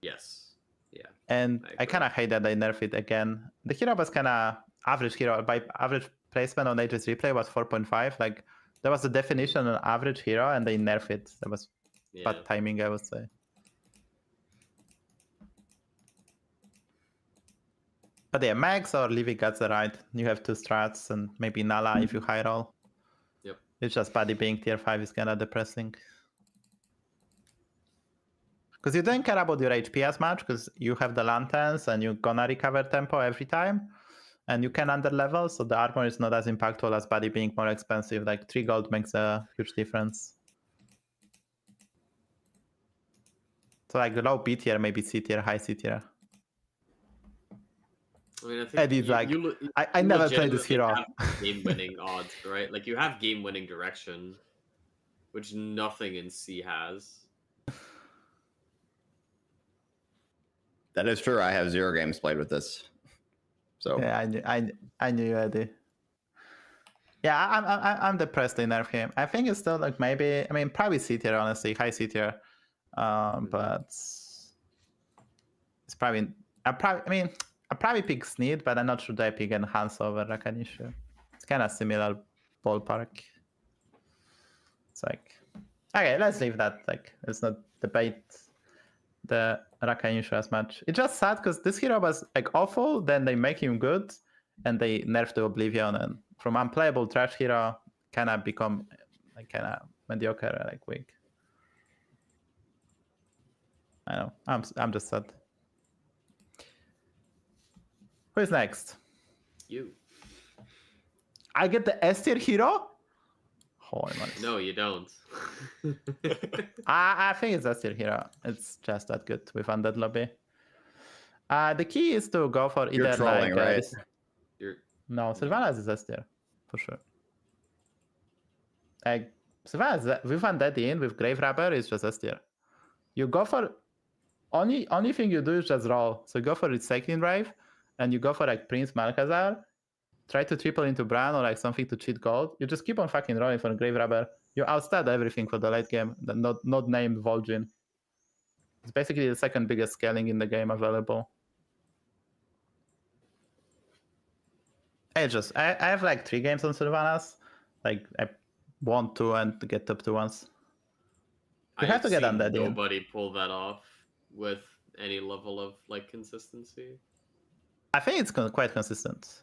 Yes. Yeah. And I I agree. kind of hate that they nerfed it again. The hero was kind of average hero. By average placement on Aegis replay was 4.5. Like that was the definition of an average hero, and they nerfed it. That was Yeah. bad timing, I would say. But yeah, Max or Livy got the right. You have 2 strats and maybe Nala if you high roll. Yep. It's just body being tier 5 is kind of depressing. Because you don't care about your HP as much, because you have the lanterns and you're gonna recover tempo every time. And you can under level, so the armor is not as impactful as body being more expensive. Like 3 gold makes a huge difference. So like low B tier, maybe C tier, high C tier. I mean, I think Eddie's like, I never played this hero. Game-winning odds, right? Like you have game-winning direction, which nothing in C has. That is true. I have 0 games played with this. So Yeah, I knew you, Eddie. Yeah, I'm depressed they nerf him. I think it's still like maybe, I mean, probably C tier, honestly, high C tier. But it's probably, I probably pick Sneed, but I'm not sure that I pick Enhance over Rakanishu. It's kind of similar ballpark. It's like, okay, let's leave that. Like, let's not debate the Rakanishu as much. It's just sad because this hero was like awful, then they make him good, and they nerf to Oblivion, and from unplayable trash hero kind of become like kind of mediocre, like weak. I know. I'm just sad. Who's next? You. I get the S tier hero? Holy moly. No, you don't. I think it's S tier hero. It's just that good with Undead Lobby. The key is to go for either you're trolling, like right? no, Sylvanas is S tier for sure. Like Sylvanas with Undead in with Grave Robber is just S tier. You go for only thing you do is just roll. So you go for Recycling Drive, and you go for like Prince Malkazar. Try to triple into Bran or like something to cheat gold. You just keep on fucking rolling for Grave Robber. You outstat everything for the late game. Not named Vol'jin. It's basically the second biggest scaling in the game available. I have like 3 games on Sylvanas. Like I want 2 and to get top 2 once. You have to get seen Undead in. Nobody pull that off with any level of like consistency. I think it's quite consistent.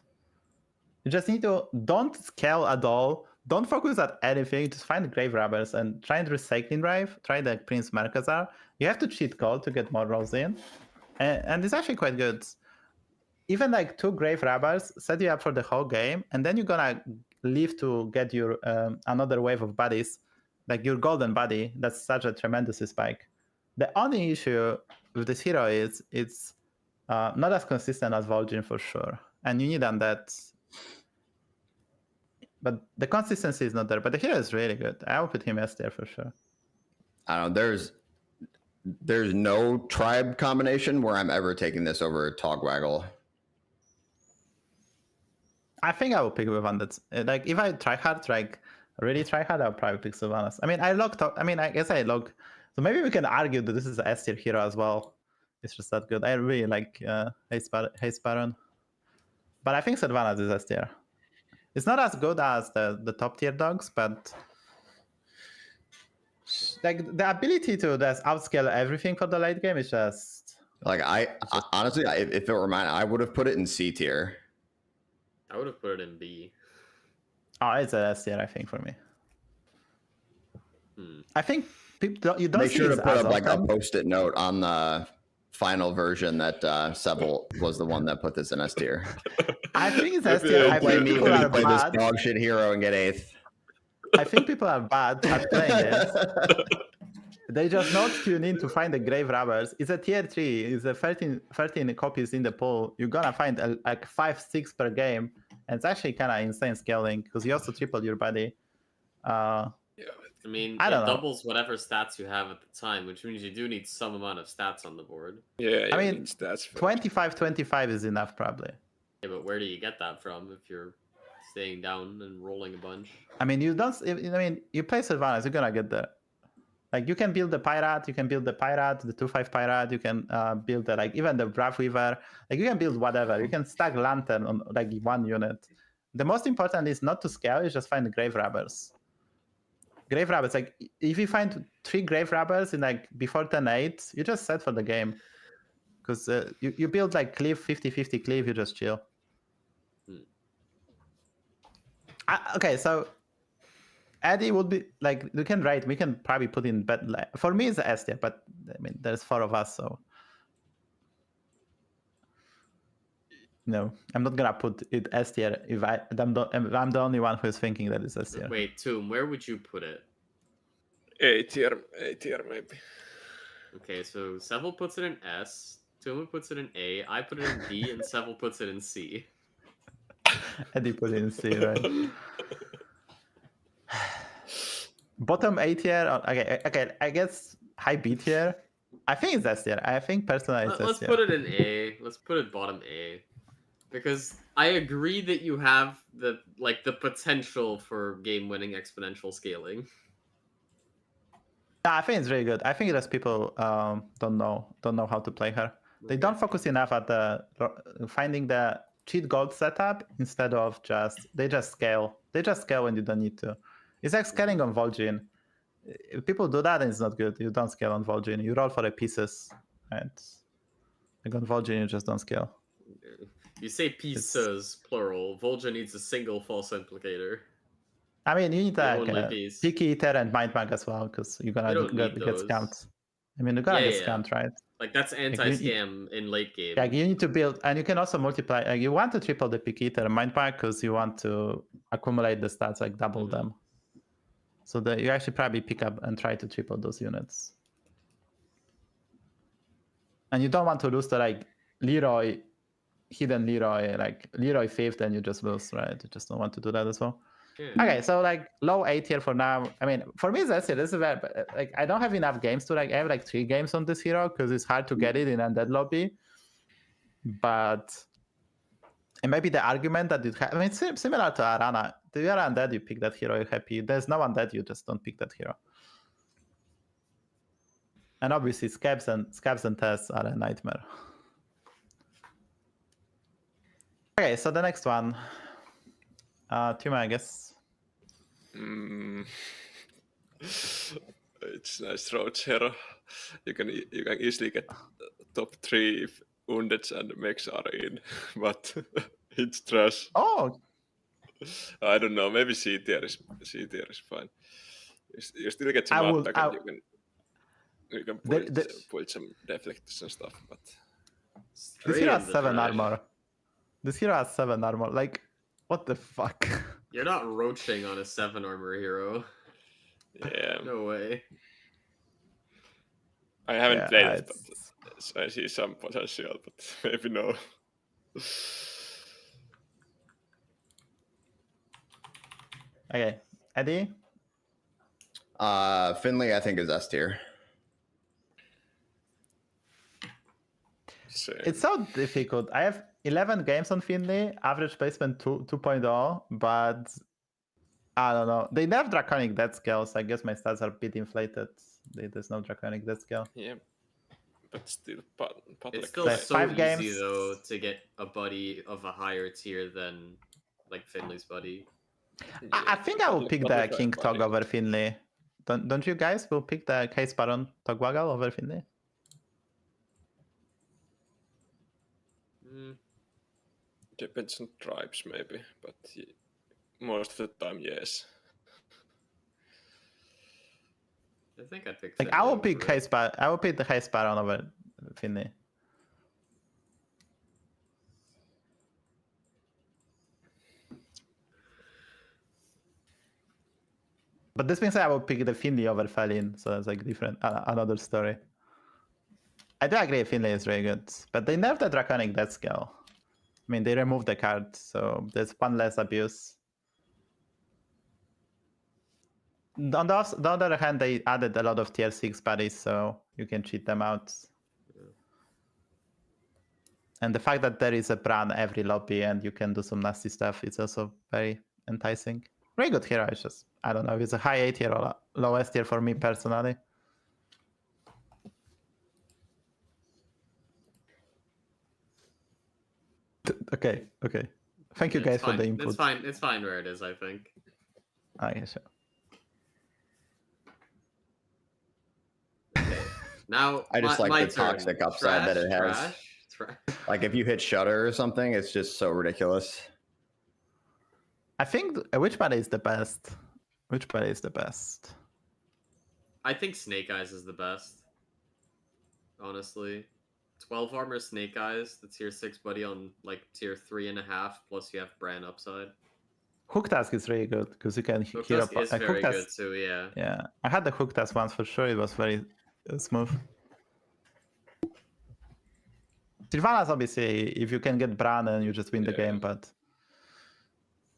You just need to don't scale at all. Don't focus at anything. Just find Grave Robbers and try and Recycling Drive. Try the Prince Malkazar. You have to cheat gold to get more rolls in, and it's actually quite good. Even like 2 Grave Robbers set you up for the whole game, and then you're gonna leave to get your another wave of bodies, like your golden body. That's such a tremendous spike. The only issue with this hero is it's not as consistent as Vol'jin for sure, and you need Undead. But the consistency is not there. But the hero is really good. I will put him S tier for sure. I don't know. There's no tribe combination where I'm ever taking this over Togwaggle. I think I will pick with Undead. Like if I try hard, like really try hard, I'll probably pick Sylvanas. I mean, I guess I log. So maybe we can argue that this is an S tier hero as well. It's just that good. I really like Haste Baron. But I think Sylvanas is S tier. It's not as good as the top tier dogs, but like the ability to just outscale everything for the late game is just like honestly, if it were mine, I would have put it in C tier. I would have put it in B. Oh, it's a S tier, I think, for me. I think people you don't Make see sure to this put as up like a often. post-it note on the final version that Seville was the one that put this in S tier. I think it's Maybe S tier. I I Don't blame think me people when you are play this bad. dog shit hero and get 8th. I think people are bad at playing it. They just not tune in to find the grave robbers. It's a tier 3. It's a 13 copies in the pool. You're gonna find like 5-6 per game, and it's actually kind of insane scaling because you also triple your body. I mean, I it don't know. doubles whatever stats you have at the time, which means you do need some amount of stats on the board. Yeah, I mean, that's 25 is enough probably. Yeah, but where do you get that from if you're staying down and rolling a bunch? I mean, you don't. I mean, you play Sylvanas, you're gonna get there. Like you can build the pirate, you can build the pirate, the 2/5 pirate. You can build the like even the Brav Weaver. Like you can build whatever. You can stack lantern on like one unit. The most important is not to scale. You just find the grave robbers. Grave robbers. Like if you find 3 grave robbers in like before 10-8, you just set for the game. Because you build like cliff 50-50 cliff. You just chill. Okay, so Eddie would be like we can probably put in bed. For me, it's S tier, but I mean, there's 4 of us, so no, I'm not gonna put it S tier if I'm the only one who is thinking that it's S tier. Wait, Tomb, where would you put it? A tier maybe. Okay, so Seville puts it in S, Tomb puts it in A, I put it in B, and Seville puts it in C. Eddie put it in C, right? Bottom A tier. Okay. I guess high B tier. I think it's S tier. I think personally it's S Let's tier. put it in A. Let's put it bottom A. Because I agree that you have the potential for game-winning exponential scaling. Yeah, I think it's really good. I think just people don't know how to play her. They don't focus enough at the finding the cheat gold setup instead of they just scale. They just scale when you don't need to. It's like scaling on Vol'jin. If people do that, then it's not good. You don't scale on Vol'jin. You roll for the pieces, and like on Vol'jin, you just don't scale. You say pieces, plural. Vol'jin needs a single false implicator. I mean, you need like only a piece. Picky Eater and Mind Bank as well, because you're gonna get scammed. I mean, you're gonna get scammed, right? Like that's anti-scam in late game. Yeah, you need to build, and you can also multiply. Like, you want to triple the Picky Eater and Mind Bank because you want to accumulate the stats, like double them. So that you actually probably pick up and try to triple those units. And you don't want to lose to like Leroy, hidden Leroy, like Leroy 5th, and you just lose, right? You just don't want to do that as well. Yeah. Okay, so like low A tier for now. I mean, for me, that's it. This is very, like I don't have enough games to like. I have like 3 games on this hero because it's hard to get it in undead lobby. But it might be the argument that I mean, it's similar to Arana. If you're undead, you pick that hero. You're happy. There's no undead, you just don't pick that hero. And obviously, scabs and tests are a nightmare. Okay, so the next one, Tuma, I guess. It's nice roach hero. You can easily get top 3 if Undeads and mechs are in, but it's trash. Oh, I don't know. Maybe C-tier is fine. You still get some attack and you can put some deflectors and stuff. But this hero has 7 armor. This hero has 7 armor. Like, what the fuck? You're not roaching on a 7 armor hero. Yeah. No way. I haven't played it, but so I see some potential, but maybe no. Okay, Eddie? Finley, I think, is S tier. It's so difficult. I have 11 games on Finley, average placement 2.0, but I don't know. They nerfed Draconic Death Scale, so I guess my stats are a bit inflated. There's no Draconic Death Scale. Yeah, but still, it's still so 5 easy games. though to get a buddy of a higher tier than like Finley's buddy. Yeah, I think I will pick the King Tog over Finley. Don't you guys will pick the Case Baron Togwaggle over Finley? Depends on tribes maybe, but most of the time yes. I think I'd pick Like Finley I will over pick it. Haze Baron. I will pick the Haze Baron over Finley. But this means I will pick the Finley over Faelin, so that's like different, another story. I do agree Finley is really good, but they nerfed the Draconic Death Scale. I mean, they removed the card, so there's one less abuse. On the other hand, they added a lot of tier 6 buddies, so you can cheat them out. Yeah. And the fact that there is a Bran every lobby and you can do some nasty stuff is also very enticing. Very good hero, it's just, I don't know if it's a high A tier or low S tier for me personally. Okay. Thank you guys for the input. It's fine where it is, I think. Okay, sure. Okay. Now I just my like the turn. toxic upside that it has. Trash. Like if you hit Shutter or something, it's just so ridiculous. I think which buddy is the best? Which buddy is the best? I think Snake Eyes is the best. Honestly. 12 armor Snake Eyes, the tier 6 buddy on like tier 3.5, plus you have Bran upside. Hook task is really good because you can Hook hear Tusk is very good too, yeah. Yeah, I had the hook task once for sure. It was very smooth. Sylvanas, obviously, if you can get Bran, and you just win the game, but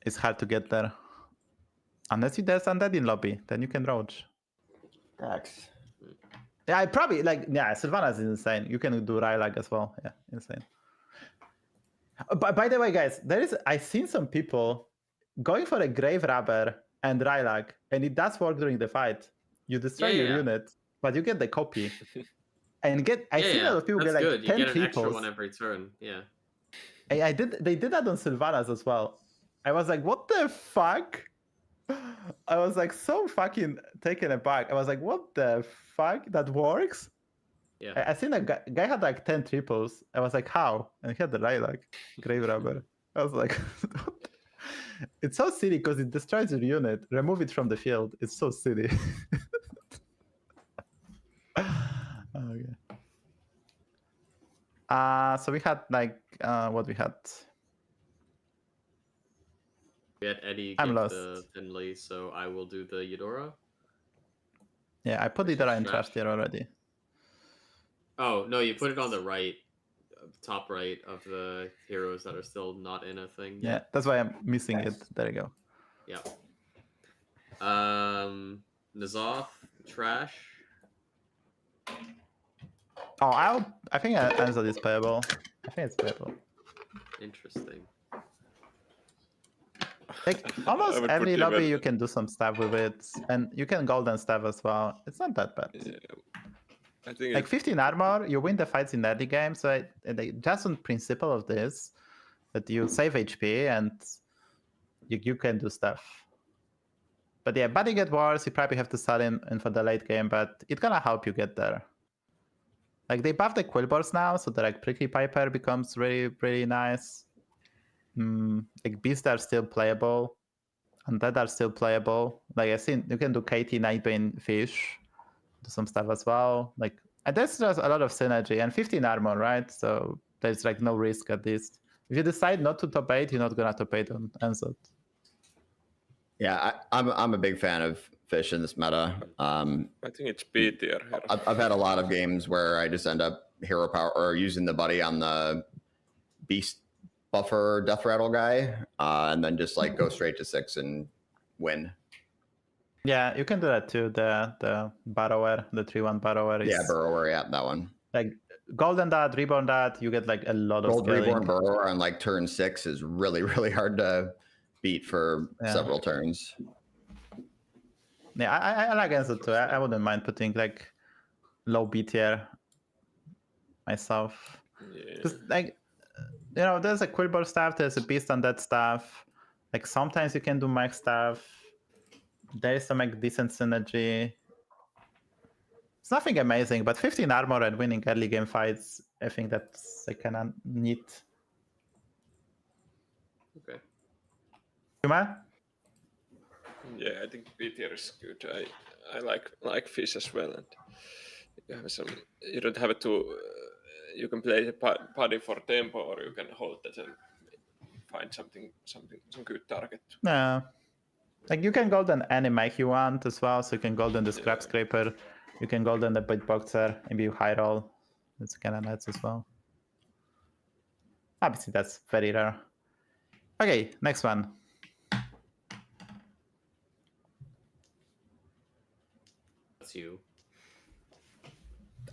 it's hard to get there. Unless there's undead in lobby, then you can roach. X. Yeah, I probably Sylvanas is insane. You can do Rylag as well. Yeah, insane. By the way, guys, I've seen some people going for a Grave Robber and Rylag, and it does work during the fight. You destroy your unit, but you get the copy. And I've seen a lot of people get like good. 10 You get an extra triples. one every turn, yeah. They did that on Sylvanas as well. I was like, what the fuck? I was like so fucking taken aback. I was like, what the fuck? That works? Yeah. I seen a guy had like 10 triples. I was like, how? And he had the like Grave Robber. I was like, what? It's so silly because it destroys your unit. Remove it from the field. It's so silly. Okay. So we had like what we had. We had Eddie I'm give lost. the Finley, so I will do the Eudora. Yeah, I put Which Eudora is in trash. trash tier already. Oh no, you put it on the right, top right of the heroes that are still not in a thing. Yeah, that's why I'm missing it. There you go. Yeah. N'Zoth, trash. Oh, I think Ansel is playable. I think it's playable. Interesting. Like almost I would every put lobby even- you can do some stuff with it, and you can golden stuff as well. It's not that bad. Yeah. I think Like 15 armor, you win the fights in early game. So just on principle of this, that you save HP and you can do stuff. But yeah, buddy get worse. You probably have to sell him in for the late game, but it's gonna help you get there. Like they buff the Quillbors now, so the like Prickly Piper becomes really, really nice. Like Beasts are still playable, Undead are still playable. Like I seen you can do KT Nightbane Fish, do some stuff as well. Like and there's just a lot of synergy and 15 armor, right? So there's like no risk at least. If you decide not to top 8, you're not gonna top 8 on Ansel. Yeah, I'm a big fan of Fish in this meta. I think it's B tier here. I've had a lot of games where I just end up hero power or using the buddy on the beast buffer death rattle guy, and then just like go straight to 6 and win. Yeah, you can do that too. The Burrower, the 3/1 Burrower is Yeah, Burrower, yeah, that one. like Golden Dot, Reborn Dot, you get like a lot of Gold scaling. Reborn Burrower on like turn 6 is really, really hard to beat for several turns. Yeah, I like Ansel too. I wouldn't mind putting like low B tier myself. Yeah. Just like there's a Quillbor stuff, there's a Beast on that stuff. Like sometimes you can do max stuff. There is some like decent synergy. It's nothing amazing, but 15 armor and winning early game fights, I think that's like kind of neat. Okay. Kuma? Yeah, I think B tier is good. I like fish as well, and you have some. You don't have to. You can play the body for tempo, or you can hold that and find some good target. Yeah. Like you can golden any mech you want as well, so you can golden the Scrap Scraper, you can golden the Beatboxer, maybe you high roll. It's kind of nuts as well. Obviously, that's very rare. Okay, next one. That's you.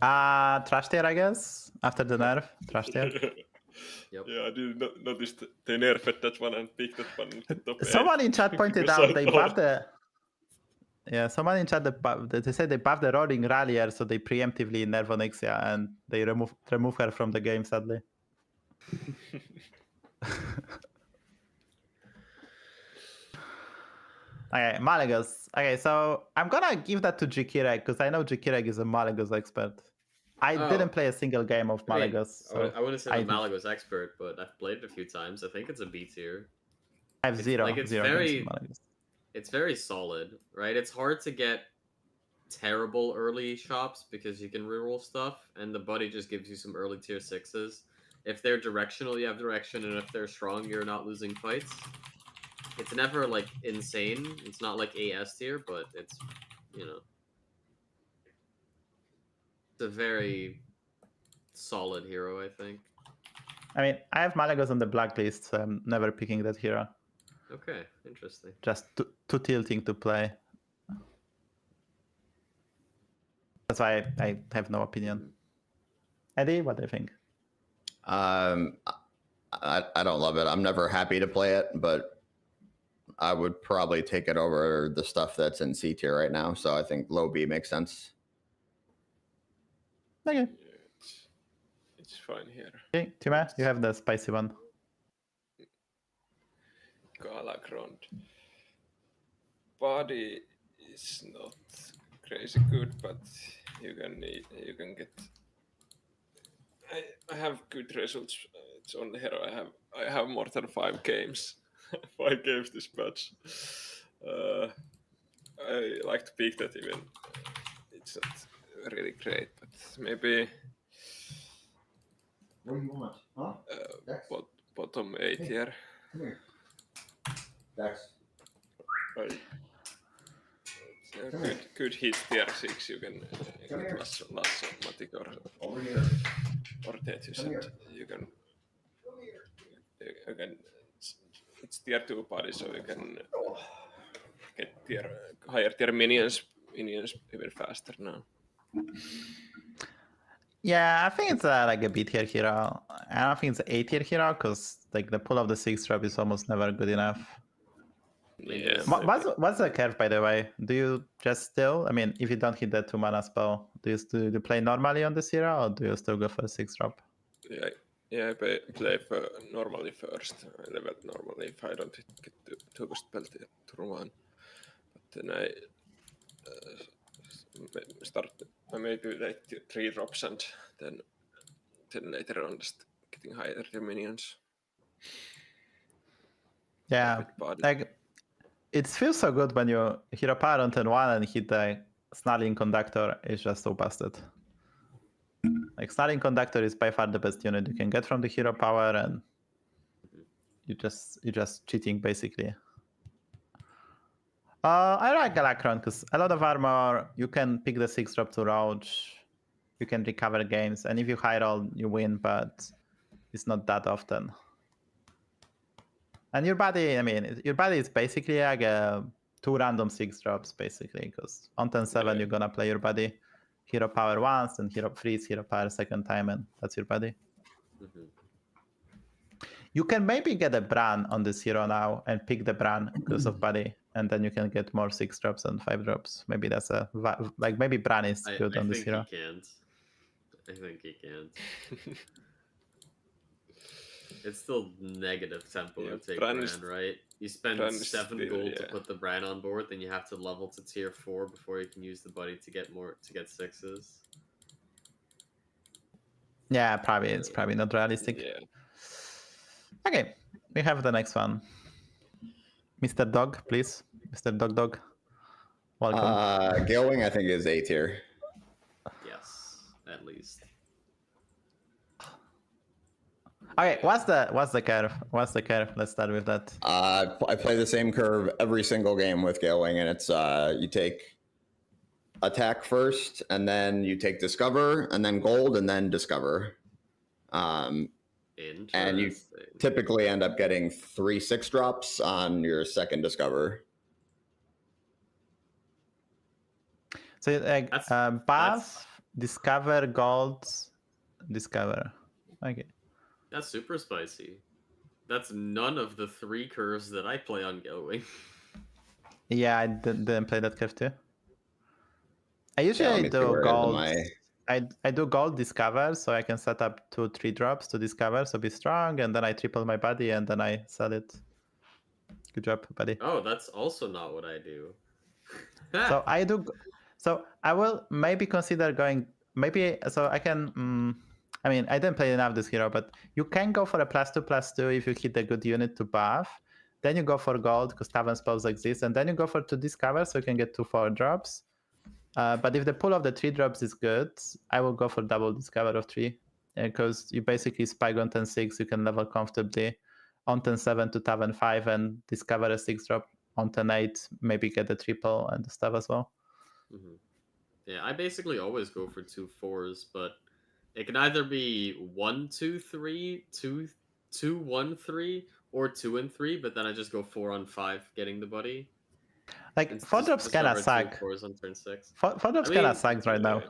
Trash tier, I guess. After the nerf, trash tier. Yep. Yeah, I did not notice they nerfed that one and picked that one. To top Someone 8. in chat pointed Because out I they thought- buffed the. Yeah, someone in chat they said they buffed the Roaring Rallier, so they preemptively nerf Onyxia and they remove her from the game. Sadly. Okay, Malagos. Okay, so I'm gonna give that to Jikirek because I know Jikirek is a Malagos expert. I Oh. didn't play a single game of I mean, Malagos. So I wouldn't say I I'm a did. Malagos expert, but I've played it a few times. I think it's a B tier. I have zero like, it's games very- of Malagos. It's very solid, right? It's hard to get terrible early shops because you can reroll stuff, and the buddy just gives you some early tier 6s. If they're directional, you have direction, and if they're strong, you're not losing fights. It's never like insane. It's not like AS tier, but it's, you know, it's a very solid hero, I think. I mean, I have Malagos on the blacklist, so I'm never picking that hero. Okay, interesting. Just too tilting to play. That's why I have no opinion. Eddie, what do you think? I don't love it. I'm never happy to play it, but I would probably take it over the stuff that's in C tier right now. So I think low B makes sense. Okay, Yeah, it's fine here. okay, Tima, you have the spicy one. Galagron. Body is not crazy good, but you can get. I have good results. It's on the hero. I have more than 5 games. 5 games this match. I like to pick that even. It's not really great, but maybe What do you want? Huh? bottom 8 here. Come here. Dex. Good hit tier 6. You can Come here. get Lasso, Matic Over here. or Tethys, Come and here. you can it's tier 2 body, so you can get higher tier minions even faster now. Yeah, I think it's like a B tier hero. I don't think it's an A tier hero because like the pull of the 6 drop is almost never good enough. Yeah. What's the curve, by the way? Do you just still? I mean, if you don't hit the 2 mana spell, do you play normally on this hero, or do you still go for a 6 drop? Yeah, I play for normally first. I level normally if I don't get to spell turn 1. But then I start. I maybe like 3 drops and then later on just getting higher the minions. Yeah, With body. like it feels so good when you hit a power on turn 1 and hit the Snarling Conductor. It's just so busted. Like Snarling Conductor is by far the best unit you can get from the hero power, and you're just cheating basically. I like Galacron because a lot of armor. You can pick the 6 drop to Rouge. You can recover games, and if you high roll, you win, but it's not that often. And your body, I mean, your body is basically like 2 random 6 drops, basically, because on turn 7 you're gonna play your body, hero power once, and hero freeze, hero power second time, and that's your body. You can maybe get a Bran on this hero now and pick the Bran because of body, and then you can get more 6 drops and 5 drops. Maybe that's like maybe Bran is good on this hero. I think he can't. It's still negative tempo to take Bran, right? You spend 7 gold to put the Bran on board, then you have to level to tier 4 before you can use the buddy to get 6s. Yeah, probably it's probably not realistic. Yeah. Okay, we have the next one. Mr. Dog, please. Mr. Dogdog. Welcome. Galewing, I think, is A tier. Yes, at least. Okay, what's the curve? What's the curve? Let's start with that. I play the same curve every single game with Galewing, and it's you take attack first, and then you take discover, and then gold, and then discover. And you typically end up getting 3 6-drops on your second discover. So like buff, discover, gold, discover. Okay. That's super spicy. That's none of the 3 curves that I play on Galewing. Yeah, I didn't play that curve too. I usually do where gold. I do gold discover, so I can set up 2 3-drops to discover, so be strong, and then I triple my body, and then I sell it. Good job, buddy. Oh, that's also not what I do. So I do. So I will maybe consider going. Maybe so I can. I mean, I didn't play enough this hero, but you can go for a +2/+2 if you hit a good unit to buff. Then you go for gold because tavern spells exist, and then you go for 2 discover, so you can get 2 4-drops. But if the pool of the 3-drops is good, I will go for double discover of 3, because you basically spike on 10-6, you can level comfortably on 10-7 to tavern 5 and discover a 6-drop on 10-8, maybe get the triple and stuff as well. Mm-hmm. Yeah, I basically always go for 2 4s, but it can either be 1 2 3, 2 2 1 3, or 2 and 3, but then I just go 4 on 5 getting the buddy. Like 4-drops kind of suck. 4s on turn 6. 4-drops kind of sucks right now.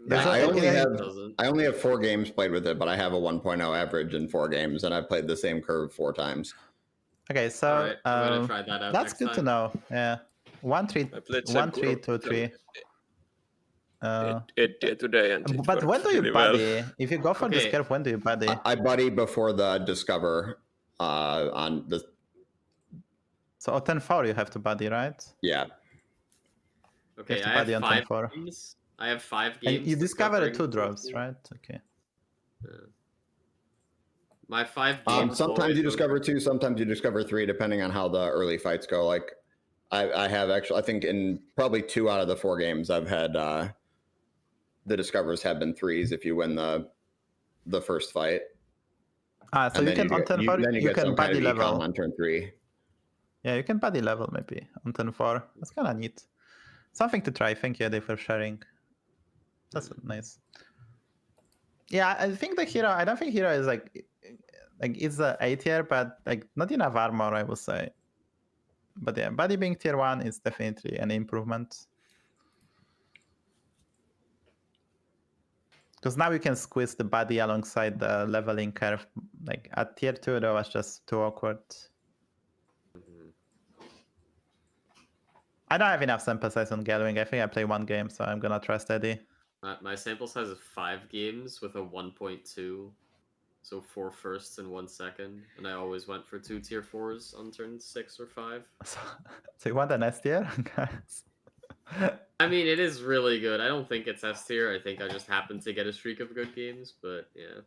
I only have 4 games played with it, but I have a 1.0 average in 4 games, and I've played the same curve 4 times. Okay, so right, I'm gonna try that out that's good to know. Yeah, 1 3 1 3 2 3. Today, and but when do you really buddy? well. If you go for this curve, when do you buddy? I buddy before the discover on the. So on 10-4 you have to buddy, right? Yeah. Okay, to I have buddy on 5 10-4. games. I have 5 games. And you discover the discovering 2-drops, right? Okay. My 5 games. Sometimes you discover 2, sometimes you discover 3, depending on how the early fights go. Like, I have actually, I think in probably 2 out of the 4 games I've had, the discovers have been 3s if you win the first fight. So you can on 10-4 you can buddy level on turn 3. Yeah, you can buddy level maybe on 10-4. That's kind of neat. Something to try. Thank you, Eddie, for sharing. That's nice. Yeah, I think the hero. I don't think hero is like it's a A tier, but like not enough armor, I would say. But yeah, body being tier 1 is definitely an improvement. Because now you can squeeze the body alongside the leveling curve. Like at tier 2, that was just too awkward. I don't have enough sample size on Galewing. I think I play 1 game, so I'm gonna trust Eddie. My sample size is 5 games with a 1.2. So 4 firsts and 1 second. And I always went for 2 tier 4s on turn 6 or 5. So you want an S tier, guys? I mean, it is really good. I don't think it's S tier. I think I just happened to get a streak of good games, but yeah.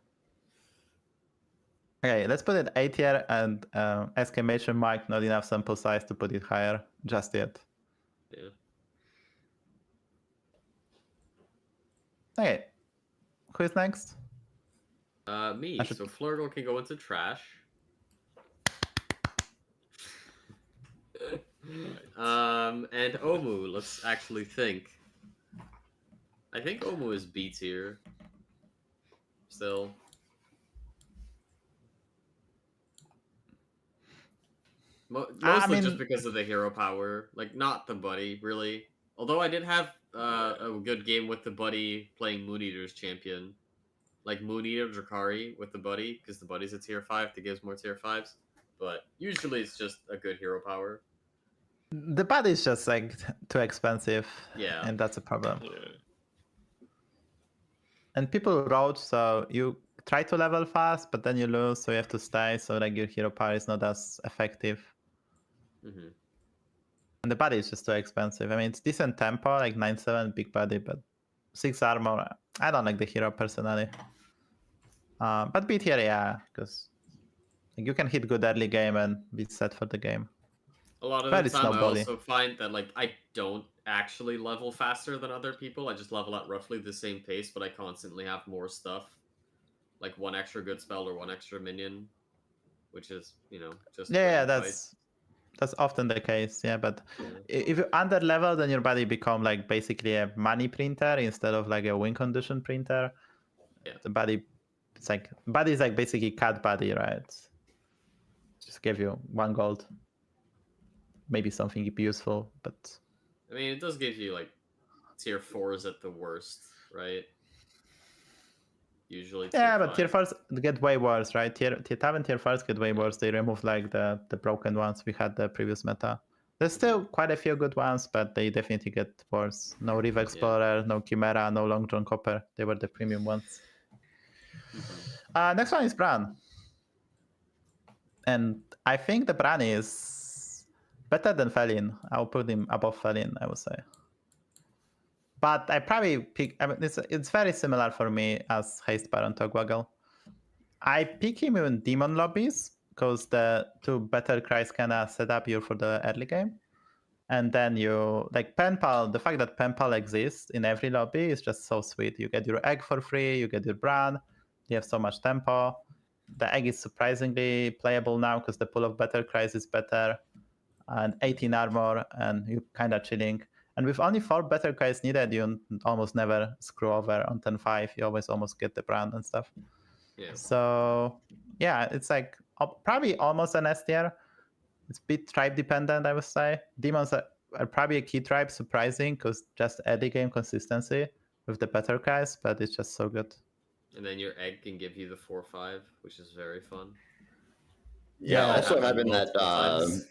Okay, let's put it A tier and exclamation mark, not enough sample size to put it higher just yet. Yeah. Okay, who is next? Me. So Flurgle can go into trash. And Omu, let's actually think. I think Omu is B tier. Still. Mostly just because of the hero power. Like, not the buddy, really. Although I did have a good game with the buddy playing Moon Eater's champion. Like Moon Eater Drakari with the buddy, because the buddy's a tier 5 that gives more tier 5s. But usually it's just a good hero power. The buddy is just like too expensive. Yeah. And that's a problem. Yeah. And people road, so you try to level fast, but then you lose, so you have to stay, so like your hero power is not as effective. Mm-hmm. And the body is just too expensive. I mean, it's decent tempo, like 9-7 big body, but 6 armor. I don't like the hero personally. But B tier, yeah, because you can hit good early game and be set for the game. A lot of But the it's time, not I body. also find that like I don't actually level faster than other people. I just level at roughly the same pace, but I constantly have more stuff, like one extra good spell or one extra minion, which is just Yeah, winning fights. that's often the case. Yeah, but Yeah. if you under level, then your body become like basically a money printer instead of like a win condition printer. Yeah. The body, it's like body is like basically cat body, right? Just give you 1 gold, maybe something useful, but I mean, it does give you like tier 4s at the worst, right? Usually tier yeah, 5. but tier 4s get way worse, right? Tier 7 tier 4s get way worse. They remove like the broken ones we had the previous meta. There's still quite a few good ones, but they definitely get worse. No Reef Explorer, no Chimera, no Long John Copper. They were the premium ones. Next one is Bran. And I think the Bran is better than Faelin. I'll put him above Faelin, I would say. But I probably pick, I mean, it's very similar for me as Haste Baron Togwaggle. I pick him in demon lobbies because the 2 better cries can set up you for the early game. And then you, like Penpal, the fact that Penpal exists in every lobby is just so sweet. You get your egg for free, you get your Bran, you have so much tempo. The egg is surprisingly playable now because the pool of better cries is better, and 18 armor, and you kind of chilling. And with only 4 better cries needed, you almost never screw over on 10-5. You always almost get the brand and stuff. Yeah. So yeah, it's like probably almost an S tier. It's a bit tribe dependent, I would say. Demons are probably a key tribe, surprising because just early game consistency with the better guys, but it's just so good. And then your egg can give you the 4/5, which is very fun. Yeah, Yeah. also Happened having that multiple times.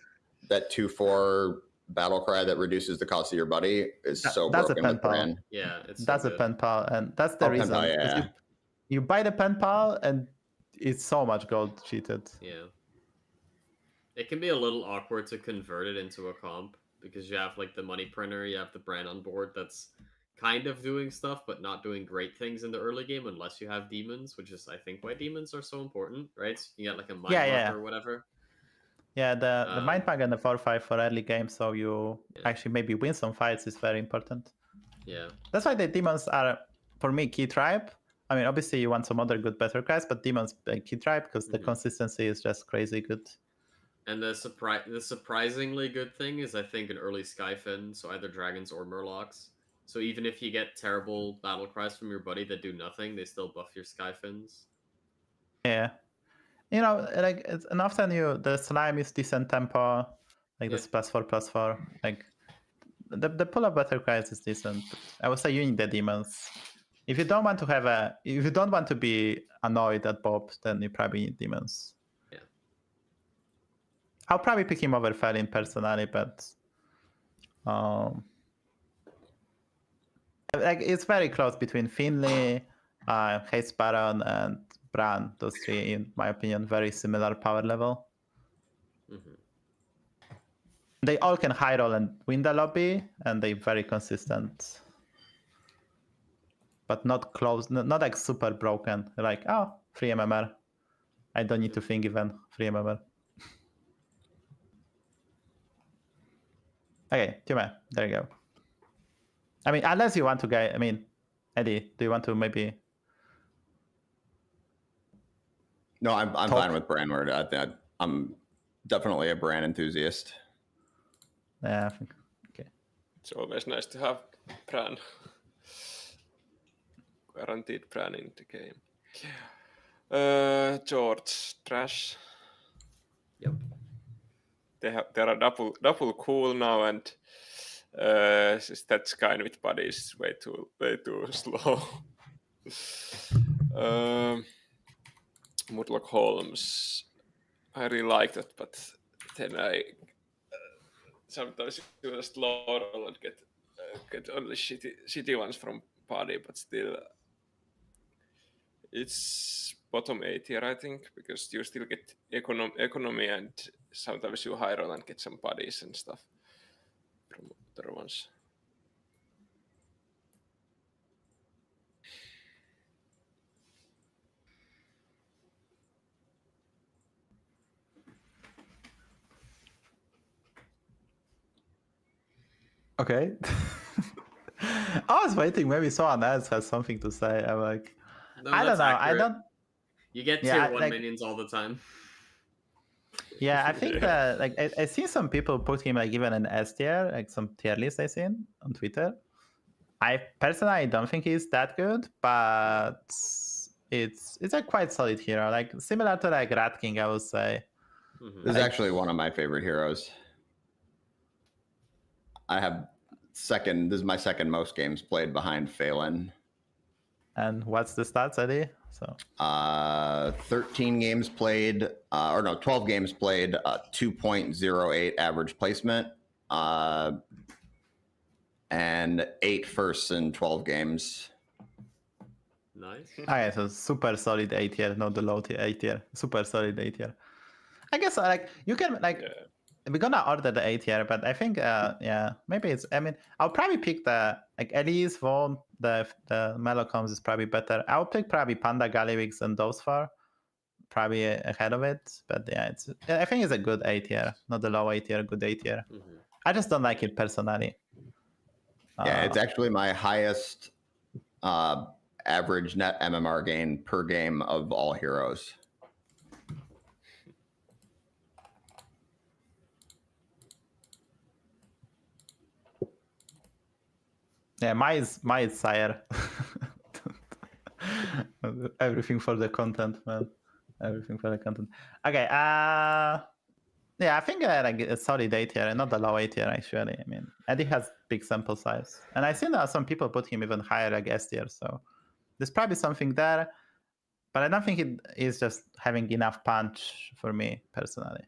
that 2/4 battle cry that reduces the cost of your buddy is so That's a broken pen with pal. Bran. Yeah, it's so That's a good. pen pal, and that's the Oh, pen reason. pal, 'cause yeah. you buy the pen pal, and it's so much gold cheated. Yeah. It can be a little awkward to convert it into a comp because you have like the money printer, you have the brand on board that's kind of doing stuff but not doing great things in the early game unless you have demons, which is I think why demons are so important, right? So you get like a mind Yeah. marker or whatever. Yeah, the mind mag and the 4-5 for early game, so you Yeah. actually maybe win some fights is very important. Yeah. That's why the demons are, for me, key tribe. I mean, obviously you want some other good better guys, but demons key tribe because the consistency is just crazy good. And the surprisingly good thing is I think an early Skyfin, so either dragons or murlocs. So even if you get terrible battle cries from your buddy that do nothing, they still buff your Skyfins. Yeah. You know, like and often the slime is decent tempo, like this +4/+4. Like the pull of better guys is decent. But I would say you need the demons. If you don't want to be annoyed at Bob, then you probably need demons. Yeah. I'll probably pick him over Faelin personally, but like it's very close between Finley, Haste Baron, and Bran. Those 3, in my opinion, very similar power level. They all can high roll and win the lobby, and they're very consistent. But not close, not like super broken. They're like, oh, 3 MMR. I don't need to think even 3 MMR. Okay, Tuma, there you go. I mean, unless you want to go, I mean, Eddie, do you want to maybe? No, I'm fine with Bran. I'm definitely a Bran enthusiast. Yeah, I think. Okay. It's always nice to have Bran. Guaranteed Bran in the game. George, trash. Yep. They are double cool now, and that kind with body is way too slow. Murloc Holmes, I really like that, but then I sometimes you just laurel and get only shitty ones from body, but still it's bottom 8 tier, I think, because you still get economy and sometimes you high roll and get some bodies and stuff from other ones. Okay. I was waiting. Maybe someone else has something to say. I'm like, No, I don't that's know. accurate. I don't. You get Yeah, tier 1 like- minions all the time. Yeah, I think that like I see some people put him like even in S tier, like some tier list I seen on Twitter. I personally don't think he's that good, but it's a quite solid hero. Like similar to like Rat King, I would say. Mhm. This is actually one of my favorite heroes. I have second. This is my second most games played behind Faelin. And what's the stats, Eddie? So 13 games played, 12 games played, 2.08 average placement, and 8 firsts in 12 games. Nice. okay, so super solid A tier, not the low tier A tier. Super solid A tier. I guess like you can like Yeah. we're gonna order the A tier, but I think yeah, maybe it's I mean I'll probably pick the like Elise, Voon, the Melocoms is probably better. I'll pick probably Panda, Gallywix, and those four. Probably ahead of it. But yeah, I think it's a good A tier, not the low A tier, good A tier. Mhm. I just don't like it personally. Yeah, it's actually my highest average net MMR gain per game of all heroes. Yeah, my sire. Everything for the content, man. Everything for the content. Okay. Yeah, I think like a solid A tier, not the low A tier actually. I mean, Eddie has big sample size, and I seen that some people put him even higher, like S tier. So there's probably something there, but I don't think it is just having enough punch for me personally.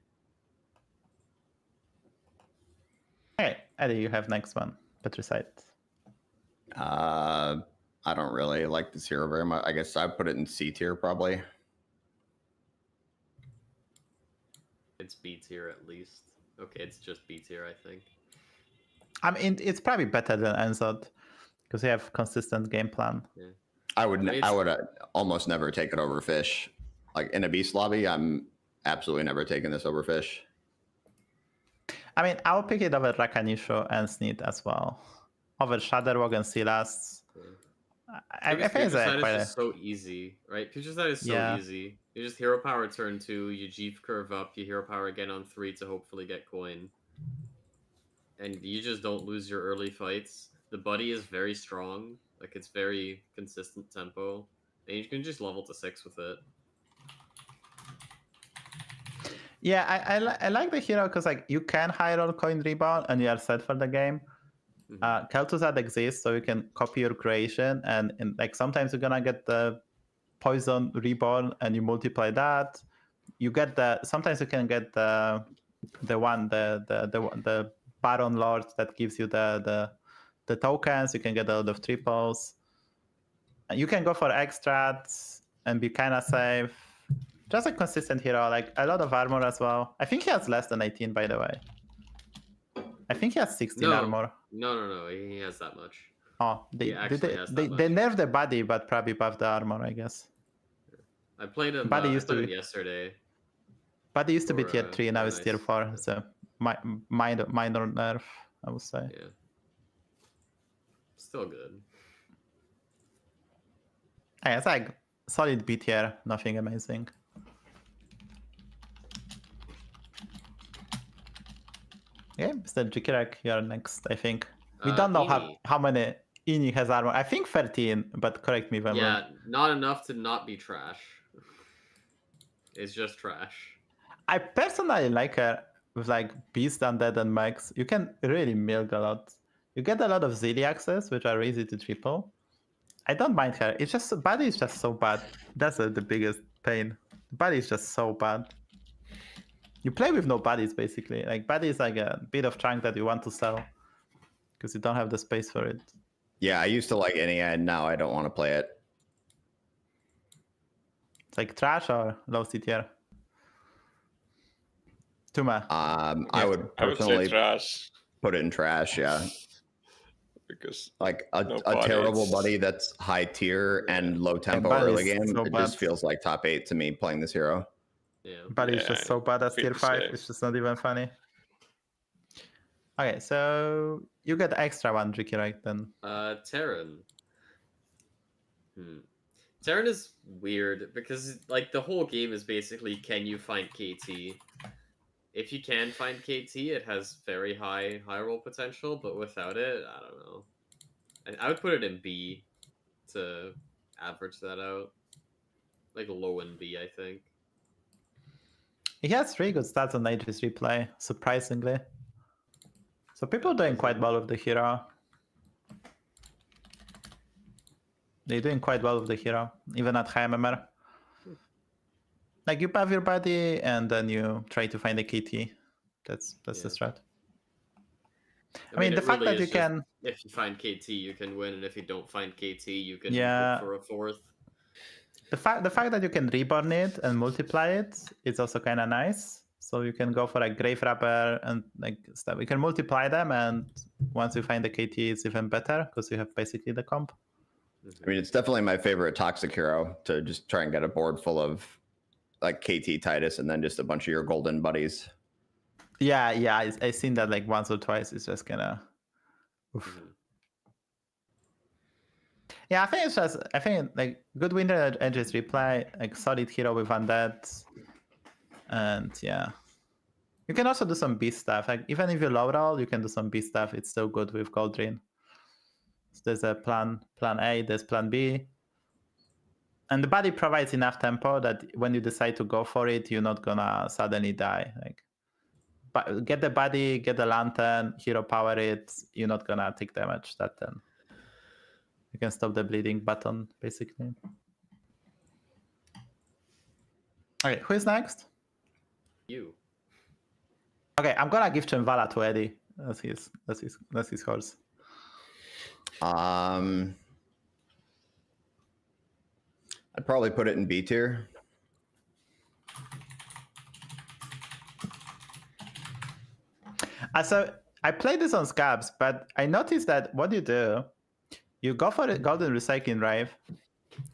Okay, Eddie, you have next one. Patricide. I don't really like this hero very much. I guess I put it in C tier probably. It's B tier at least. Okay, it's just B tier, I think. I mean, it's probably better than Enzod because they have consistent game plan. Yeah. I would It's- almost never take it over Fish. Like in a beast lobby, I'm absolutely never taking this over Fish. I mean, I'll pick it over Rakanisho and Sneed as well. Over Shadowwog and Sylas. I think it's Patricide quite is a... just so easy, right? Patricide is so Yeah. easy. You just hero power turn 2, you Jeep curve up, you hero power again on 3 to hopefully get coin. And you just don't lose your early fights. The buddy is very strong. Like, it's very consistent tempo. And you can just level to 6 with it. Yeah, I like the hero because like you can high roll coin rebound and you are set for the game. Mhm. Kel'Thuzad exists, so you can copy your creation, and like sometimes you're gonna get the poison reborn, and you multiply that. You get sometimes you can get the Baron Lord that gives you the tokens. You can get a lot of triples. You can go for extracts and be kind of safe. Just a consistent hero, like a lot of armor as well. I think he has less than 18, by the way. I think he has 16 No. armor. No, he has that much. Oh, He actually has that they much. nerfed the body, but probably buff the armor, I guess. I played him, Body I used to played him be- yesterday. Body used to be For, tier 3, now for it's nice. tier 4. So minor nerf, I would say. Yeah. Still good. Yeah, it's like solid B tier, nothing amazing. Yeah, Mr. Jikirek, you're next, I think. We don't know Ini. how many Ini has armor. I think 13, but correct me if I'm wrong. Yeah, not enough to not be trash. It's just trash. I personally like her with like Beast, Undead, and Max. You can really milk a lot. You get a lot of Zilli access, which are easy to triple. I don't mind her. It's just body is just so bad. That's the biggest pain. Body is just so bad. You play with no bodies basically. Like body is like a bit of chunk that you want to sell because you don't have the space for it. Yeah, I used to like any, and now I don't want to play it. It's like trash or low C tier. Tuma. I would I would say personally trash put it in trash. Yeah, because like No a body, terrible it's- buddy that's high tier and low tempo body early is game. so It bad. just feels like top 8 to me playing this hero. Yeah. Body is just so bad as feel tier the 5. same. It's just not even funny. Okay, so you get extra one, Ricky, right then? Terran. Terran is weird because like the whole game is basically can you find KT? If you can find KT, it has very high roll potential, but without it, I don't know. I would put it in B to average that out. Like low in B, I think. He has really good stats on Aegis replay, surprisingly. So people are doing quite well with the hero. They're doing quite well with the hero, even at high MMR. Like you buff your body and then you try to find a KT. That's the strat. I mean the fact that you can... If you find KT, you can win, and if you don't find KT, you can Yeah. look for a fourth. The fact that you can reborn it and multiply it is also kind of nice. So you can go for a Grave Rapper and like stuff. You can multiply them, and once you find the KT, it's even better because you have basically the comp. I mean, it's definitely my favorite toxic hero to just try and get a board full of like KT Titus and then just a bunch of your golden buddies. Yeah, I've seen that like once or twice. It's just kind of... Yeah, I think like good winter edges reply, like solid hero with undead. And yeah. You can also do some B stuff. Like even if you low roll, you can do some B stuff. It's still good with Goldrin. So there's a plan A, there's plan B. And the body provides enough tempo that when you decide to go for it, you're not gonna suddenly die. Like, but get the body, get the lantern, hero power it, you're not gonna take damage that turn. You can stop the bleeding button, basically. Okay, who is next? You. Okay, I'm gonna give Chimvala to Eddie. That's his horse. I'd probably put it in B tier. So I played this on Scabs, but I noticed that what you do, you go for the Golden Recycling Drive,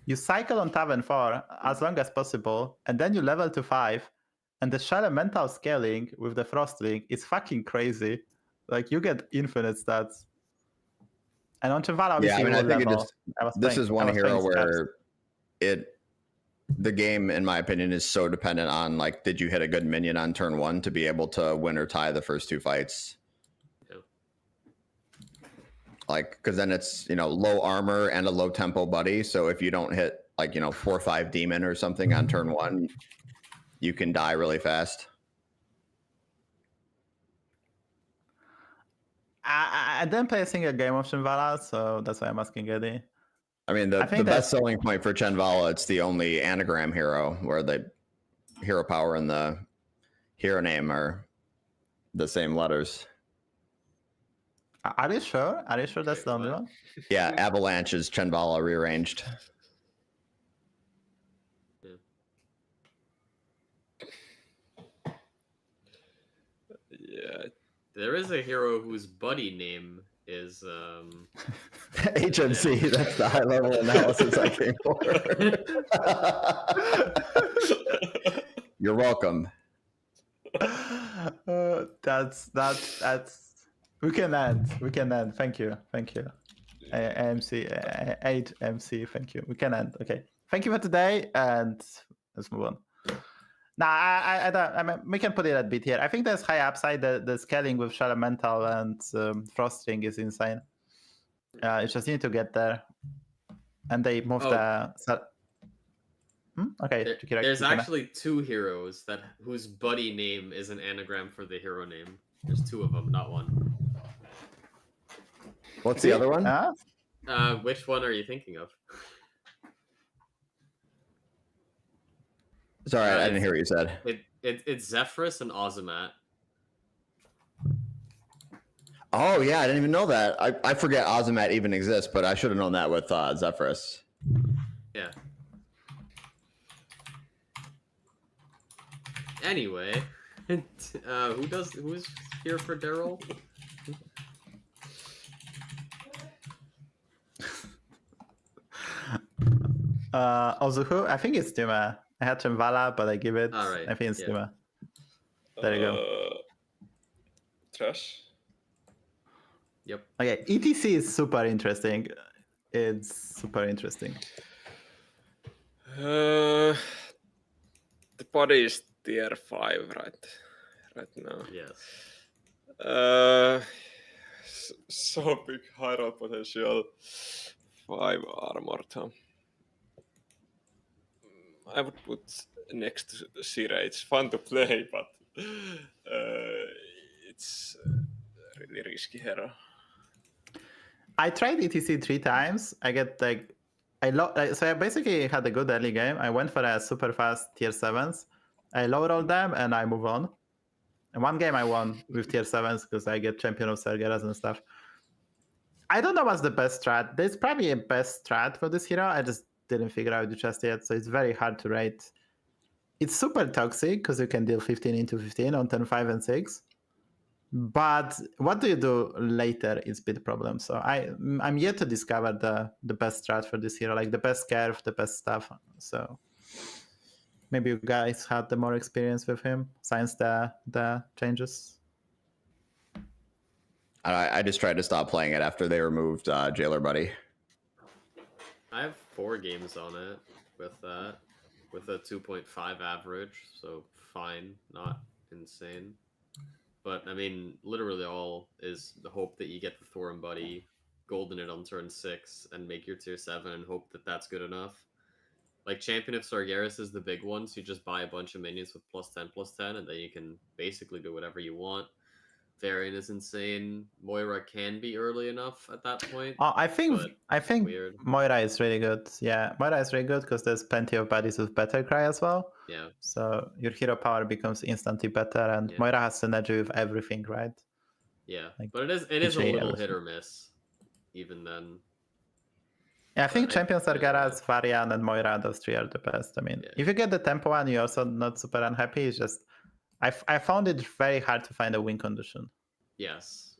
you cycle on Tavern 4 as long as possible, and then you level to 5, and the Shadow Mental scaling with the Frostling is fucking crazy. Like, you get infinite stats. And on Chimvala, obviously, yeah, I mean, I think this is one hero where the game, in my opinion, is so dependent on, like, did you hit a good minion on turn 1 to be able to win or tie the first 2 fights? Yeah. Like, because then it's, low armor and a low tempo buddy. So if you don't hit, like, 4 or 5 demon or something on turn 1, you can die really fast. I didn't play a single game of Chimvala, so that's why I'm asking Eddie. I mean, the best selling point for Chimvala, it's the only anagram hero where the hero power and the hero name are the same letters. Are you sure? Are you sure that's the only one? Yeah, Avalanche is Chimvala rearranged. Yeah. There is a hero whose buddy name is HMC, that's the high level analysis I came for. You're welcome. That's we can end. Thank you. AMC 8MC, thank you. We can end. Okay. Thank you for today, and let's move on. Nah, I mean, we can put it at B tier. I think there's high upside. The scaling with Shadow Mental and Frostring is insane. You just need to get there. And they moved the... Okay. There's actually 2 heroes whose buddy name is an anagram for the hero name. There's 2 of them, not 1. What's the other one? Which one are you thinking of? Sorry, I didn't hear what you said. It's Zephyrus and Ozymat. Oh, yeah, I didn't even know that. I forget Ozymat even exists, but I should have known that with Zephyrus. Yeah. Anyway, who's here for Daryl? Ozuhu, I think it's Duma. I had Chimvala, but I give it. All right. I think it's Duma. There you go. Trash. Yep. Okay, ETC is super interesting. It's super interesting. The body is tier 5 right now. Yes. So big high roll potential. 5 armor too. I would put next to Sira. It's fun to play, but it's a really risky hero. I tried ETC 3 times. I get like, so I basically had a good early game. I went for a super fast tier 7s. I low rolled them and I move on. And one game I won with tier 7s because I get champion of Sergeras and stuff. I don't know what's the best strat. There's probably a best strat for this hero. I just didn't figure out it just yet. So it's very hard to rate. It's super toxic because you can deal 15 into 15 on turn 5 and 6. But what do you do later is a bit problem. So I'm yet to discover the best strat for this hero, like the best curve, the best stuff. So maybe you guys had the more experience with him since the changes. I just tried to stop playing it after they removed Jailer Buddy. I have 4 games on it with that, with a 2.5 average, so fine, not insane. But I mean, literally all is the hope that you get the Thorin Buddy, golden it on turn 6, and make your tier 7 and hope that that's good enough. Like, Champion of Sargeras is the big one, so you just buy a bunch of minions with +10/+10, and then you can basically do whatever you want. Varian is insane. Moira can be early enough at that point. I think weird. Moira is really good. Yeah, Moira is really good because there's plenty of buddies with better cry as well. Yeah. So your hero power becomes instantly better, and Yeah. Moira has synergy with everything, right? Yeah, Like, but it is a little everything. hit or miss, even then. Yeah, I think I- Champion Sargeras, Varian, and Moira, those 3 are the best. I mean, Yeah. if you get the tempo one, you're also not super unhappy. It's just I found it very hard to find a win condition. Yes,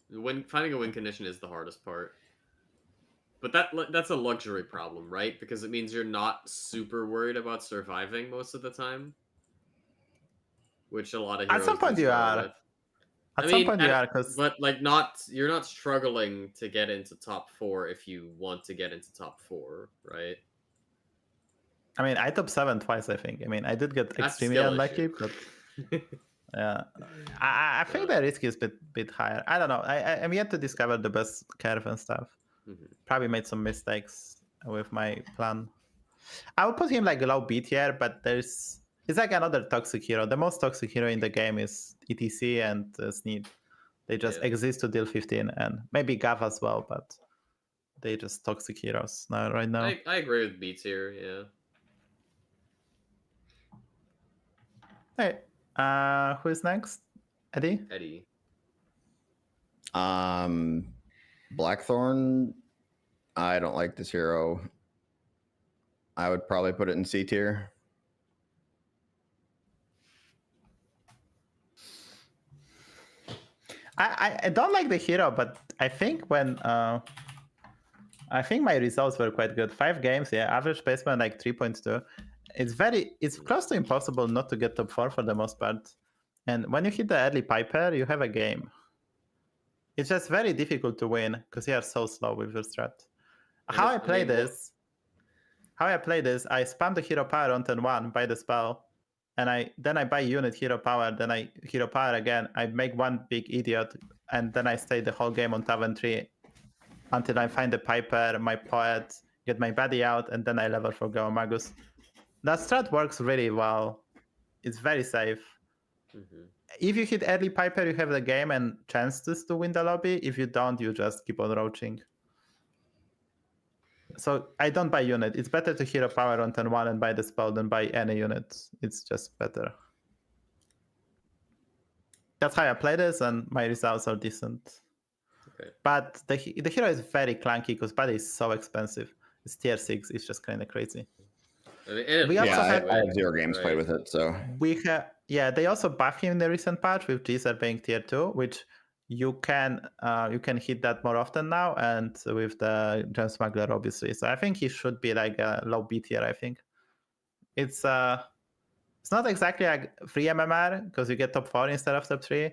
finding a win condition is the hardest part. But that's a luxury problem, right? Because it means you're not super worried about surviving most of the time, which a lot of heroes At some point do you struggle are. with. At some point you are, because But like you're not struggling to get into top 4 if you want to get into top 4, right? I mean, I top 7 twice, I think. I mean, I did get That's extremely skill unlucky, issue. but yeah, I think the risk is a bit higher. I don't know. I'm yet to discover the best curve and stuff. Mhm. Probably made some mistakes with my plan. I would put him like low B tier, but he's like another toxic hero. The most toxic hero in the game is ETC and Sneed. They just Yeah. exist to deal 15, and maybe Gav as well, but they just toxic heroes right now. I agree with B tier, yeah. Hey, who is next? Eddie? Eddie. Blackthorn, I don't like this hero. I would probably put it in C tier. I don't like the hero, but I think when I think my results were quite good. 5 games, yeah, average placement like 3.2. It's close to impossible not to get top 4 for the most part. And when you hit the early Piper, you have a game. It's just very difficult to win because you are so slow with your strat. How I play this, I spam the hero power on turn 1, buy the spell, and then I buy unit hero power, then I hero power again, I make one big idiot, and then I stay the whole game on Tavern 3 until I find the Piper, my Poet, get my body out, and then I level for Go Magus. That strat works really well. It's very safe. Mm-hmm. If you hit early Piper, you have the game and chances to win the lobby. If you don't, you just keep on roaching. So I don't buy unit. It's better to hero power on turn 1 and buy the spell than buy any unit. It's just better. That's how I play this, and my results are decent. Okay. But the hero is very clunky because body is so expensive. It's tier 6. It's just kind of crazy. I mean, We also I had- have 0 games played with it, so They also buff him in the recent patch with Gzer being tier 2, which you can hit that more often now, and with the Gem Smuggler obviously. So I think he should be like a low B tier. I think it's not exactly like free MMR because you get top 4 instead of top 3,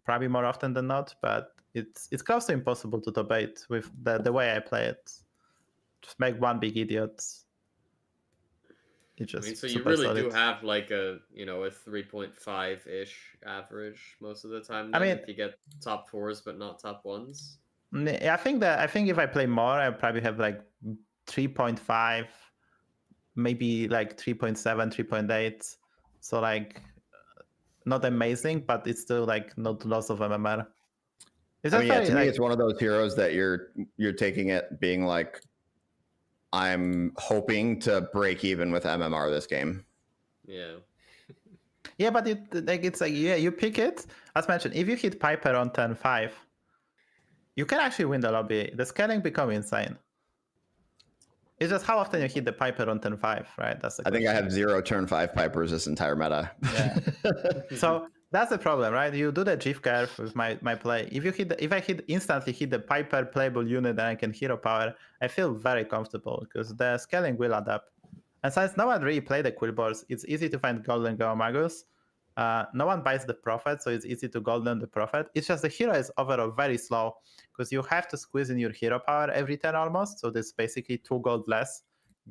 probably more often than not. But it's close to impossible to top 8 with the way I play it. Just make one big idiot. It's just so you super really solid. do have like a a 3.5-ish average most of the time. Then, I mean, if you get top 4s but not top 1s. I think if I play more, I probably have like 3.5, maybe like 3.7, 3.8. So like not amazing, but it's still like not loss of MMR. I mean, to me, it's one of those heroes that you're taking it being like, I'm hoping to break even with MMR this game. Yeah. Yeah, but it's like, yeah, you pick it. As mentioned, if you hit Piper on 10-5, you can actually win the lobby. The scaling become insane. It's just how often you hit the Piper on 10-5, right? That's the question. I think I have 0 turn 5 Pipers this entire meta. Yeah. So that's the problem, right? You do the GIF curve with my play. If I instantly hit the Piper playable unit and I can hero power, I feel very comfortable because the scaling will add up. And since no one really played the Quillboars, it's easy to find Golden Go Magus. No one buys the Prophet, so it's easy to golden the Prophet. It's just the hero is overall very slow because you have to squeeze in your hero power every turn almost. So there's basically 2 gold less,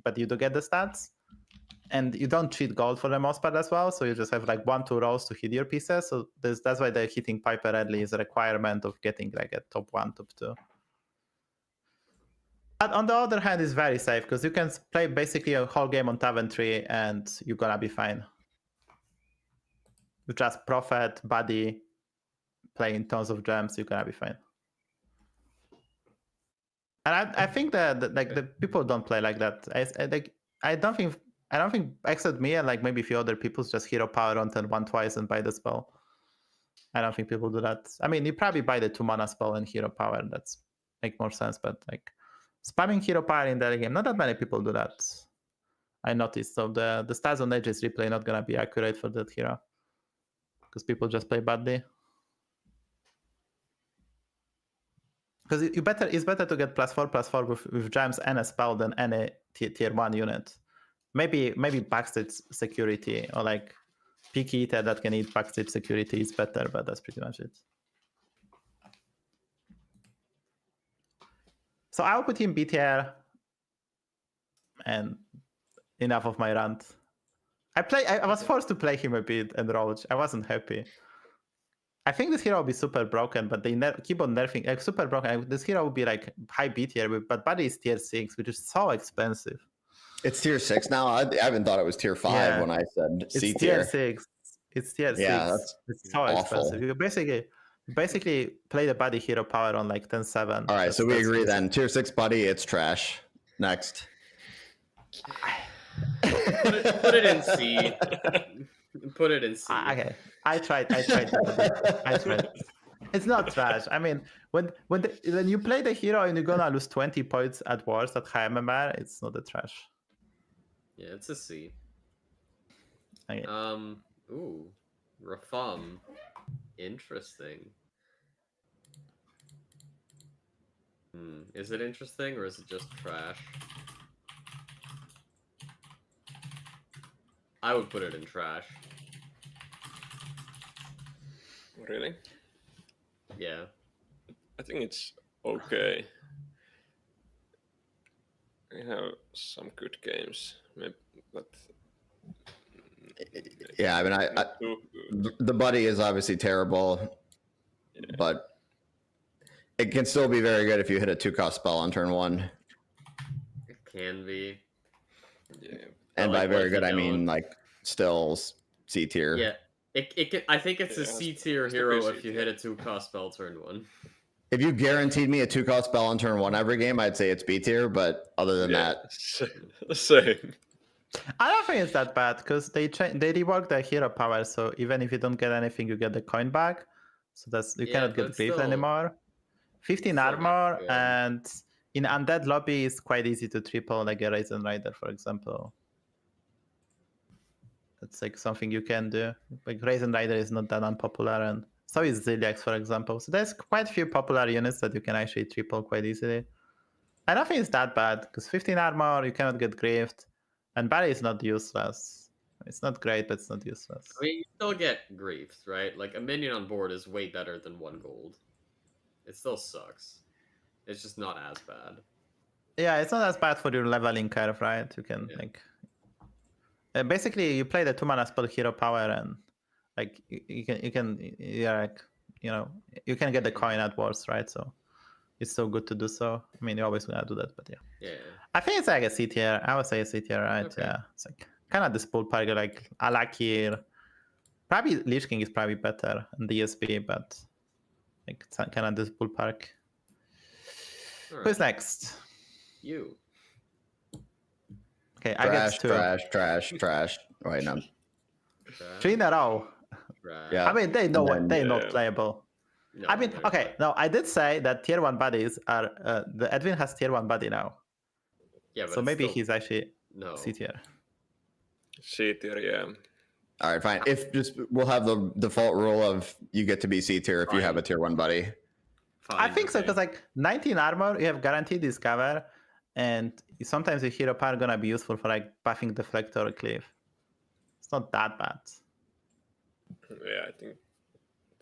but you do get the stats. And you don't cheat gold for the most part as well. So you just have like 1-2 rows to hit your pieces. So that's why the hitting Piper early is a requirement of getting like a top 1, top 2. But on the other hand, it's very safe because you can play basically a whole game on Tavern 3 and you're gonna be fine. With just Prophet, Buddy, playing tons of gems, you're gonna be fine. And I think that the people don't play like that. I don't think except me and like maybe a few other people just hero power on turn 1 twice and buy the spell. I don't think people do that. I mean, you probably buy the 2 mana spell and hero power. That's make more sense. But like spamming hero power in that game, not that many people do that. I noticed. So the stats on Aegis replay not gonna be accurate for that hero because people just play badly. Because it's better to get +4/+4 with gems and a spell than any tier 1 unit. Maybe backstage security or like Peak Eater that can eat backstage security is better, but that's pretty much it. So I'll put him B tier, and enough of my rant. I was forced to play him a bit and Roach. I wasn't happy. I think this hero will be super broken, but they keep on nerfing. Super broken. This hero will be like high B tier, but Buddy is tier 6, which is so expensive. It's tier 6 now. I haven't thought it was tier 5 when I said C tier. It's tier 6. It's tier 6. It's so awful. expensive. You basically play the Buddy hero power on like 10-7. All right, so we agree then. Tier 6 Buddy, it's trash. Next. Put it in C. Put it in C. Okay, I tried. It's not trash. I mean, when you play the hero and you're gonna lose 20 points at worst at high MMR, it's not a trash. Yeah, it's a C. Okay. Ooh, Rafam. Interesting. Is it interesting or is it just trash? I would put it in trash. Really? Yeah. I think it's okay. We have some good games, maybe, but yeah, I mean, the Buddy is obviously terrible, but it can still be very good if you hit a 2-cost spell on turn 1. It can be. Yeah. And by very good, I mean like still C tier. Yeah. It can, I think it's a C tier hero if you hit a 2-cost spell turn 1. If you guaranteed me a 2-cost spell on turn 1 every game, I'd say it's B tier. But other than that, same. I don't think it's that bad because they reworked the hero power. So even if you don't get anything, you get the coin back. So you cannot get grief anymore. 15 armor, and in undead lobby, it's quite easy to triple like a Raisin Rider, for example. That's like something you can do. Like Raisin Rider is not that unpopular, and so is Ziliax, for example. So there's quite a few popular units that you can actually triple quite easily. I don't think it's that bad because 15 armor, you cannot get griefed, and Barry is not useless. It's not great, but it's not useless. I mean, you still get griefs, right? Like a minion on board is way better than 1 gold. It still sucks. It's just not as bad. Yeah, it's not as bad for your leveling curve, right? You can basically you play the 2-mana spell hero power, and like you can like you can get the coin at worst, right? So it's so good to do so. I mean, you're always gonna do that, but yeah. Yeah. I think it's like a C tier. I would say a C tier, right? Okay. Yeah, it's like kind of this ballpark, like Alakir. Probably Lich King is probably better than DSB, but like it's kind of this ballpark. All Who's right. next? You. Okay, I get two. Trash. Wait, no. Trash. 3 in a row. Trash. Yeah. I mean, they know then, they're not yeah. playable. No, I mean, they're okay, fine. no, I did say that tier 1 buddies are the Edwin has tier 1 buddy now, Yeah, but so it's maybe still- he's actually no. C tier. C-tier, yeah. All right, fine. We'll have the default rule of you get to be C tier if you have a Fine. tier 1 buddy. Fine, I think so, okay. because like 19 armor, you have guaranteed discover, and sometimes your hero power gonna be useful for like buffing deflector or cleave. It's not that bad. Yeah, I think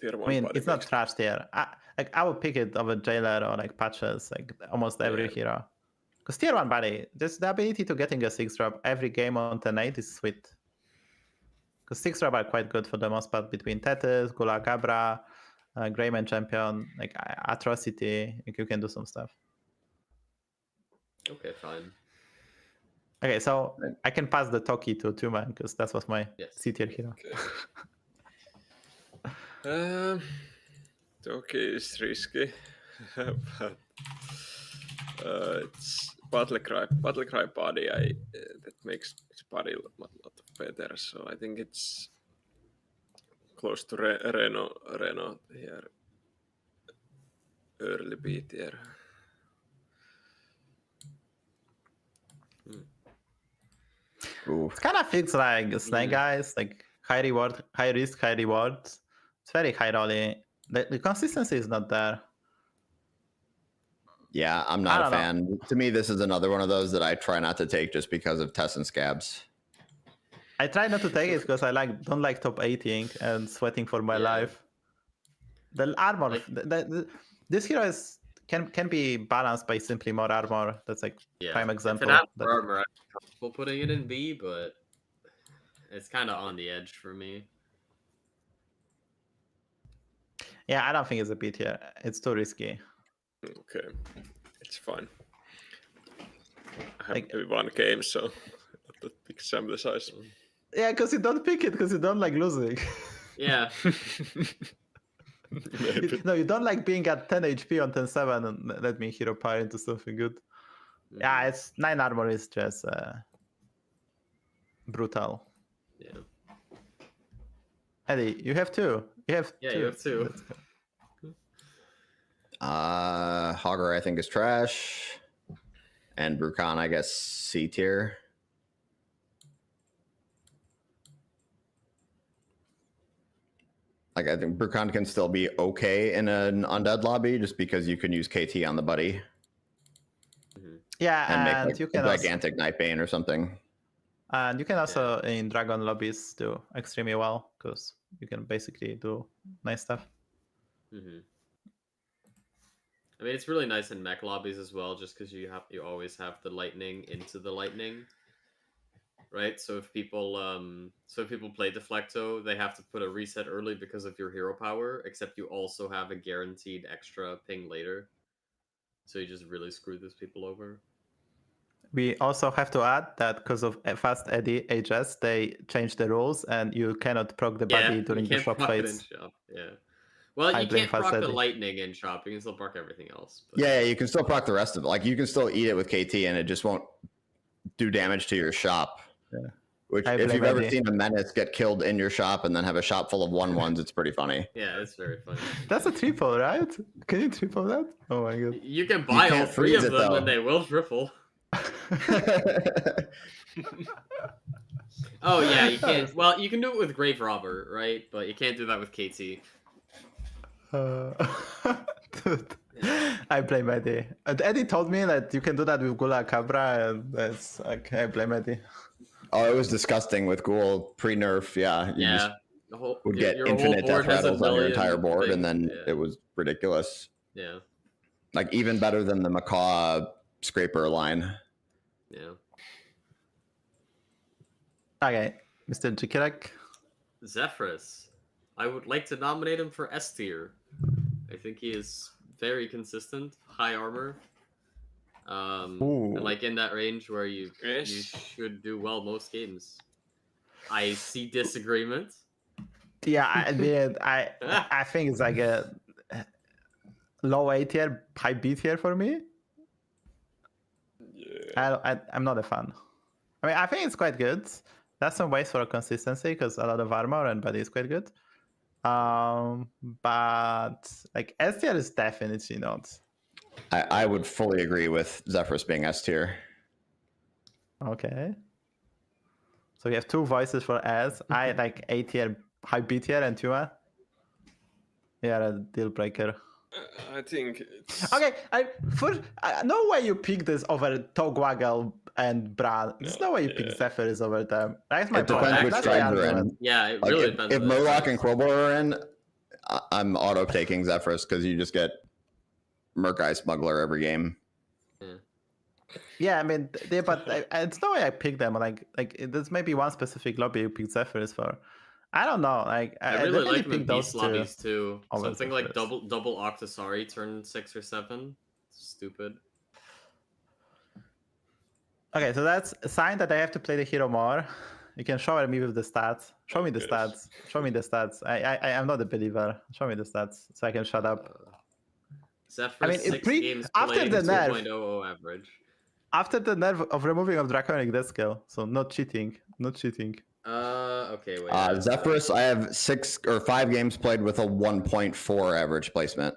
tier 1 I mean, body it's not makes- trash tier. I would pick it over jailer or like patches, like almost every Yeah. hero. Because tier 1 buddy, just the ability to getting a 6-drop every game on turn 8 is sweet. Because 6-drop are quite good for the most part between Tethys, Gula Cabra, Greyman Champion, like Atrocity. Like, you can do some stuff. Okay, fine. Okay, so I can pass the Toki to 2-man because that was my Yes. C tier hero. Okay. Toki is risky, but it's Battlecry body. That makes its body a lot better. So I think it's close to Reno here. Early B tier. Ooh. It kind of feels like Snake Eyes, like high reward, high risk, high reward. It's very high rolly. The consistency is not there. Yeah, I'm I not a don't know. fan. To me, this is another one of those that I try not to take just because of Tess and Scabs. I try not to take it because I don't like top 18 and sweating for my Yeah. life. The armor, Like- this hero can be balanced by simply more armor. That's like Yeah. prime example. If it had that- more armor, I'd be comfortable putting it in B, but it's kind of on the edge for me. Yeah, I don't think it's a B tier. It's too risky. Okay, it's fine. I have Like- maybe one game, so not that big sample size. Yeah, because you don't pick it because you don't like losing. Yeah. Maybe. No, you don't like being at 10 HP on 10-7 and let me hero power into something good. Yeah, it's 9 armor is just brutal. Yeah. Eddie, you have 2. You have Yeah, 2. you have 2. Let's go. Hogger, I think, is trash. And Brukan, I guess, C tier. Like, I think Brukan can still be okay in an undead lobby just because you can use KT on the buddy Yeah, and make and like, you a can also, gigantic Nightbane or something. and you can also in dragon lobbies do extremely well because you can basically do nice stuff. Mm-hmm. I mean, it's really nice in mech lobbies as well, just because you always have the lightning into the lightning, right? So if people play Deflecto, they have to put a reset early because of your hero power. Except you also have a guaranteed extra ping later, so you just really screw those people over. We also have to add that because of Fast Eddie HS, they changed the rules and you cannot proc the body during you the can't shop proc it in phase. shop. Yeah. Well, I you blame can't proc the Fast Eddie. lightning in shop. You can still proc everything else. But... Yeah, you can still proc the rest of it. Like, you can still eat it with KT and it just won't do damage to your shop. Yeah. Which, I if blame you've ever Eddie. seen a menace get killed in your shop and then have a shop full of 1/1s, it's pretty funny. Yeah, it's very funny. That's a triple, right? Can you triple that? Oh my god. You can buy all can't 3 freeze of it, them though. and they will triple. Oh yeah, you can't. Well, you can do it with Grave Robber, right? But you can't do that with KT. Dude, I blame Eddie. And Eddie told me that you can do that with Gula Cabra, and that's like I blame Eddie. Oh, it was disgusting with Ghoul pre-nerf. Yeah, you just The whole would your- get your whole infinite board death has a rattles on your million entire board, and then things, yeah. it was ridiculous. Yeah. Like even better than the Macaw Scraper line. Yeah. Okay, Mr. Jikirek. Zephyrus. I would like to nominate him for S tier. I think he is very consistent, high armor. And like in that range where you should do well most games. I see disagreement. Yeah, I mean, I think it's like a low A tier, high B tier for me. Yeah. I'm not a fan. I mean, I think it's quite good. There's some ways for consistency because a lot of armor and body is quite good. But like S tier is definitely not. I would fully agree with Zephyrus being S tier. Okay. So we have two voices for S. I like A tier, high B tier, and Tua. Yeah, a deal breaker. I think it's... Okay, no way you pick this over Togwaggle and Bran. There's no way you pick Zephyrus over them. That's my It point. depends which That's my tribes are argument. in. Yeah, it Like, really if depends. if on the Murloc tribes. and Quilboar are in, I'm auto taking Zephyrus because you just get Murk-Eye Smuggler every game. Yeah, I mean, but it's no way I pick them. Like there's maybe one specific lobby you pick Zephyrus for. I don't know. Like I really like him in pick those beast two lobbies too. over Something like Zephyrus. double Octosari turn 6 or 7. Stupid. Okay, so that's a sign that I have to play the hero more. You can show me with the stats. Show me the Yes. stats. Show me the stats. I am not a believer. Show me the stats so I can shut up. Zephyrus, I mean, 6 games after played, the nerf. 2.00 average. After the nerf of removing of Draconic Death Skill, so not cheating. Okay, wait. Zephyrus, I have 6 or 5 games played with a 1.4 average placement.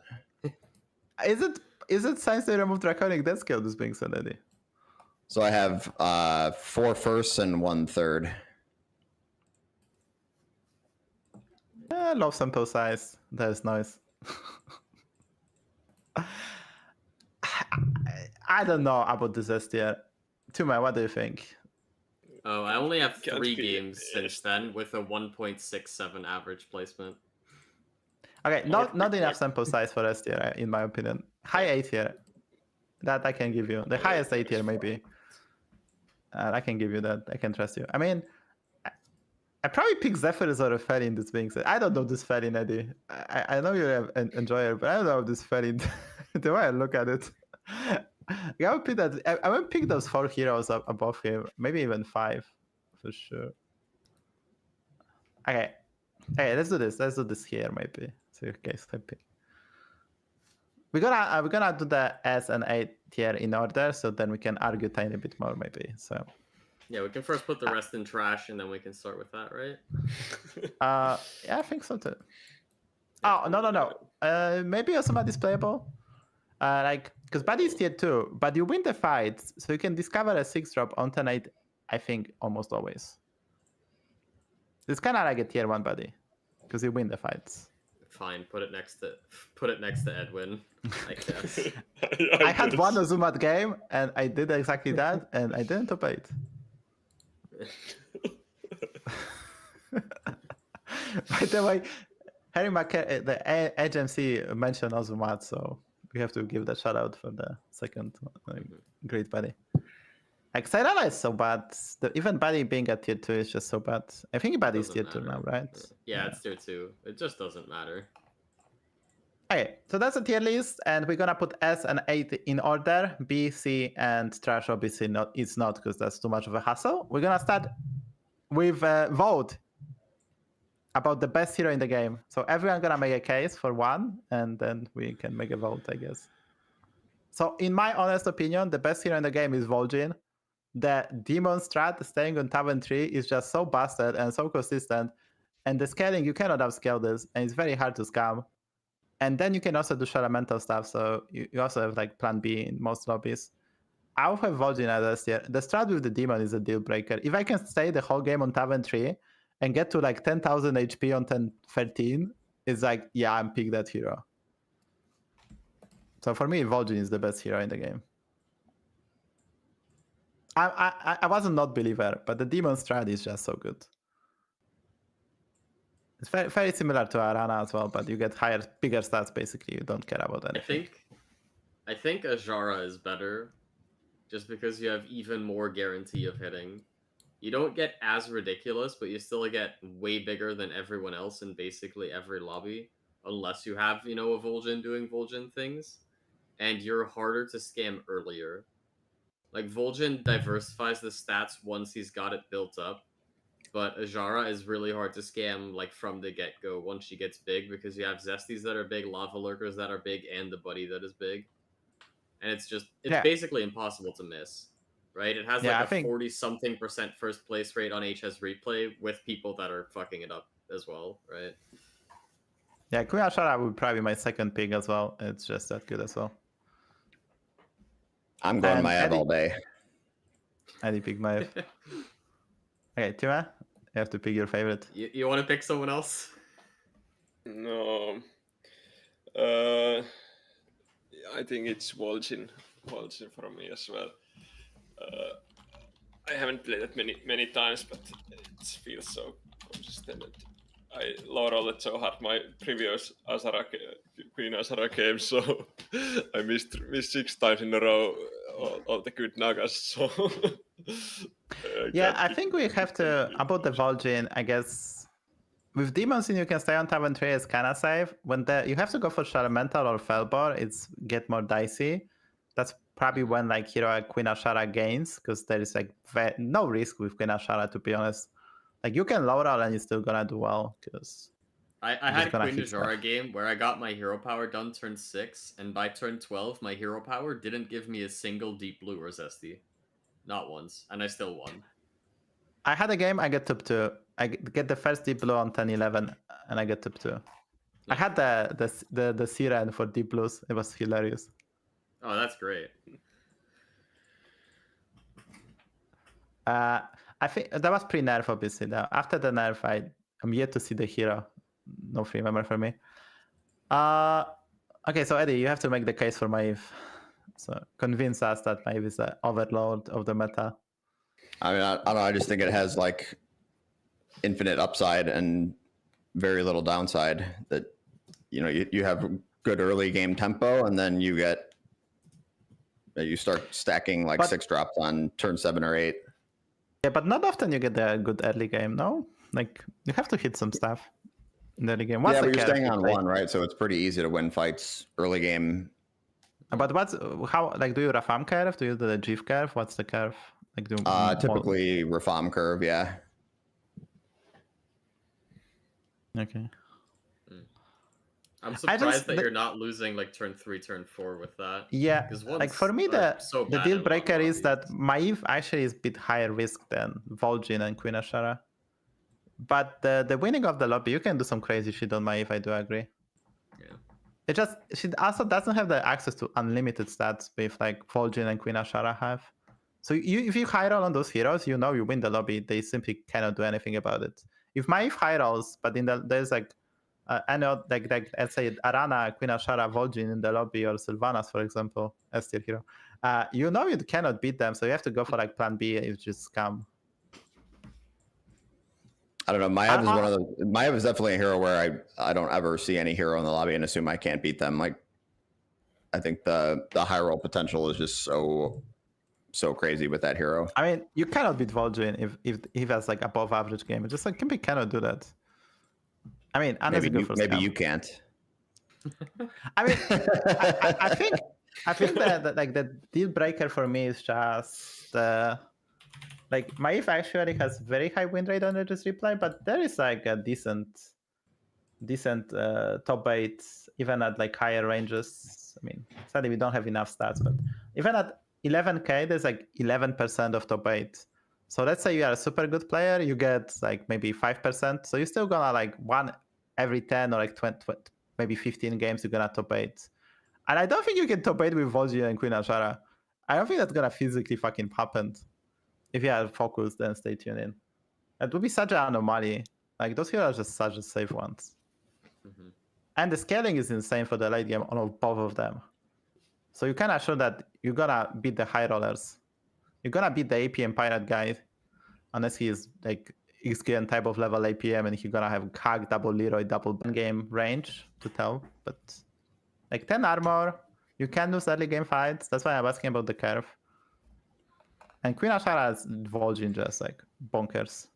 Is it since they removed Draconic Death Skill this being said, Eddie? So I have 4 firsts and 1 third. I love sample size. That is nice. I don't know about this S tier. Tuma, what do you think? Oh, I only have Can't 3 be games S. since then with a 1.67 average placement. Okay, not enough sample size for S tier, in my opinion. High A tier. That I can give you. The highest A tier, maybe. I can give you that. I can trust you. I mean, I probably pick Zephyrus or a Faelin this being said. I don't know this Faelin, Eddie. I know you're an enjoyer, but I don't know this Faelin. The way I look at it. I would pick those 4 heroes above him. Maybe even 5 for sure. Okay, let's do this. Let's do this here maybe. So you guys happy. We're gonna do the S and A tier in order, so then we can argue tiny bit more maybe. So Yeah, we can first put the rest in trash and then we can start with that, right? yeah, I think so too. Oh no. Maybe Osama is playable. Like because Buddy is tier 2, but you win the fights, so you can discover a 6-drop on tonight. I think almost always. It's kind of like a tier 1 Buddy, because you win the fights. Fine, put it next to Edwin, I guess. I had one Ozumat game, and I did exactly that, and I didn't top 8. By the way, Harry the HMC mentioned Ozumat, so we have to give the shout out for the second great Buddy. Like Cyrella is so bad. Even Buddy being at tier 2 is just so bad. I think Buddy is tier 2 now, right? Yeah, it's tier 2. It just doesn't matter. Okay, so that's a tier list, and we're gonna put S and A in order. B, C, and trash obviously it's not because that's too much of a hassle. We're gonna start with vote about the best hero in the game. So everyone gonna make a case for one, and then we can make a vote, I guess. So in my honest opinion, the best hero in the game is Vol'jin. The demon strat staying on Tavern 3 is just so busted and so consistent, and the scaling, you cannot upscale this, and it's very hard to scam. And then you can also do elemental stuff, so you also have like plan B in most lobbies. I will have Vol'jin as S tier. The strat with the demon is a deal breaker. If I can stay the whole game on Tavern 3 and get to like 10,000 HP on 10-13, it's like, yeah, I'm pick that hero. So for me, Vol'jin is the best hero in the game. I was a not believer, but the demon strat is just so good. It's very, very similar to Arana as well, but you get bigger stats basically. You don't care about anything. I think Ajara is better, just because you have even more guarantee of hitting. You don't get as ridiculous, but you still get way bigger than everyone else in basically every lobby, unless you have, you know, a Vol'jin doing Vol'jin things, and you're harder to scam earlier. Like, Vol'jin diversifies the stats once he's got it built up, but Ajara is really hard to scam, like, from the get-go once she gets big, because you have Zesties that are big, Lava Lurkers that are big, and the Buddy that is big. And it's basically impossible to miss. Right? It has like a 40-something% first place rate on HS Replay with people that are fucking it up as well, right? Yeah, Queen Ashara would probably be my second pick as well. It's just that good as well. I'm going Maiev all day. Eddie pick Maiev. Okay, Tima, you have to pick your favorite. You want to pick someone else? No. I think it's Vol'jin for me as well. I haven't played it many times, but it feels so consistent. I low rolled it so hard my previous Queen Azara game, so I missed 6 times in a row all the good Nagas. So yeah, I think we have to about the Vol'jin. I guess with Demons in you can stay on top and 3 is kind of safe. When you have to go for Elemental or Felbor, it's get more dicey. That's probably when like hero like Queen Ashara gains, because there is like no risk with Queen Ashara, to be honest. Like you can low roll and you're still gonna do well, because I had a Queen Ajara game where I got my hero power done turn 6, and by turn 12 my hero power didn't give me a single deep blue or zesty. Not once, and I still won. I had a game, I get top 2. I get the first deep blue on 10-11, and I get top 2. I had the Siren for deep blues. It was hilarious. Oh, that's great. I think that was pre-nerf, obviously. Now, after the nerf, I'm yet to see the hero. No free memory for me. Okay, so Eddie, you have to make the case for Maiev. So convince us that Maiev is the overlord of the meta. I mean, I don't know. I just think it has like infinite upside and very little downside. That you have good early game tempo, and then you start stacking like 6 drops on turn 7 or 8. Yeah, but not often you get a good early game, no? Like, you have to hit some stuff in the early game. But you're staying on 1, right? So it's pretty easy to win fights early game. But do you Rafam curve? Do you do the Jeef curve? What's the curve? Like, typically Rafam curve, yeah. Okay. I'm surprised that you're not losing like turn 3, turn 4 with that. Yeah, like for me, the deal breaker is that Maiev actually is a bit higher risk than Vol'jin and Queen Ashara. But the winning of the lobby, you can do some crazy shit on Maiev, I do agree. Yeah. She also doesn't have the access to unlimited stats with like Vol'jin and Queen Ashara have. So if you high roll on those heroes, you win the lobby. They simply cannot do anything about it. If Maiev high rolls, but there's like I know, like let's say Arana, Queen Ashara, Vol'jin in the lobby, or Sylvanas, for example, S-tier hero. You cannot beat them, so you have to go for like plan B. If just scam. I don't know. Maiev is definitely a hero where I don't ever see any hero in the lobby and assume I can't beat them. Like, I think the high roll potential is just so crazy with that hero. I mean, you cannot beat Vol'jin if he has like above average game. It's just like Kimby cannot do that. I mean, maybe you can't. I mean, I think that like the deal breaker for me is just like Maiev actually has very high win rate on Regis Replay, but there is like a decent top 8 even at like higher ranges. I mean, sadly we don't have enough stats, but even at 11k, there's like 11% of top 8. So let's say you are a super good player, you get like maybe 5%. So you're still gonna like 1 every 10 or like 20, maybe 15 games, you're gonna top 8. And I don't think you can top 8 with Vol'jin and Queen Ashara. I don't think that's gonna physically fucking happen. If you are focused, then stay tuned in. It would be such an anomaly. Like those heroes are just such a safe ones. Mm-hmm. And the scaling is insane for the late game on both of them. So you can assure that you're gonna beat the high rollers. You're gonna beat the AP and Pirate guy, unless he is like XQ and type of level APM, and he's gonna have Hag, double Leroy, double game range to tell. But like 10 armor, you can lose early game fights. That's why I'm asking about the curve. And Queen Ashara is Vol'jin just like bonkers.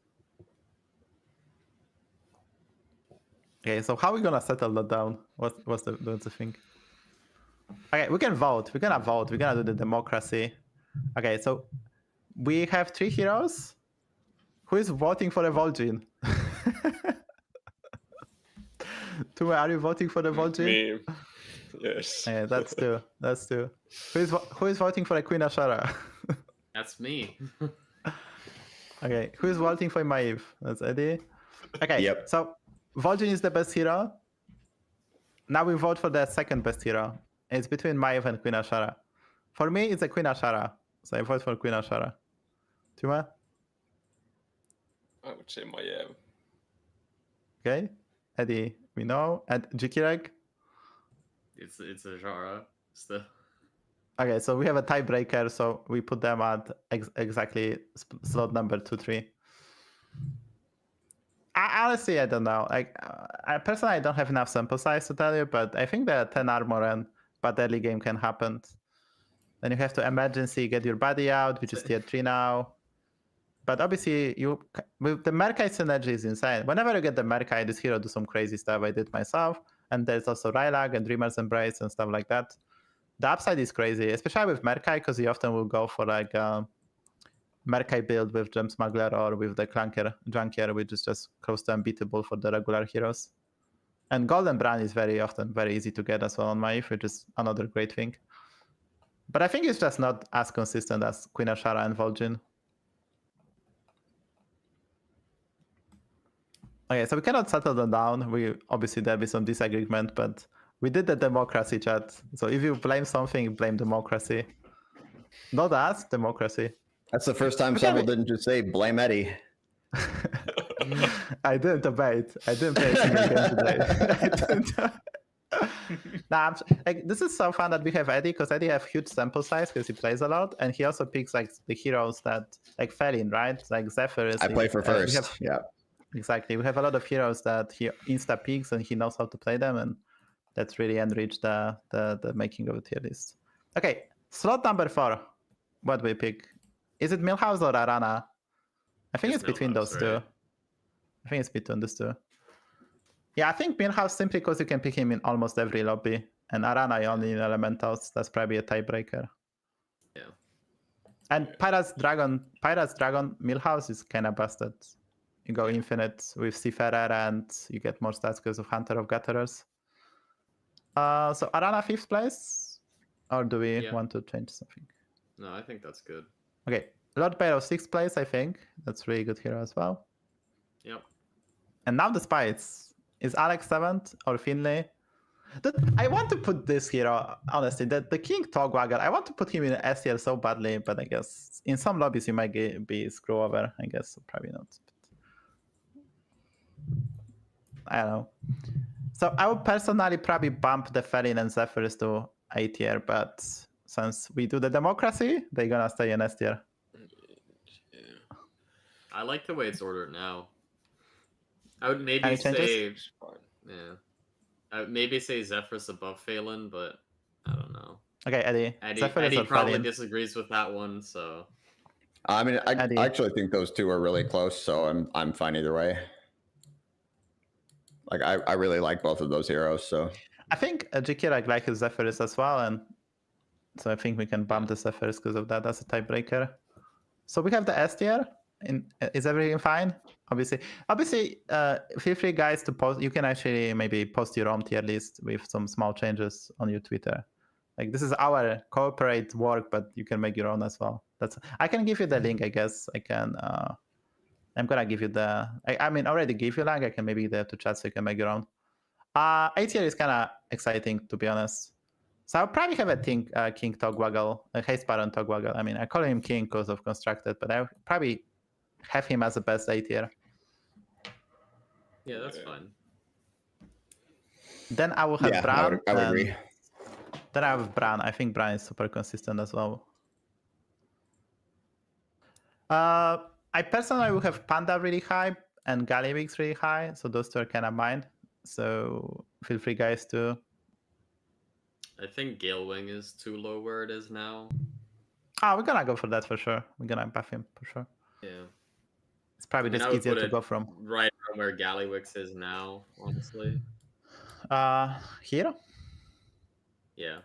Okay, so how are we gonna settle that down? What's the thing? Okay, we can vote. We're gonna vote. We're gonna do the democracy. Okay, so we have 3 heroes. Who is voting for the Vol'jin? Tuma, are you voting for the Vol'jin? Me. Yes. Yeah, that's 2. That's 2. Who is voting for the Queen Ashara? That's me. Okay, who is voting for Maiev? That's Eddie. Okay, Yep. so Vol'jin is the best hero. Now we vote for the second best hero. It's between Maiev and Queen Ashara. For me, it's a Queen Ashara. So I vote for Queen Ashara. Tuma? I would say Maiev. Okay. Eddie, we know. And Jikirek? It's a Jara still. Okay, so we have a tiebreaker, so we put them at exactly slot number 2, 3. Honestly, I don't know. Like, I personally I don't have enough sample size to tell you, but I think that 10 armor and bad early game can happen. Then you have to emergency get your body out, which is tier 3 now. But obviously, with the Merkai synergy is insane. Whenever you get the Merkai, this hero do some crazy stuff. I did myself, and there's also Rylag and Dreamer's Embrace and stuff like that. The upside is crazy, especially with Merkai, because you often will go for like a Merkai build with Gem Smuggler or with the Junkier, which is just close to unbeatable for the regular heroes. And Golden Brand is very often very easy to get as well on Maiev, which is another great thing. But I think it's just not as consistent as Queen Ashara and Vol'jin. Okay, so we cannot settle them down. Obviously there'll be some disagreement, but we did the democracy chat. So if you blame something, blame democracy. Not us, democracy. That's the first time someone didn't just say blame Eddie. I didn't debate. I didn't play a single game today. Nah, like, this is so fun that we have Eddie, because Eddie have huge sample size because he plays a lot, and he also picks like the heroes that like Faelin, right? Like Zephyr is. I play for first. Yeah. Exactly. We have a lot of heroes that he insta picks and he knows how to play them, and that's really enriched the making of a tier list. Okay, slot number 4. What do we pick? Is it Milhouse or Arana? I think it's between those two. I think it's between those two. Yeah, I think Milhouse simply because you can pick him in almost every lobby, and Arana only in Elementals. That's probably a tiebreaker. Yeah. And Pirates Dragon Milhouse is kind of busted. You go infinite with Seafarer and you get more stats because of Hunter of Gatherers. So Arana 5th place? Or do we want to change something? No, I think that's good. Okay, Lord Pyro 6th place, I think. That's really good hero as well. Yep. And now the Spites. Is Alex 7th or Finlay? I want to put this hero, honestly, the King Togwagger, I want to put him in S tier so badly, but I guess in some lobbies he might be screw over. I guess probably not. I don't know. So I would personally probably bump the Faelin and Zephyrs to A tier, but since we do the democracy, they're gonna stay in S tier. Yeah. I like the way it's ordered now. I would maybe Any say, changes? yeah, I would maybe say Zephyrus above Faelin, but I don't know. Okay, Eddie. Eddie probably disagrees with that one, so. I mean, I actually think those two are really close, so I'm fine either way. Like, I really like both of those heroes, so. I think GK like his Zephyrus as well, and so I think we can bump the Zephyrus because of that. That's a tiebreaker. So we have the S tier. Is everything fine? Obviously, feel free, guys, to post. You can actually maybe post your own tier list with some small changes on your Twitter. Like, this is our corporate work, but you can make your own as well. I can give you the link, I guess. I can. I'm gonna give you the. I mean, already gave you link. I can maybe give that to chat so you can make your own. A tier is kind of exciting, to be honest. So I'll probably have a King Togwaggle, a Haste Baron Togwaggle. I mean, I call him King because of Constructed, but I'll probably have him as the best A tier. Yeah, that's fine. Then I will have Bran. I would agree. Then I have Bran. I think Bran is super consistent as well. I I personally would have Panda really high and Galliwix really high, so those two are kind of mine. So feel free, guys, to. I think Galewing is too low where it is now. We're gonna go for that for sure. We're gonna buff him for sure. Yeah. It's probably just easier to go from. Right around where Galliwix is now, honestly. Here? Yeah.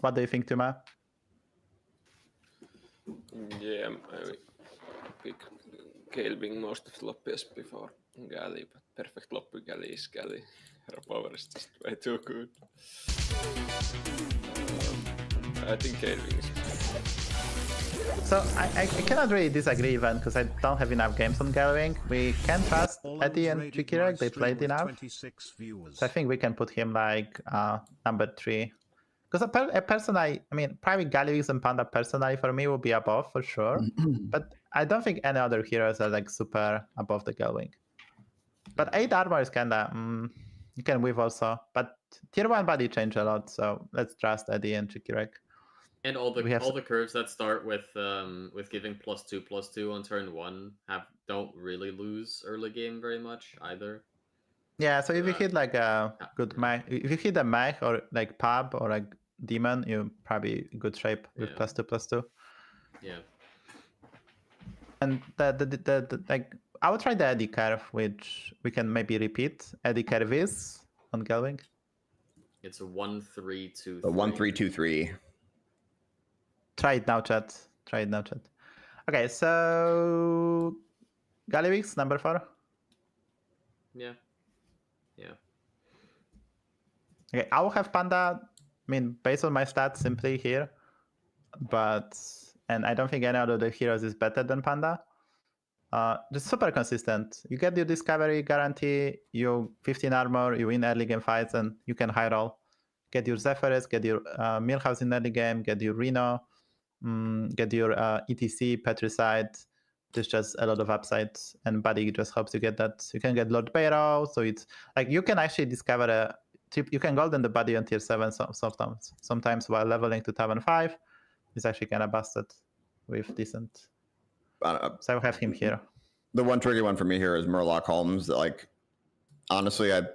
What do you think, Tuma? Yeah, I pick Galewing most of the lobbies before Galley, but perfect lobby Galley is Galley. Her power is just way too good. I think Galewing is. So I cannot really disagree even because I don't have enough games on Galwing. We can trust Eddie and Jikirek, they played enough. So I think we can put him like number 3. Because a person I mean, probably Galliwix and Panda personally for me will be above for sure. But I don't think any other heroes are like super above the Galwing. But 8 armor is kinda, you can weave also. But tier 1 body change a lot, so let's trust Eddie and Jikirek. And all the curves that start with giving +2/+2 on turn 1 don't really lose early game very much either. Yeah, so if you hit like a good mag, if you hit a mag or like pub or like demon, you're probably in good shape with +2/+2. Yeah. And the like I would try the Eddie curve, which we can maybe repeat. Eddie curve is on Galwing. It's a 1-3-2-3. The 1-3-2-3. Try it now, chat. Try it now, chat. Okay, so Galliwix, number 4. Yeah. Yeah. Okay, I will have Panda. I mean, based on my stats, simply here, and I don't think any other of the heroes is better than Panda. Just super consistent. You get your discovery guarantee, you 15 armor, you win early game fights, and you can high roll. Get your Zephyrus, get your Millhouse in early game, get your Reno, get your ETC, Petricide. There's just a lot of upsides, and Buddy just helps you get that. You can get Lord Barrow, so it's like you can actually discover you can golden the Buddy on tier 7 sometimes while leveling to Tavern 5. It's actually kind of busted with decent. So I will have him here. The one tricky one for me here is Murloc Holmes. Like, honestly, I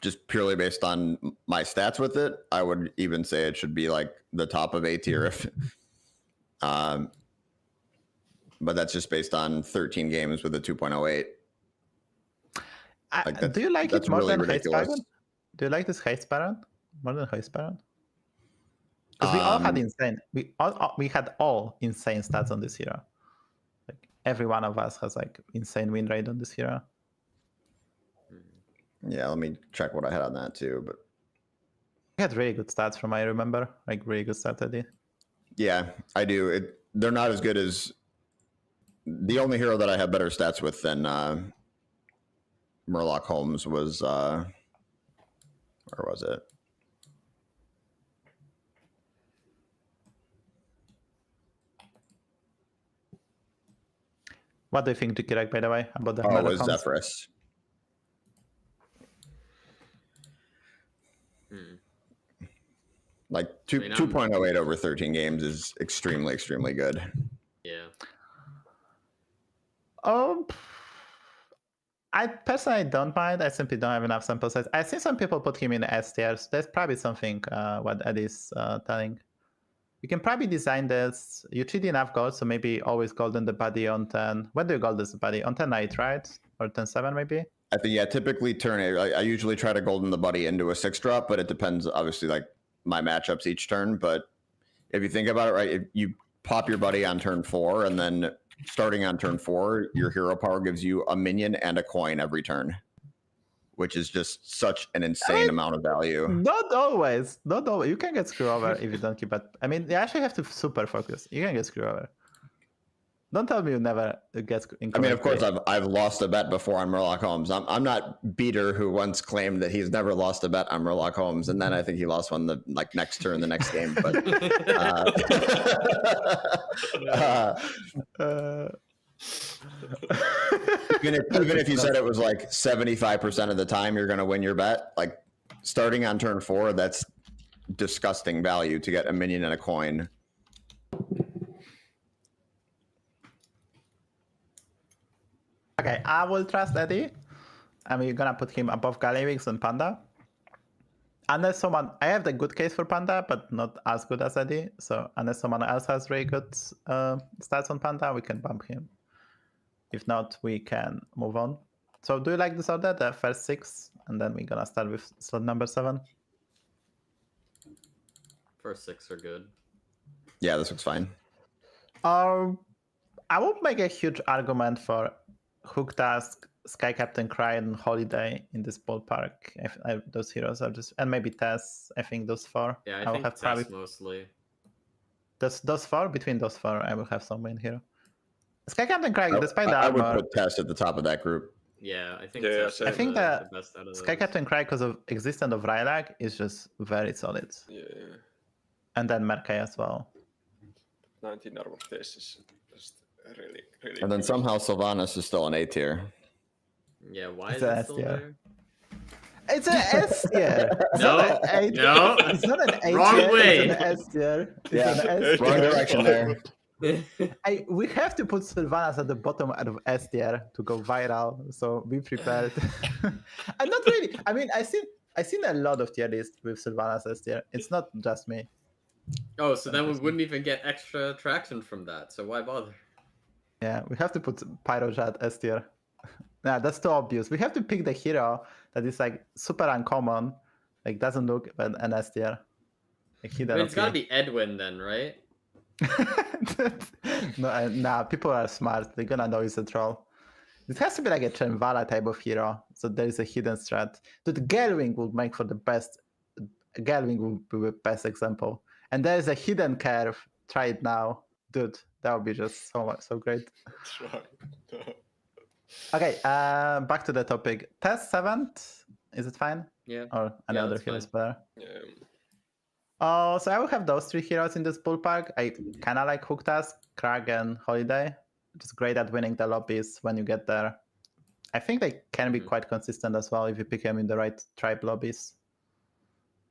just purely based on my stats with it, I would even say it should be like the top of A tier. If, but that's just based on 13 games with a 2.08. Do you like it more really than Haste ridiculous. Baron? Do you like this Haste Baron more than Haste Baron? Because we all had insane. We had all insane stats on this hero. Like every one of us has like insane win rate on this hero. Yeah, let me check what I had on that too. But We had really good stats from I remember, like really good stats, Eddie. yeah, I do. They're not as good as the only hero that I have better stats with than Murloc Holmes was. Where was it? What do you think, Jikirek, by the way, about the Oh, it was Murloc Holmes? Zephyrus. Like 2.08 over 13 games is extremely, extremely good. Yeah. I personally don't mind. I simply don't have enough sample size. I see some people put him in S tier. So that's probably something what Eddie's telling. You can probably design this. You cheat enough gold, so maybe always golden the body on 10. When do you gold this body? On 10-8, right? Or 10-7 maybe? I think, yeah, typically turn 8. I usually try to golden the buddy into a 6-drop, but it depends, obviously, like my matchups each turn. But if you think about it, right, if you pop your buddy on turn 4, and then starting on turn 4, your hero power gives you a minion and a coin every turn, which is just such an insane amount of value. Not always. Not always. You can get screwed over if you don't keep it. I mean, you actually have to super focus. You can get screwed over. Don't tell me you never get screwed. I mean, of course, I've lost a bet before on Murloc Holmes. I'm not Beater, who once claimed that he's never lost a bet on Murloc Holmes, and then I think he lost one the next turn, the next game. But even if you said it was like 75% of the time you're going to win your bet, like starting on turn 4, that's disgusting value to get a minion and a coin. Okay, I will trust Eddie. And we're gonna put him above Galliwix and Panda. Unless someone, I have the good case for Panda, but not as good as Eddie. So unless someone else has really good stats on Panda, we can bump him. If not, we can move on. So do you like this order, the first 6? And then we're gonna start with slot number 7. First 6 are good. Yeah, this looks fine. I won't make a huge argument for Hook Task, Sky Captain Cry, and Holiday in this ballpark. Those heroes are just, and maybe Tess. I think those 4. Yeah, I will think have Tess probably mostly. those 4. Between those 4, I will have some win here. Sky Captain Cry, despite the I would armor, put Test at the top of that group. Yeah, I think Yeah, Tess I is think the best out of Sky those. Captain Cry, because of existence of Rylag, is just very solid. Yeah. And then Merkei as well. 19 armor Tess is just really, really. And then good. somehow Sylvanas is still an A tier. Yeah, why It's is a it still S tier. there? It's an S tier. It's No, not an A tier. no. It's not an A Wrong tier. way. It's an S tier. It's Yeah, an S wrong tier. direction there. We have to put Sylvanas at the bottom out of S tier to go viral, so be prepared. And not really. I mean, I've seen a lot of tier lists with Sylvanas S tier. It's not just me. Oh, so then we wouldn't even get extra traction from that. So why bother? Yeah, we have to put Pyrojad S tier. Nah, that's too obvious. We have to pick the hero that is like super uncommon, like doesn't look an S tier. Like I mean, it's gotta be Edwin then, right? No, nah, people are smart. They're gonna know it's a troll. It has to be like a Chenvala type of hero. So there is a hidden strat. Dude, Gelwing would make for the best. Gelwing would be the best example. And there is a hidden curve. Try it now. Dude, that would be just so great. That's right. Okay, back to the topic. Test 7th. Is it fine? Yeah. Or any Yeah, other that's heroes fine. better? Yeah. So I will have those 3 heroes in this ballpark. I kind of like Hook Task, Krag, and Holiday. Just great at winning the lobbies when you get there. I think they can be quite consistent as well if you pick them in the right tribe lobbies.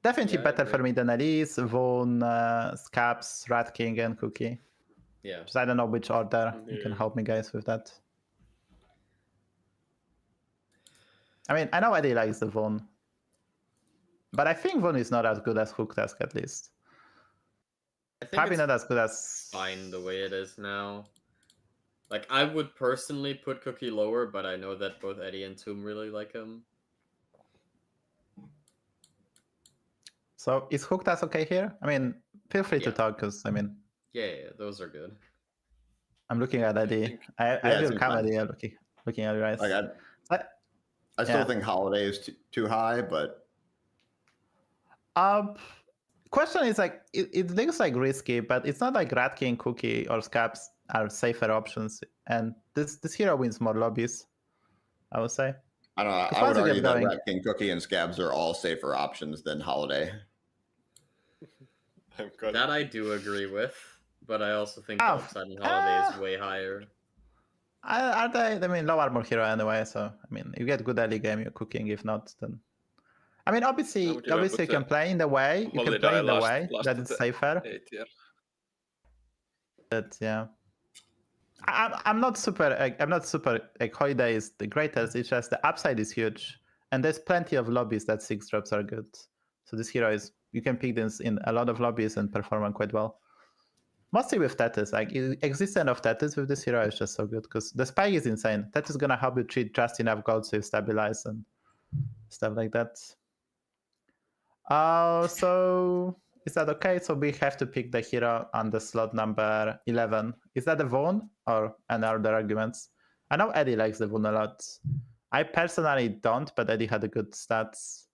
Definitely Yeah, I better for agree. me than Elise, Voon, Scaps, Rat King, and Cookie. Yeah. Just I don't know which order. You can Yeah. help me guys with that. I mean, I know Eddie likes the Voon. But I think Voon is not as good as Hook Task at least. I think Probably it's not as good as... fine the way it is now. Like, I would personally put Cookie lower, but I know that both Eddie and Toom really like him. So is Hook Task okay here? I mean, feel free to Yeah. talk because I mean, Yeah, those are good. I'm looking at Eddie. I it will seems come fine. Eddie. I'm looking at your eyes. Like I still Yeah. think Holiday is too high, but Question is like it looks like risky, but it's not like Rat King, Cookie, or Scaps are safer options, and this hero wins more lobbies. I would say. I don't know. Because I would once you get argue that going- Rat King, Cookie, and Scabs are all safer options than Holiday. I'm good. That I do agree with, but I also think the Oh, upside in Holiday is way higher. Are they? I mean, low armor hero anyway. So I mean, you get good early game, you're cooking. If not, then I mean, obviously, would you you put can play in the way. You can Holiday play in the last- way last that of it's the safer. A tier. But yeah, I'm not super. Like Holiday is the greatest. It's just the upside is huge, and there's plenty of lobbies that 6 drops are good. So this hero is you can pick this in a lot of lobbies and perform on quite well. Mostly with Tethys, like existence of Tethys with this hero is just so good because the spike is insane. Tethys is gonna help you treat just enough gold so you stabilize and stuff like that. So is that okay? So we have to pick the hero on the slot number 11. Is that the Voon or any other arguments? I know Eddie likes the Voon a lot. I personally don't, but Eddie had a good stats.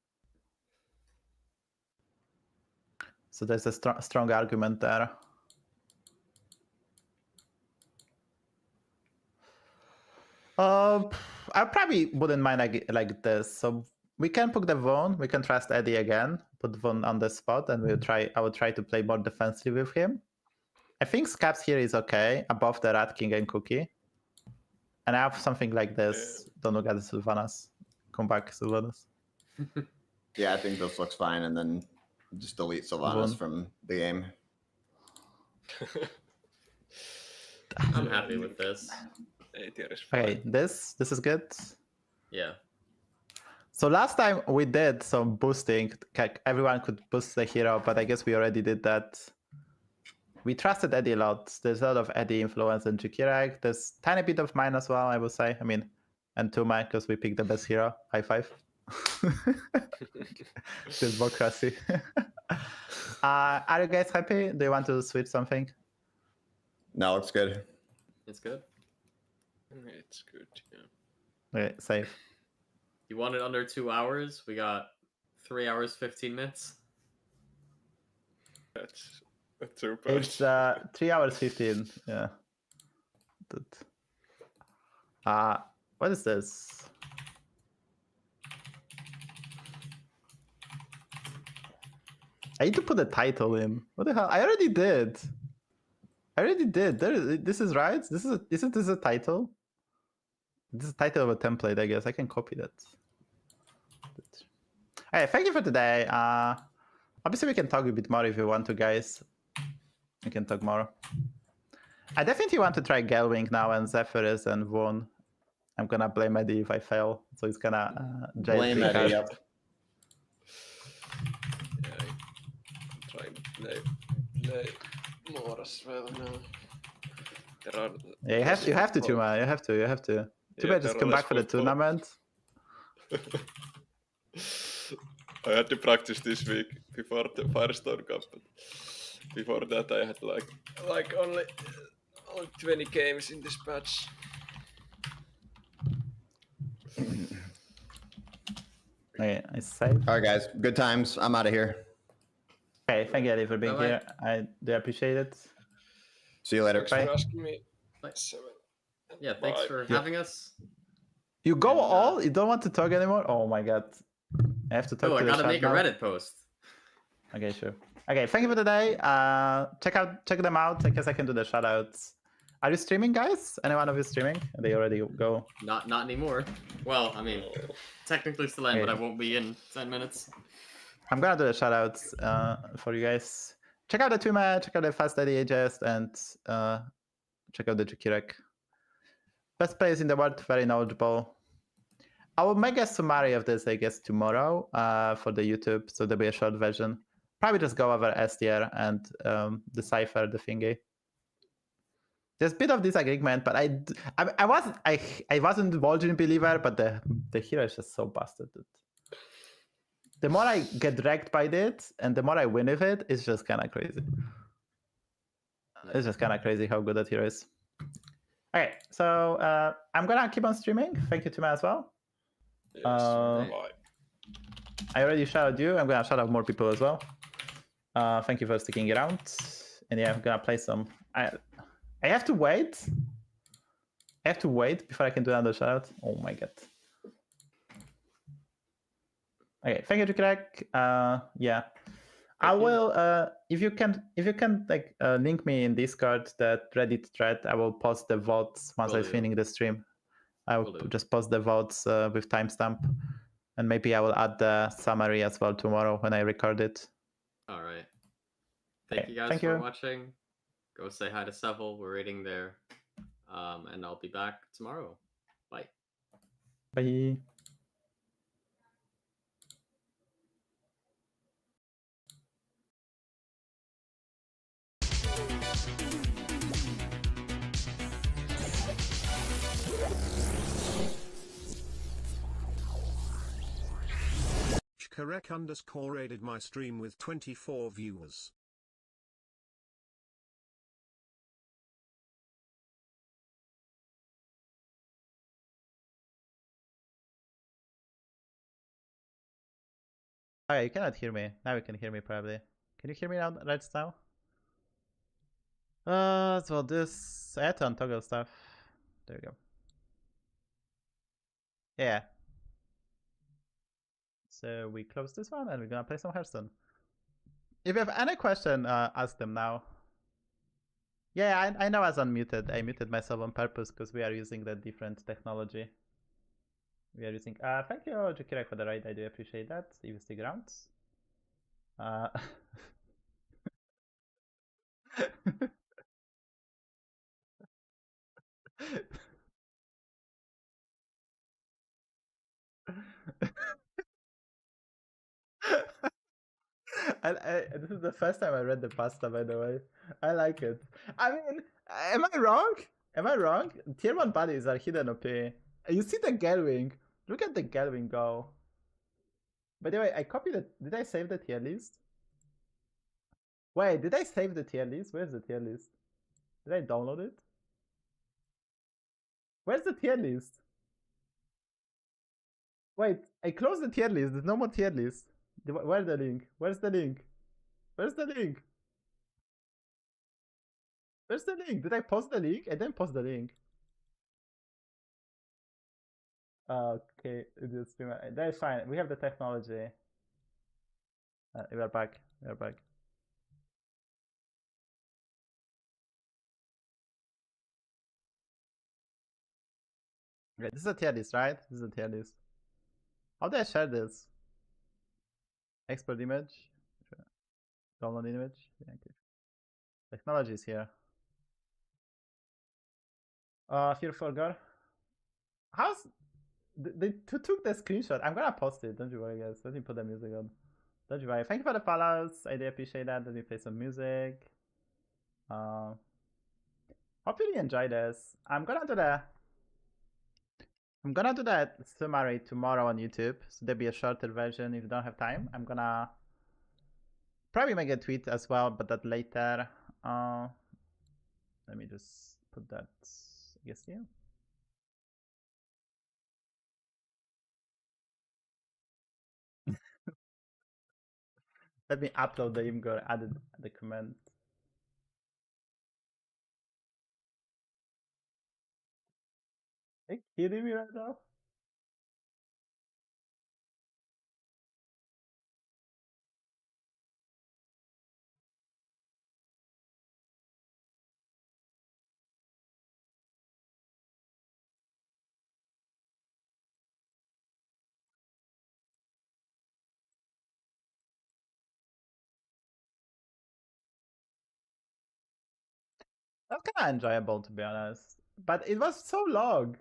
So there's a strong argument there. I probably wouldn't mind like this. So we can put the Voon. We can trust Eddie again. Put Voon on the spot, and I will try to play more defensively with him. I think Scaps here is okay, above the Rat King and Cookie. And I have something like this. Don't look at the Sylvanas. Come back, Sylvanas. Yeah, I think this looks fine, and then just delete Sylvanas Voon. from the game. I'm happy with this. A tier is fine. Okay, this is good. Yeah. So last time we did some boosting, everyone could boost the hero, but I guess we already did that. We trusted Eddie a lot. There's a lot of Eddie influence in Jukirek. There's tiny bit of mine as well, I would say. I mean, and Tuma, because we picked the best hero. High five. This democracy. Are you guys happy? Do you want to switch something? No, it's good. It's good. It's good, yeah. Okay, save. You want it under 2 hours? We got 3 hours, 15 minutes. That's super. It's 3 hours 15. Yeah. What is this? I need to put a title in. What the hell? I already did. This is right. Isn't this a title? This is the title of a template, I guess. I can copy that. Hey, thank you for today. Obviously, we can talk a bit more if you want to, guys. We can talk more. I definitely want to try Gelwing now and Zephyrus and Voon. I'm gonna blame Eddie if I fail, so it's gonna Blame Eddie. Yep. Yeah, try play more as well now. There are. Yeah, you have to, Tuma. You have to. Too bad just come back for the tournament. I had to practice this week before the Firestone Cup. But before that, I had like only 20 games in this patch. Okay, I save. All right, guys. Good times. I'm out of here. Okay, thank you, Eddie, for being Bye-bye. here. I do appreciate it. See you later. Thanks Bye. for asking me. Bye. 7. Yeah, thanks Bye. for having us. You go And, all? You don't want to talk anymore? Oh my god. I have to talk Oh, to I the gotta chat make a now. Reddit post. Okay, sure. Okay, thank you for today. Check them out. I guess I can do the shoutouts. Are you streaming, guys? Anyone of you streaming? They already go. Not anymore. Well, I mean, technically still am, but I won't be in 10 minutes. I'm gonna do the shoutouts for you guys. Check out the Tuma, check out the Fast Eddie Agest, and check out the Jukirek. Best players in the world, very knowledgeable. I will make a summary of this, I guess, tomorrow for the YouTube, so there'll be a short version. Probably just go over S tier and decipher the thingy. There's a bit of disagreement, but I wasn't Vol'jin believer, but the hero is just so busted. The more I get wrecked by it, and the more I win with it, it's just kind of crazy. It's just kind of crazy how good that hero is. Okay, so I'm gonna keep on streaming. Thank you to me as well. Yes, Uh, bye. I already shouted you. I'm gonna shout out more people as well. Thank you for sticking around. And yeah, I'm gonna play some. I have to wait. I have to wait before I can do another shout out. Oh my god. Okay, thank you, Craig. Yeah. I will if you can like link me in Discord that Reddit thread, I will post the votes once I finish the stream. I will just post the votes with timestamp, and maybe I will add the summary as well tomorrow when I record it. All right. Thank you guys thank for you. watching. Go say hi to Seville. We're raiding there. And I'll be back tomorrow. Bye. Bye. Chkarek_ rated my stream with 24 viewers. Okay, you cannot hear me. Now you can hear me probably. Can you hear me now right now? So this I had to untoggle stuff. There we go. Yeah. So we close this one and we're gonna play some Hearthstone. If you have any question, ask them now. Yeah, I know I was unmuted. I muted myself on purpose because we are using the different technology. We are using thank you, Jukirek, for the raid. I do appreciate that. If you stick around. This is the first time I read the pasta, by the way. I like it. I mean, am I wrong? Am I wrong? Tier 1 buddies are hidden OP. You see the Gelwing. Look at the Gelwing go. By the way, I copied it. Did I save the tier list? Wait, did I save the tier list? Where's the tier list? Did I download it? Where's the tier list? Wait, I closed the tier list. There's no more tier list. Where's the link? Where's the link? Where's the link? Where's the link? Did I post the link? I didn't post the link. Okay, that's fine. We have the technology. We are back. We are back. Okay, this is a tier list, right? This is a tier list. How do I share this? Export image. Download image. Yeah, okay. Technology is here. Here for girl. How's they took the screenshot? I'm gonna post it. Don't you worry, guys. Let me put the music on. Don't you worry. Thank you for the follows. I do appreciate that. Let me play some music. Hope you really enjoy this. I'm gonna do that summary tomorrow on YouTube. So there'll be a shorter version if you don't have time. I'm gonna probably make a tweet as well, but that later. Let me just put that, I guess, here. Let me upload the Imgur, added the comment. Are you kidding me right now? That's kind of enjoyable, to be honest. But it was so long.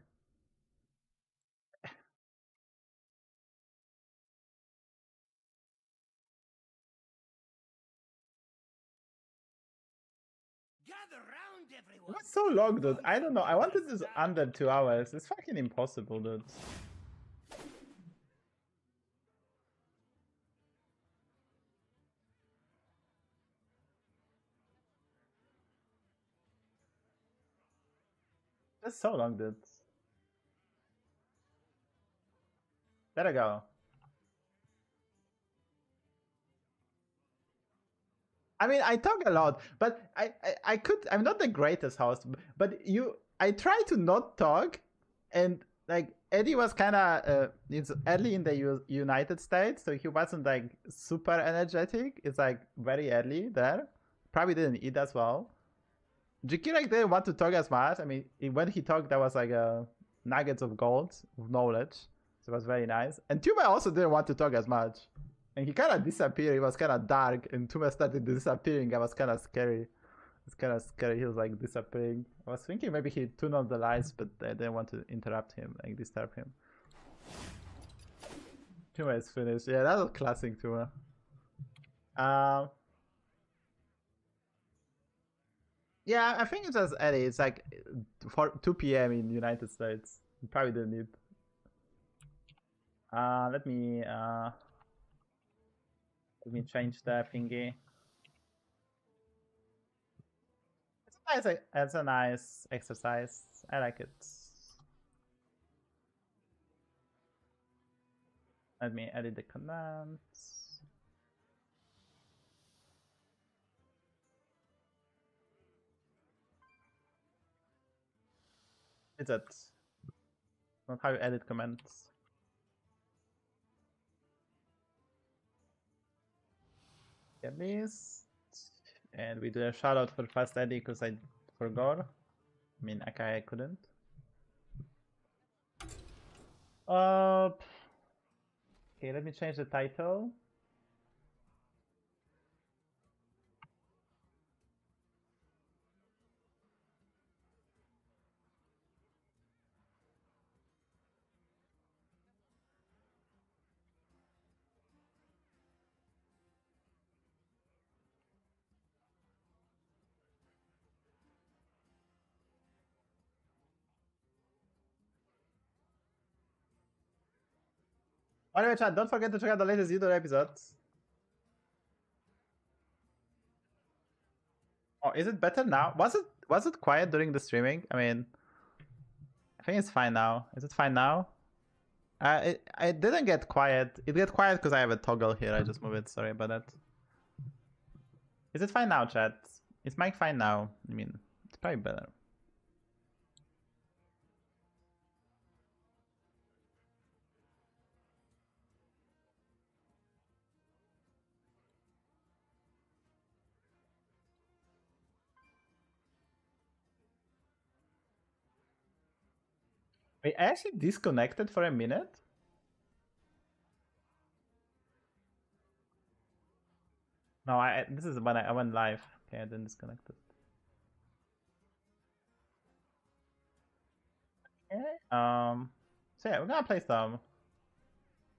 Gather round, It everyone. was so long, dude. I don't know. I wanted this under 2 hours. It's fucking impossible, dude. It's so long, dude. There I go. I mean, I talk a lot, but I'm not the greatest host, but I try to not talk, and like Eddie was kind of it's early in the United States, so he wasn't like super energetic. It's like very early there. Probably didn't eat as well. GK like didn't want to talk as much. I mean, when he talked, that was like nuggets of gold of knowledge, so it was very nice. And Tuma also didn't want to talk as much. And he kind of disappeared. He was kind of dark, and Tuma started disappearing. I was kind of scary. It's kind of scary. He was like disappearing. I was thinking maybe he turned on the lights, but I didn't want to interrupt him, like disturb him. Tuma is finished. Yeah, that was classic Tuma. Yeah, I think it's just Eddie. It's like 2 p.m. in the United States. You probably didn't need. Let me change the thingy. It's a nice exercise. I like it. Let me edit the comments. It's it. Not how you edit comments. TIERLIST. And we do a shout out for Fast Eddie because I forgot. I mean, okay, I couldn't. Okay, let me change the title. By the way, chat, don't forget to check out the latest YouTube episodes. Oh, is it better now? Was it quiet during the streaming? I mean, I think it's fine now. Is it fine now? It didn't get quiet. It got quiet because I have a toggle here. I just move it. Sorry about that. Is it fine now, chat? Is mic fine now? I mean, it's probably better. Wait, I actually disconnected for a minute? No, this is when I went live. Okay, I didn't disconnect it. Okay, so yeah, we're gonna play some.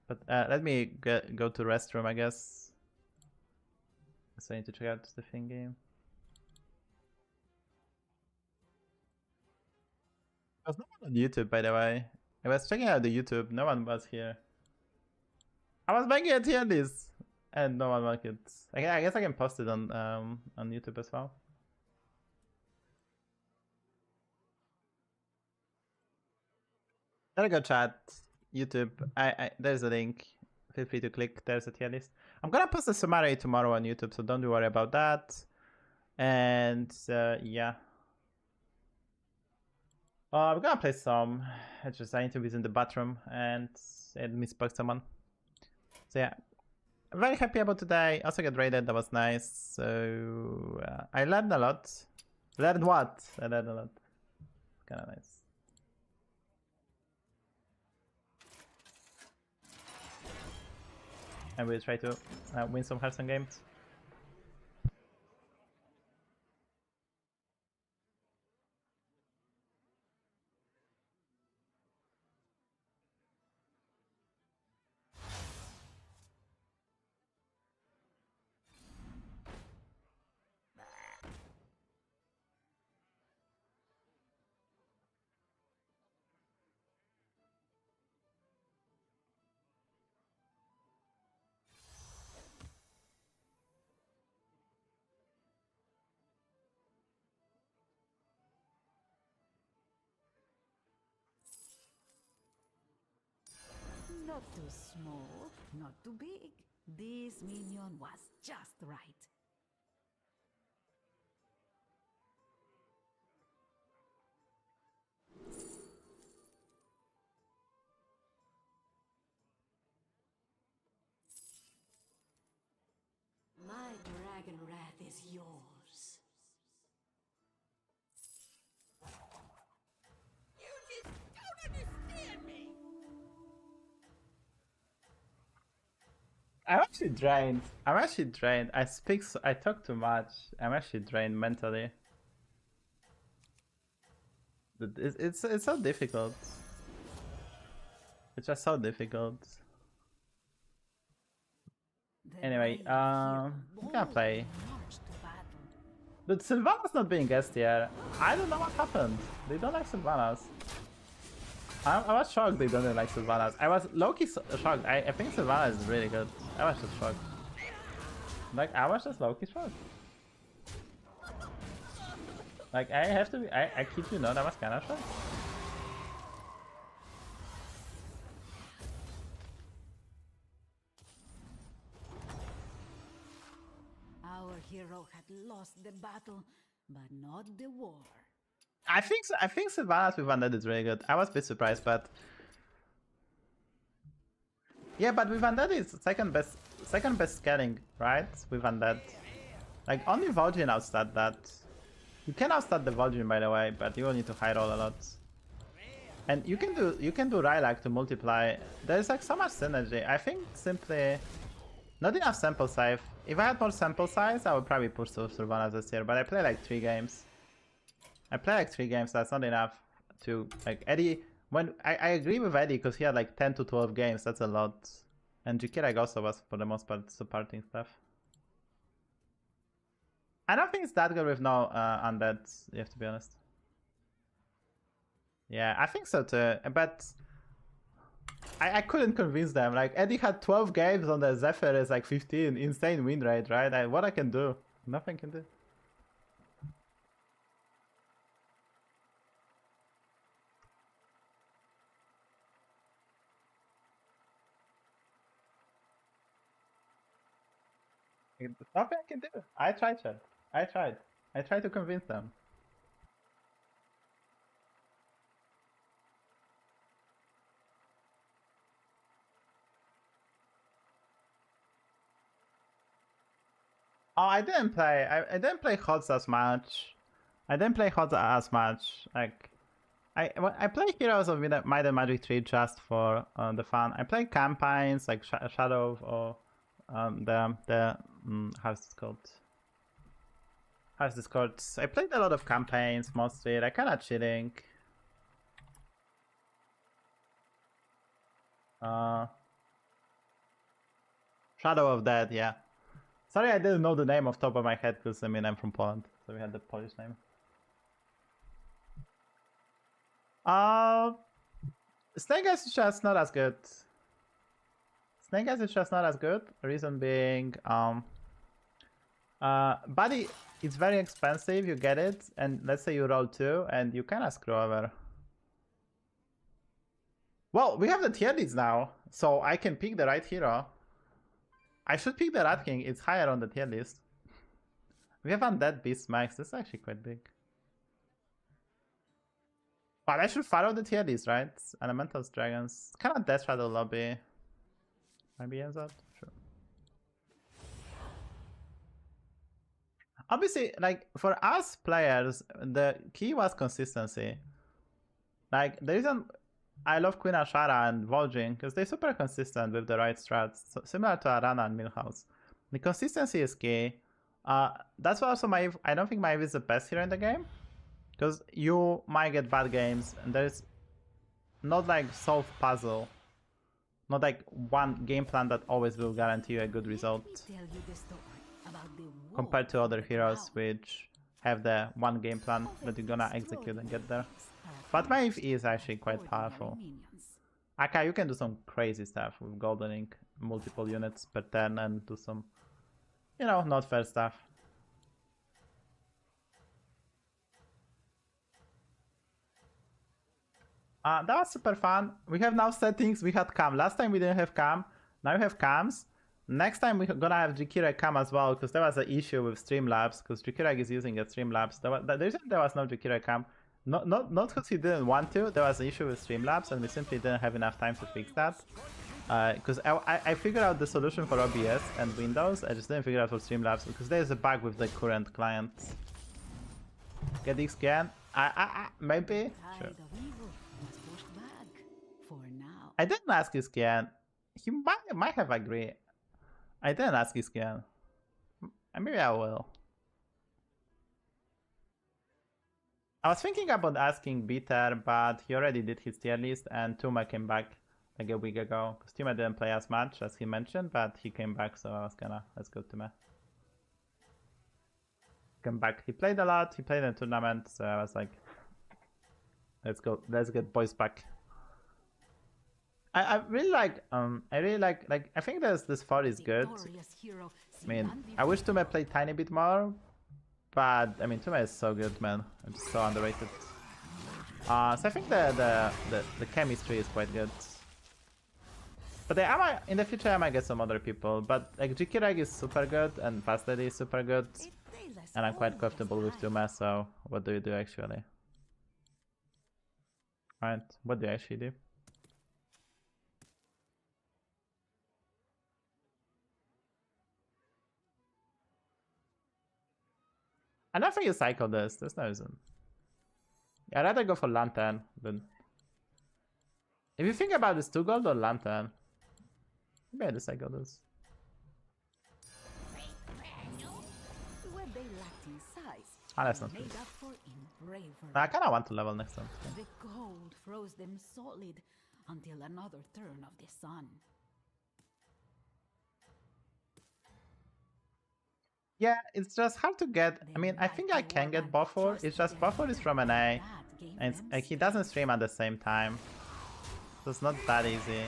But let me go to restroom, I guess. So I need to check out the thing game. There's no one on YouTube, by the way. I was checking out the YouTube. No one was here. I was making a tier list, and no one liked it. I guess I can post it on YouTube as well. There we go, chat. YouTube. There's a link. Feel free to click. There's a tier list. I'm gonna post a summary tomorrow on YouTube, so don't worry about that. And yeah. We're gonna play some. I need to visit the bathroom and misspelled someone. So yeah, I'm very happy about today. Also got raided, that was nice. So I learned a lot. Learned what? I learned a lot. Kind of nice. And we'll try to win some Hearthstone games. Not too small, not too big. This minion was just right. My dragon wrath is yours. You just don't understand me! I'm actually drained. I talk too much. I'm actually drained mentally. It's so difficult. It's just so difficult. Anyway, I'm gonna play. But Sylvanas not being guest here. I don't know what happened. They don't like Sylvanas. I was shocked they don't like Sylvanas. I was low-key shocked. I think Sylvanas is really good. I was just shocked. Like, I was just low-key shocked. Like, I have to be, I kid you not, I was kinda shocked. Our hero had lost the battle, but not the war. I think Sylvanas with Undead is really good. I was a bit surprised, but yeah, but with Undead is second best scaling, right? With Undead, like only Vol'jin outstat that. You can outstat the Vol'jin, by the way, but you will need to high roll a lot. And you can do Rylak to multiply. There's like so much synergy. I think simply not enough sample size. If I had more sample size, I would probably push to Sylvanas this year. But I play like 3 games. That's not enough to like Eddie. When I agree with Eddie because he had like 10 to 12 games, that's a lot. And Jukirag also was for the most part supporting stuff. I don't think it's that good with no undead, you have to be honest. Yeah, I think so too, but I couldn't convince them. Like, Eddie had 12 games on the Zephyr is like 15. Insane win rate, right? What I can do? Nothing can do. Nothing I can do. I tried, Chad. I tried. I tried to convince them. Oh, I didn't play. I didn't play HOTS as much. I didn't play HOTS as much. Like, I play Heroes of Might and Magic 3 just for the fun. I play campaigns like Shadow or how's this called? How's this called? I played a lot of campaigns mostly. Like, kind of chilling. Shadow of Dead, yeah. Sorry, I didn't know the name off the top of my head because I mean I'm from Poland, so we had the Polish name. Snake Eyes is just not as good. Snake Eyes is just not as good. Reason being, Buddy, it's very expensive. You get it, and let's say you roll 2, and you kind of screw over. Well, we have the tier list now, so I can pick the right hero. I should pick the Rat King. It's higher on the tier list. We have Undead Beast Max. This is actually quite big. But I should follow the tier list, right? Elementals, Dragons. Kind of Death Shadow Lobby. Maybe ends up. Sure. Obviously, like, for us players, the key was consistency. Like, the reason I love Queen Ashara and Vol'jin because they're super consistent with the right strats, so similar to Arana and Milhouse. The consistency is key. That's why also Maiev, I don't think Maiev is the best hero in the game, because you might get bad games and there's not like solve puzzle, not like one game plan that always will guarantee you a good result compared to other heroes which have the one game plan that you're gonna execute and get there. But Maiev is actually quite powerful. Okay, you can do some crazy stuff with Golden Ink, multiple units per turn, and do some, you know, not fair stuff. That was super fun. We have now settings. We had cam. Last time we didn't have cam. Now we have cams. Next time we're gonna have Jikira cam as well, because there was an issue with Streamlabs, because Jikira is using a Streamlabs. The reason there was no Jikira cam, not because he didn't want to, there was an issue with Streamlabs and we simply didn't have enough time to fix that. Because I figured out the solution for OBS and Windows, I just didn't figure out for Streamlabs, because there's a bug with the current client. Get XGN? Maybe? Sure. I didn't ask XGN. He might have agreed. I didn't ask XGN. Maybe I will. I was thinking about asking Bitter, but he already did his tier list and Tuma came back like a week ago. Because Tuma didn't play as much as he mentioned, but he came back, so I was gonna, let's go Tuma. Come back. He played a lot, he played in a tournament, so I was like, let's go, let's get boys back. I really like, I think this 4 is good. I mean, I wish Tuma played tiny bit more. But I mean, Tuma is so good, man. I'm just so underrated. So I think the chemistry is quite good. But in the future I might get some other people. But like Jikirag is super good and Fast Lady is super good, and I'm quite comfortable with Tuma. So what do you do actually? Alright, what do you actually do? I don't think you cycle this. There's no reason. Yeah, I'd rather go for Lantern than. If you think about this, 2 gold or Lantern, maybe I just cycle this. Ah, that's not good. I kind of want to level next time. The cold froze them solid until another turn of the sun. Yeah, it's just hard to get. I mean, I think I can get Buffer. It's just Buffer is from an A, and like he doesn't stream at the same time. So it's not that easy.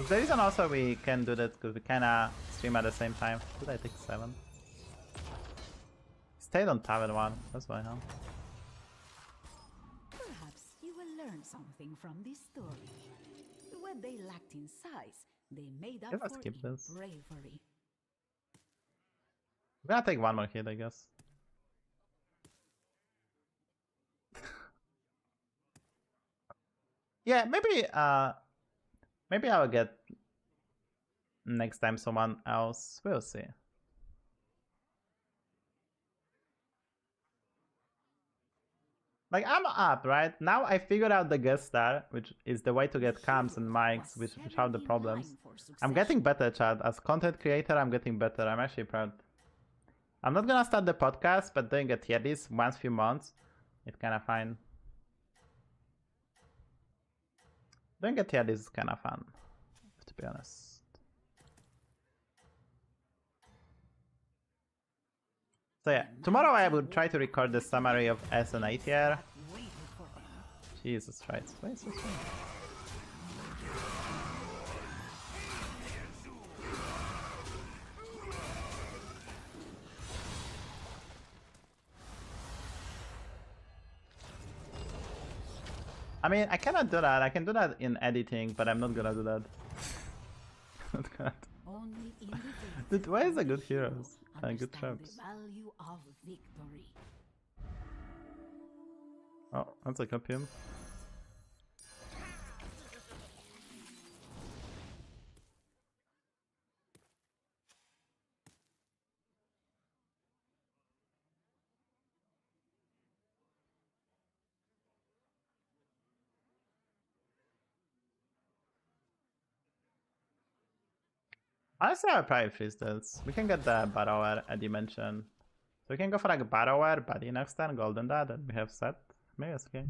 The reason also we can do that because we kinda stream at the same time. Did I take 7? Stayed on Tavern 1, that's why, huh? Perhaps you will learn something from this story. When they lacked in size, they made up Let's for skip it this. in bravery. We're gonna take one more hit, I guess. Yeah, maybe I'll get next time someone else. We'll see. Like, I'm up, right? Now I figured out the guest star, which is the way to get cams and mics, which have the problems. I'm getting better, Chad. As content creator, I'm getting better. I'm actually proud. I'm not gonna start the podcast, but doing a tier list once few months, it's kinda fine. Doing a tier list is kinda fun, to be honest. So yeah, tomorrow I will try to record the summary of S and A tier. Jesus Christ, why is this one? I mean, I cannot do that. I can do that in editing, but I'm not gonna do that. Not gonna. Dude, why is a good heroes and good traps? Oh, that's a copium. Honestly, I would probably freeze this. We can get the Barrower at Dimension. So we can go for like a Barrower, Buddy next turn, Golden Dad, and we have set. Maybe that's okay.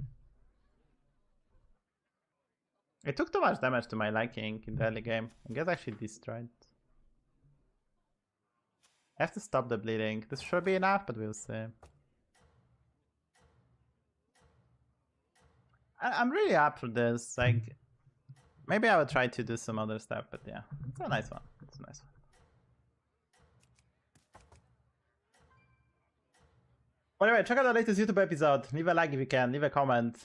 It took too much damage to my liking in the early game. I guess actually destroyed. I have to stop the bleeding. This should be enough, but we'll see. I'm really up for this. Like, maybe I would try to do some other stuff, but yeah, it's a nice one. It's a nice one. By the way, check out the latest YouTube episode. Leave a like if you can. Leave a comment.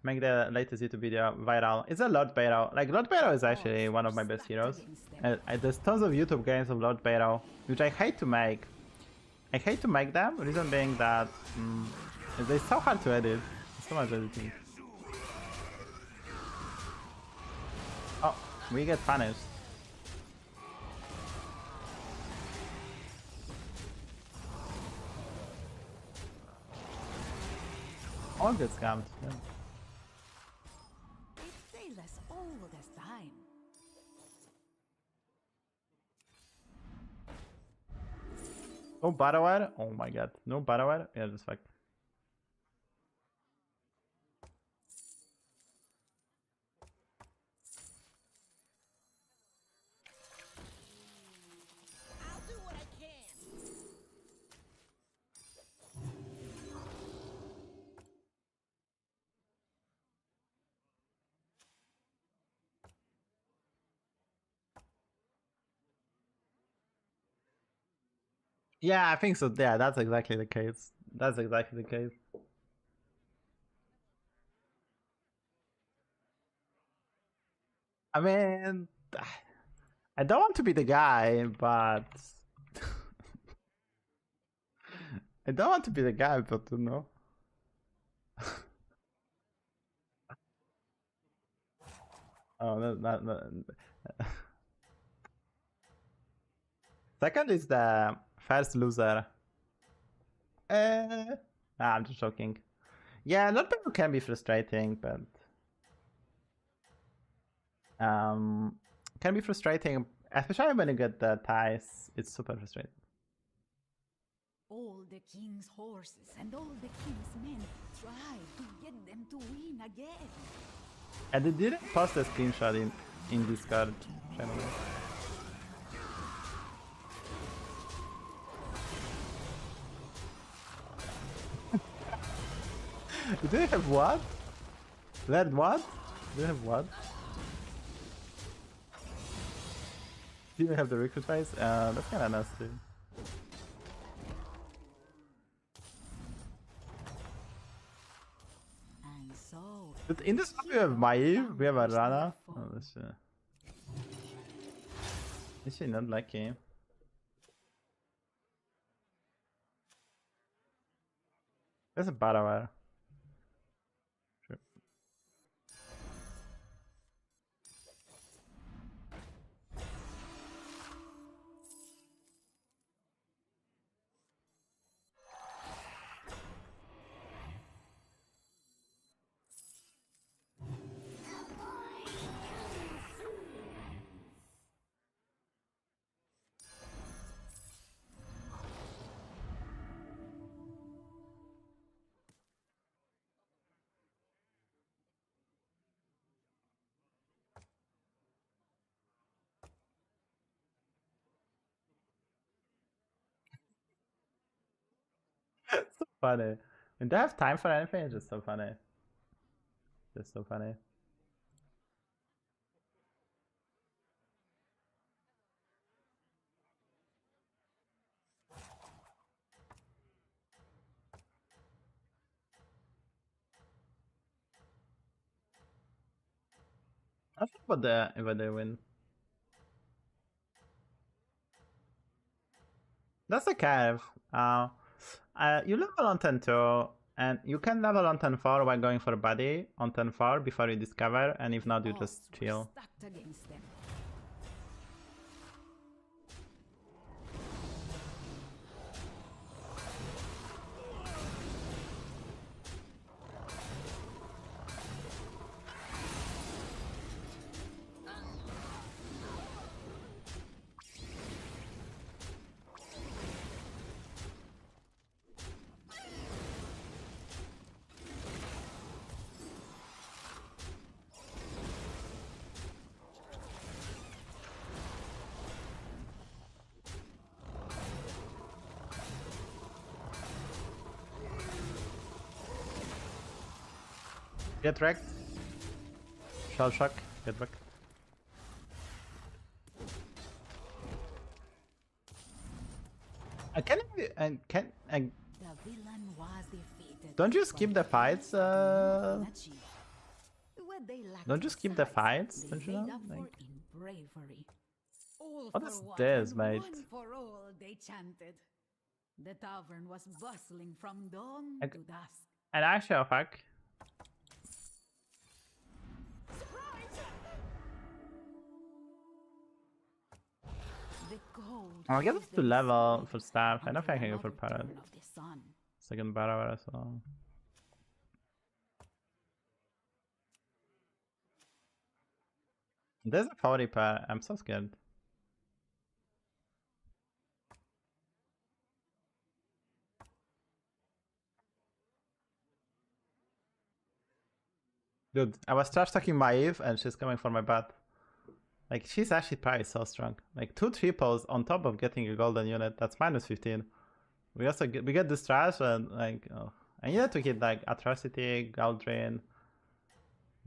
Make the latest YouTube video viral. It's a Lord Barrow. Like, Lord Barrow is actually one of my best heroes. There's tons of YouTube games of Lord Barrow, which I hate to make. I hate to make them. Reason being that they're so hard to edit. There's so much editing. Oh, we get punished. All get scammed. Yeah. All this time. Oh, Barrower? Oh my god. No Barrower? Yeah, just fuck. I'll do what I can. Yeah, I think so. Yeah, that's exactly the case. That's exactly the case. I mean, I don't want to be the guy, but I don't want to be the guy, but you know. Oh, no. Second is the first loser. I'm just joking. Yeah, not people can be frustrating, but can be frustrating, especially when you get the ties. It's super frustrating. All the king's horses and all the king's men tried to get them to win again. And they didn't post a screenshot in Discord channel. Do they have what? Learn what? Do they have what? Do they have the recruit phase? That's kinda nasty. And so, But in this one we have Maiev, we have Arana. Oh, that's is she not lucky? There's a Battlegrounds. Sure. So funny. When they have time for anything, it's just so funny. Just so funny. I think about the if they win. That's a curve. You level on 10-2, and you can level on 10-4 while going for a body on 10-4 before you discover, and if not, you just odds were chill. stacked against them. Get wrecked. Shell shock. Get wrecked. Can I, The villain was defeated. don't you skip but the fights? nothing achieved. What they lacked Don't you in skip the size, fights? they Don't you made know? up for Like, in bravery. All what for is one, this, and mate? one for all, they chanted. The tavern was bustling from dawn Okay. to dusk. and actually, oh fuck. The gold I'll get froze to them level solid for staff. I don't until think I can go for another parrot. turn of the sun. Second barrow as well. There's a 40 pair. I'm so scared. Dude, I was trash talking Maiev and she's coming for my butt. Like, she's actually probably so strong. Like, 2 triples on top of getting a golden unit. That's minus 15. We also get this trash and, like, oh. I needed to hit, like, Atrocity, Galdrin,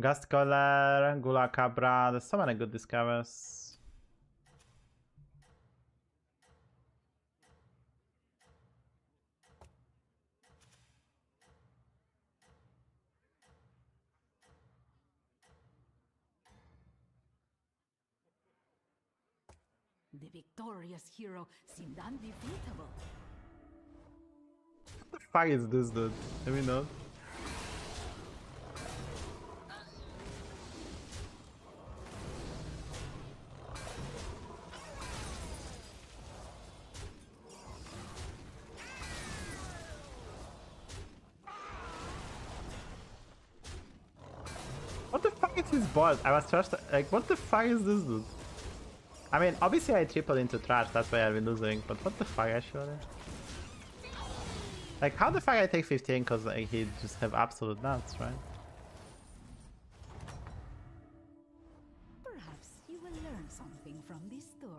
Gust Collar, Gula Cabra. There's so many good discovers. The victorious hero seemed undefeatable. What the fuck is this, dude? Let me know. What the fuck is his board? I was trashed. Like, what the fuck is this, dude? I mean, obviously I tripled into trash, that's why I've been losing, but what the fuck, actually? Like, how the fuck I take 15? Because like, he just have absolute nuts, right? Perhaps you will learn something from this story.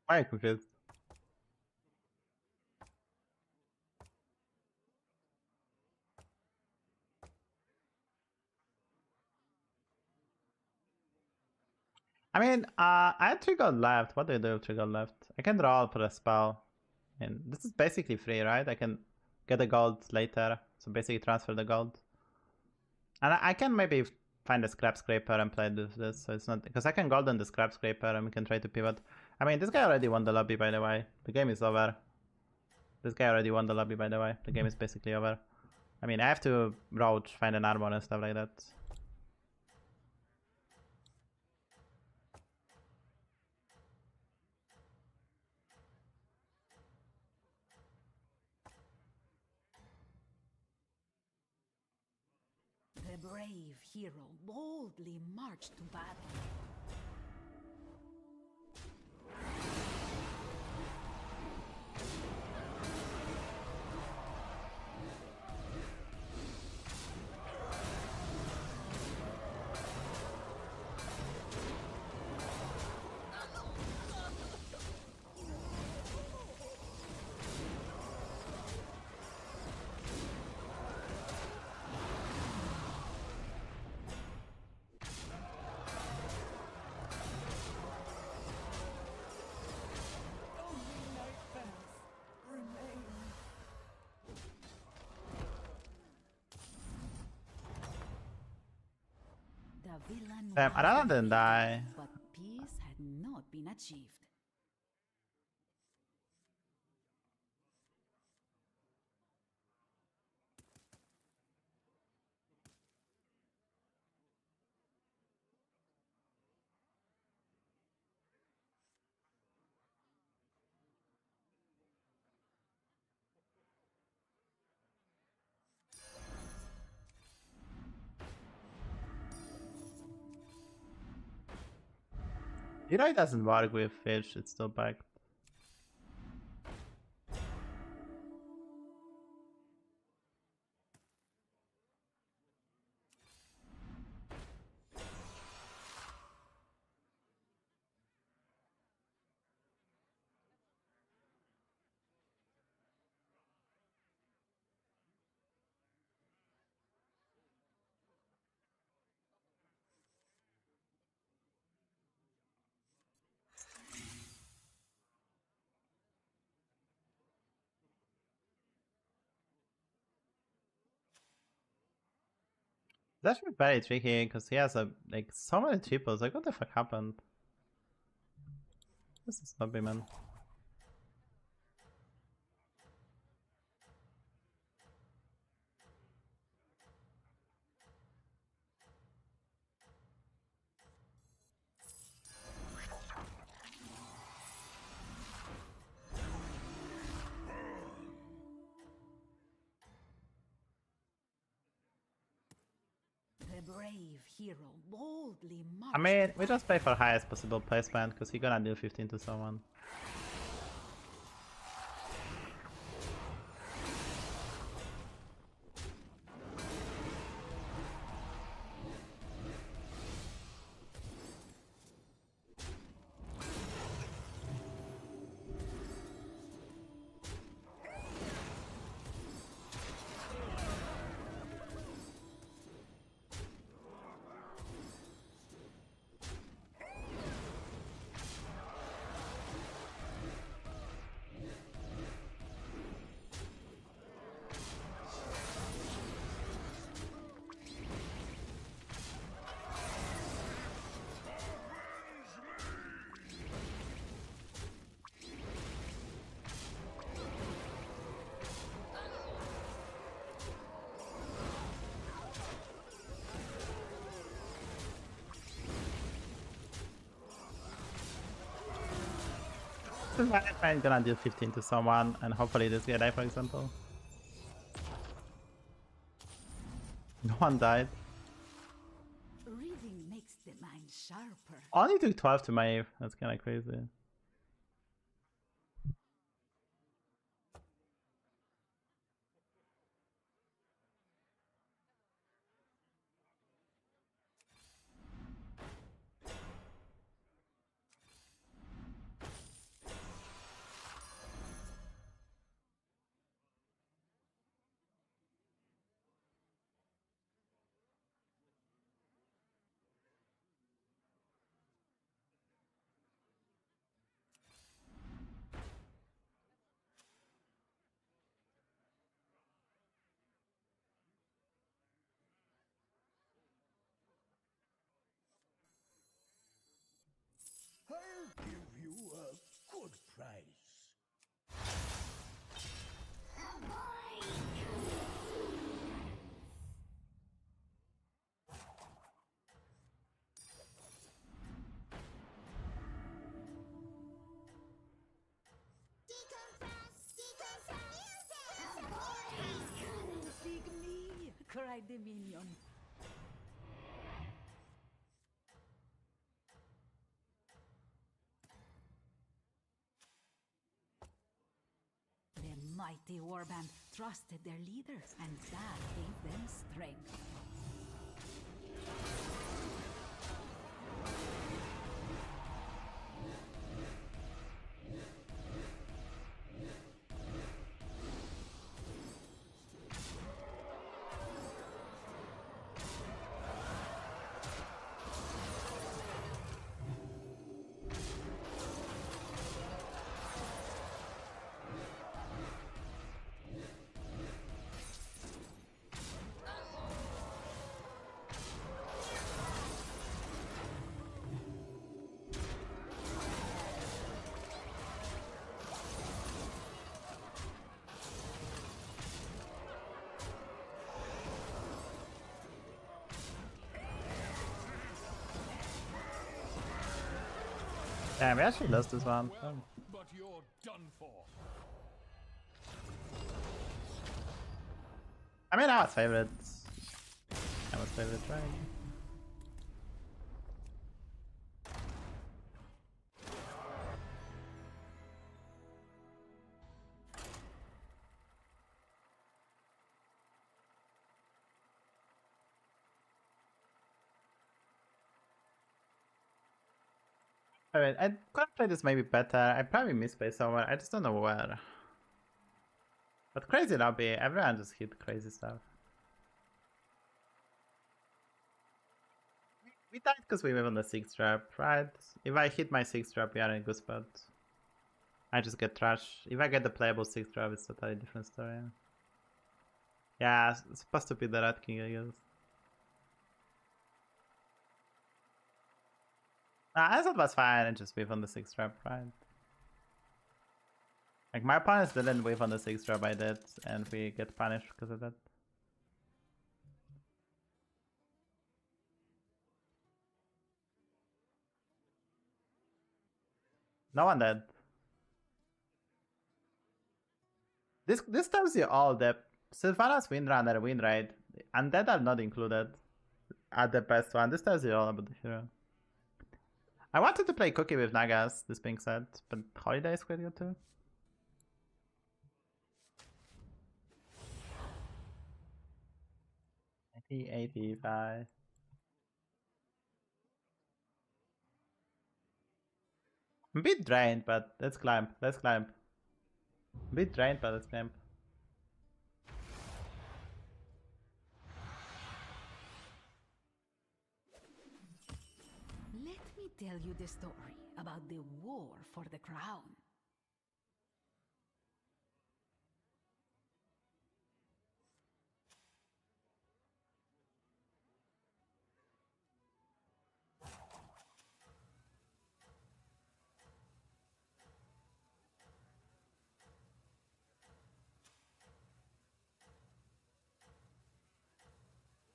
Why confused? I mean, I had 3 gold left. What do I do with 3 gold left? I can draw for a spell. And this is basically free, right? I can get the gold later. So basically transfer the gold. And I can maybe find a scrap scraper and play this. So it's not... Because I can golden the scrap scraper and we can try to pivot. I mean, this guy already won the lobby, by the way. The game is over. This guy already won the lobby, by the way. The game is basically over. I mean, I have to roach, find an armor and stuff like that. The brave hero boldly marched to battle. The villain Damn, was Arana didn't defeated, die. but peace had not been achieved. It doesn't work with fish, it's still backed. It's actually very tricky because he has like so many triples. Like, what the fuck happened? This is not man. The brave hero boldly marched. I mean, we just play for highest possible placement because he's gonna deal 15 to someone. I'm gonna deal 15 to someone and hopefully this guy die, for example. No one died. Reading makes the mind sharper. Only took 12 to Maiev. That's kinda crazy. price. Seek me, cried the minion. The mighty warband trusted their leader, and that gave them strength. Damn, we actually lost this one. Well, but you're done for. I mean, I was favorites. I was favorite, right? Alright, I could have played this maybe better. I probably misplaced somewhere. I just don't know where. But crazy lobby, everyone just hit crazy stuff. We died because we were on the 6th trap, right? If I hit my 6th trap, we are in a good spot. I just get trash. If I get the playable 6th trap, it's a totally different story. Yeah, it's supposed to be the Red King, I guess. I thought it was fine and just wave on the 6th trap, right? Like, my opponents didn't wave on the 6th trap, I did, and we get punished because of that. No one did. This tells you all that Sylvanas Windrunner win rate, and that are not included at the best one. This tells you all about the hero. I wanted to play Cookie with Nagas, this being said, but Holiday is quite good too. $80, $85. I'm a bit drained, but let's climb. Let's climb. A bit drained, but let's climb. Let me tell you the story about the war for the crown.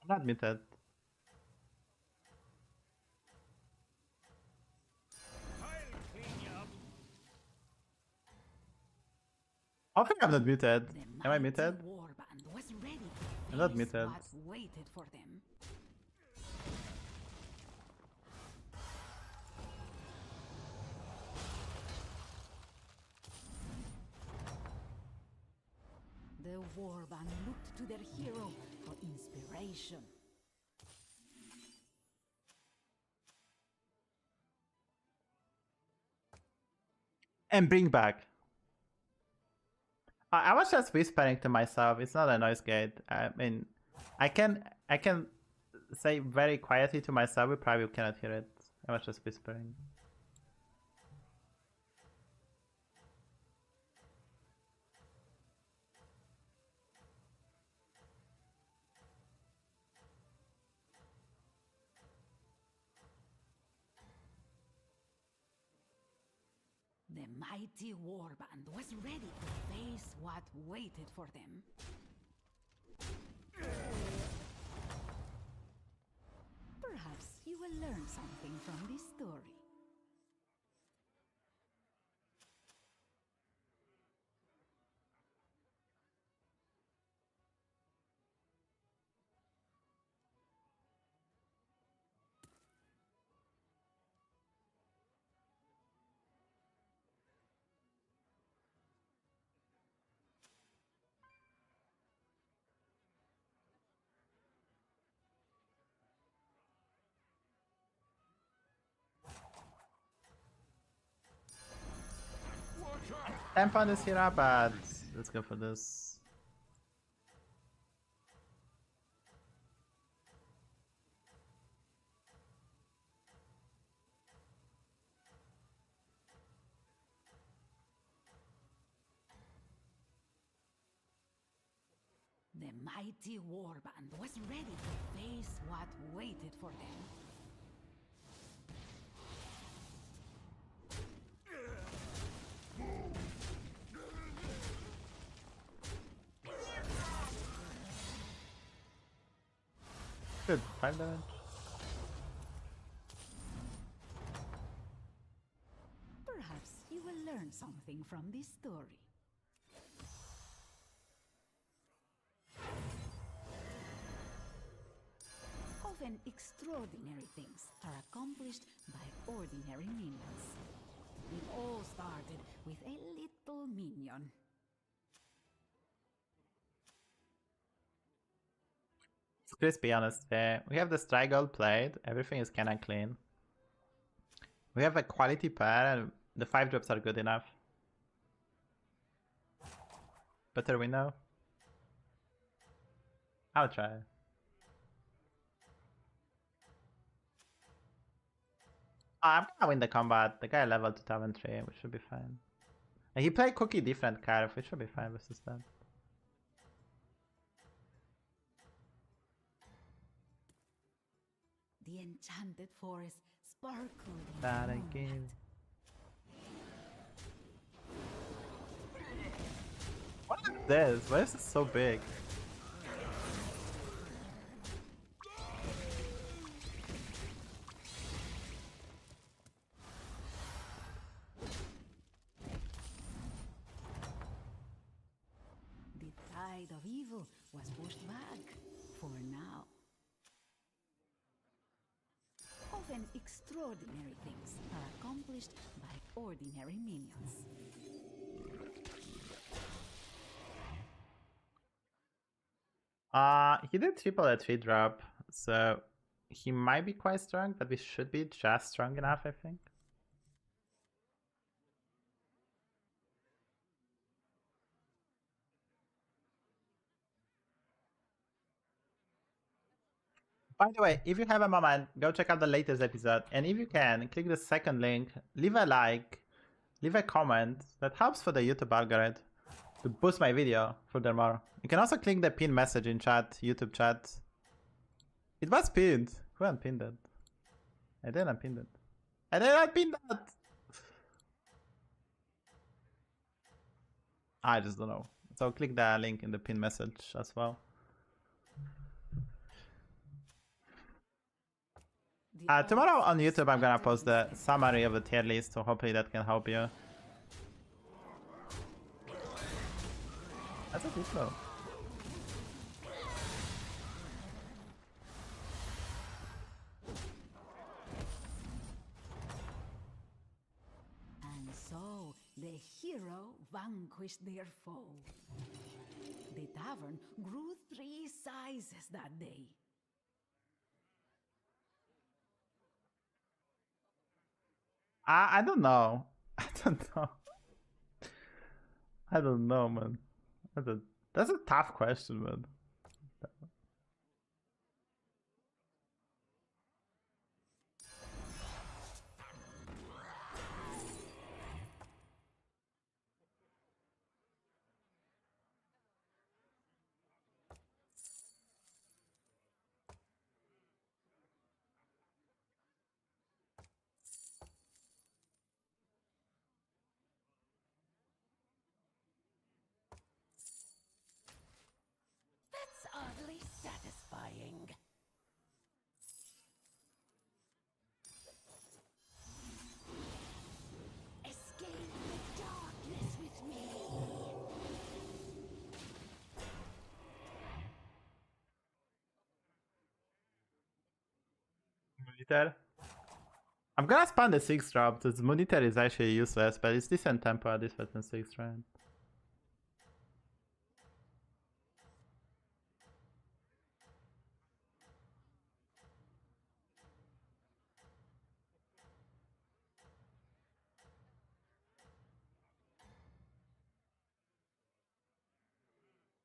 I'm not muted. I'll clean you up. I think I'm not muted. The Am I mighty muted? warband was ready to I'm not face muted. what waited for them. The warband looked to their hero for inspiration. And bring back. I was just whispering to myself. It's not a noise gate. I mean, I can say very quietly to myself. We probably cannot hear it. I was just whispering. The mighty warband was ready to face what waited for them. Perhaps you will learn something from this story. Temp on this hero, but let's go for this. The mighty warband was ready to face what waited for them. Good, 5 damage. Perhaps you will learn something from this story. Often extraordinary things are accomplished by ordinary minions. It all started with a little minion. Let's be honest, we have the Striggle played, everything is kinda clean. We have a quality pair and the 5 drops are good enough. Better we know. I'll try. I'm gonna win the combat. The guy leveled to Tavern 3, we should be fine. And he played Cookie different card, we should be fine versus that. The enchanted forest sparkled in That the again. moonlight. What is this? Why is this so big? The tide of evil was pushed back, for now. Often extraordinary things are accomplished by ordinary minions. He did triple at 3 drop, so he might be quite strong, but we should be just strong enough, I think. By the way, if you have a moment, go check out the latest episode, and if you can, click the second link, leave a like, leave a comment, that helps for the YouTube algorithm to boost my video furthermore. You can also click the pin message in chat, YouTube chat. It was pinned. Who unpinned it? I didn't unpin it. I didn't unpin that! I just don't know. So click the link in the pin message as well. Tomorrow on YouTube I'm gonna post the summary of the tier list, so hopefully that can help you. That's a good flow. And so the hero vanquished their foe. The tavern grew 3 sizes that day. I don't know. I don't know. I don't know, man. That's a tough question, man. Monitor. I'm gonna spam the 6 drop. This monitor is actually useless, but it's decent tempo at this button 6, right?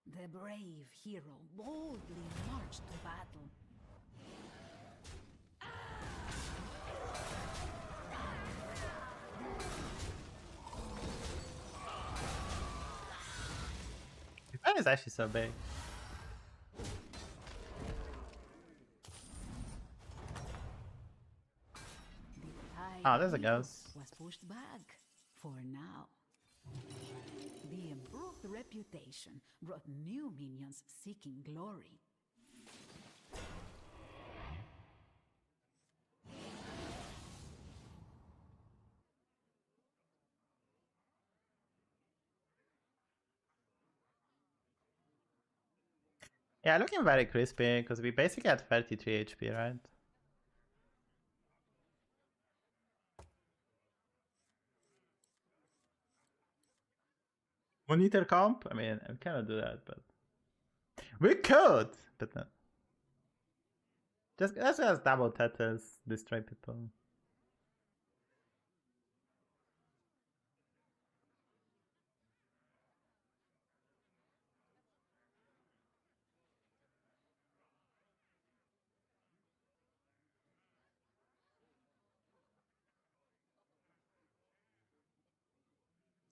The brave hero boldly marched to battle. His fan is actually so big. Oh, there's a ghost. Was pushed back for now. The improved reputation brought new minions seeking glory. Yeah, looking very crispy because we basically had 33 HP, right? Monitor comp? I mean, we cannot do that, but we could, but no. Let's just double Tetris, destroy people.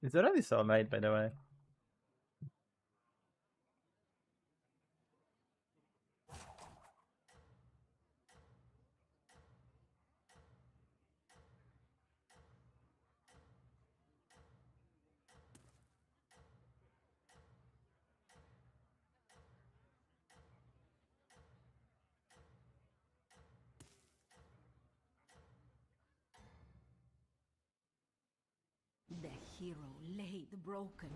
It's already soulmate, by the way. The hero laid broken,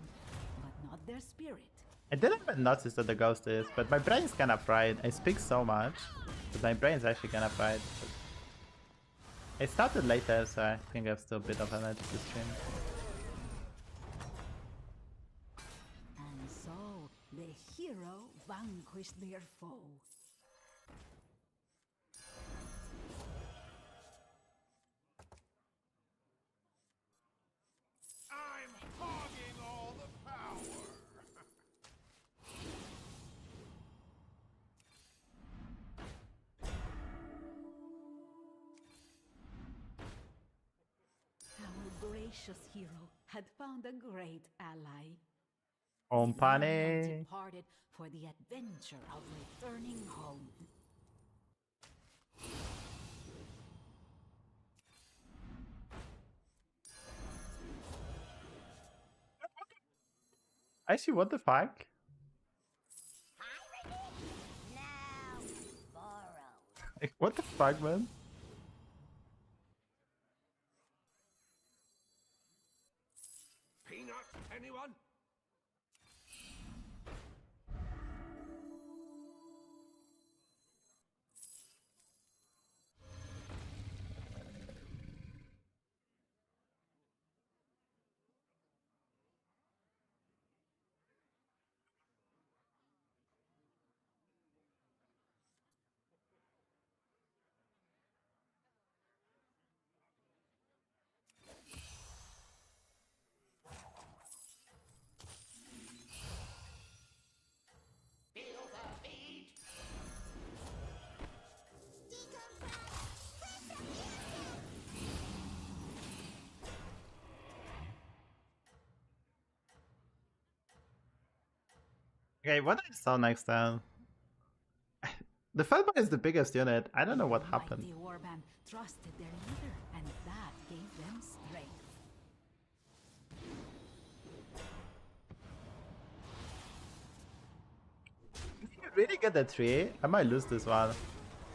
but not their spirit. I didn't even notice that the ghost is, but my brain's kinda fried. I speak so much, but my brain's actually kinda fried. I started later, so I think I have still a bit of energy to stream. And so, the hero vanquished their foe. I'm hogging all the power. Our gracious hero had found a great ally. Company. Departed for the adventure of returning home. Actually, what the fuck? Like, what the fuck, man? Peanut, anyone? Okay, what I saw next time? The Firebat is the biggest unit. I don't know what happened. Mighty warband trusted their leader, and that gave them strength. If you really get the tree, I might lose this one.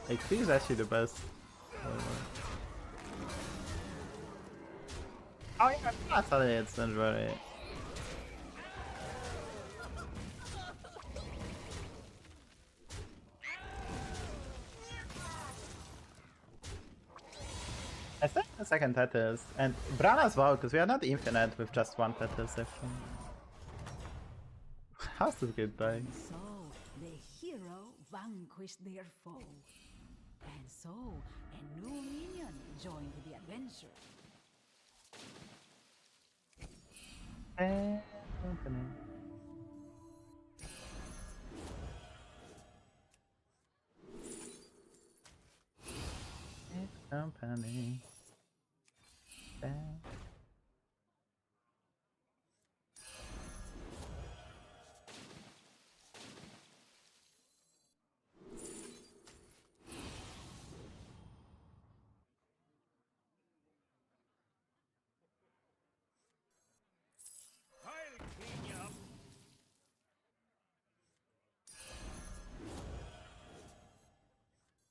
Like, 3 is actually the best. Oh yeah, that's how it's don't worry. I think the second Tethys. And Bran as well, because we are not infinite with just one Tethys, I think. How's this good playing? So the hero vanquished their foe. And so a new minion joined the adventure. Company. Company. I'll clean you up.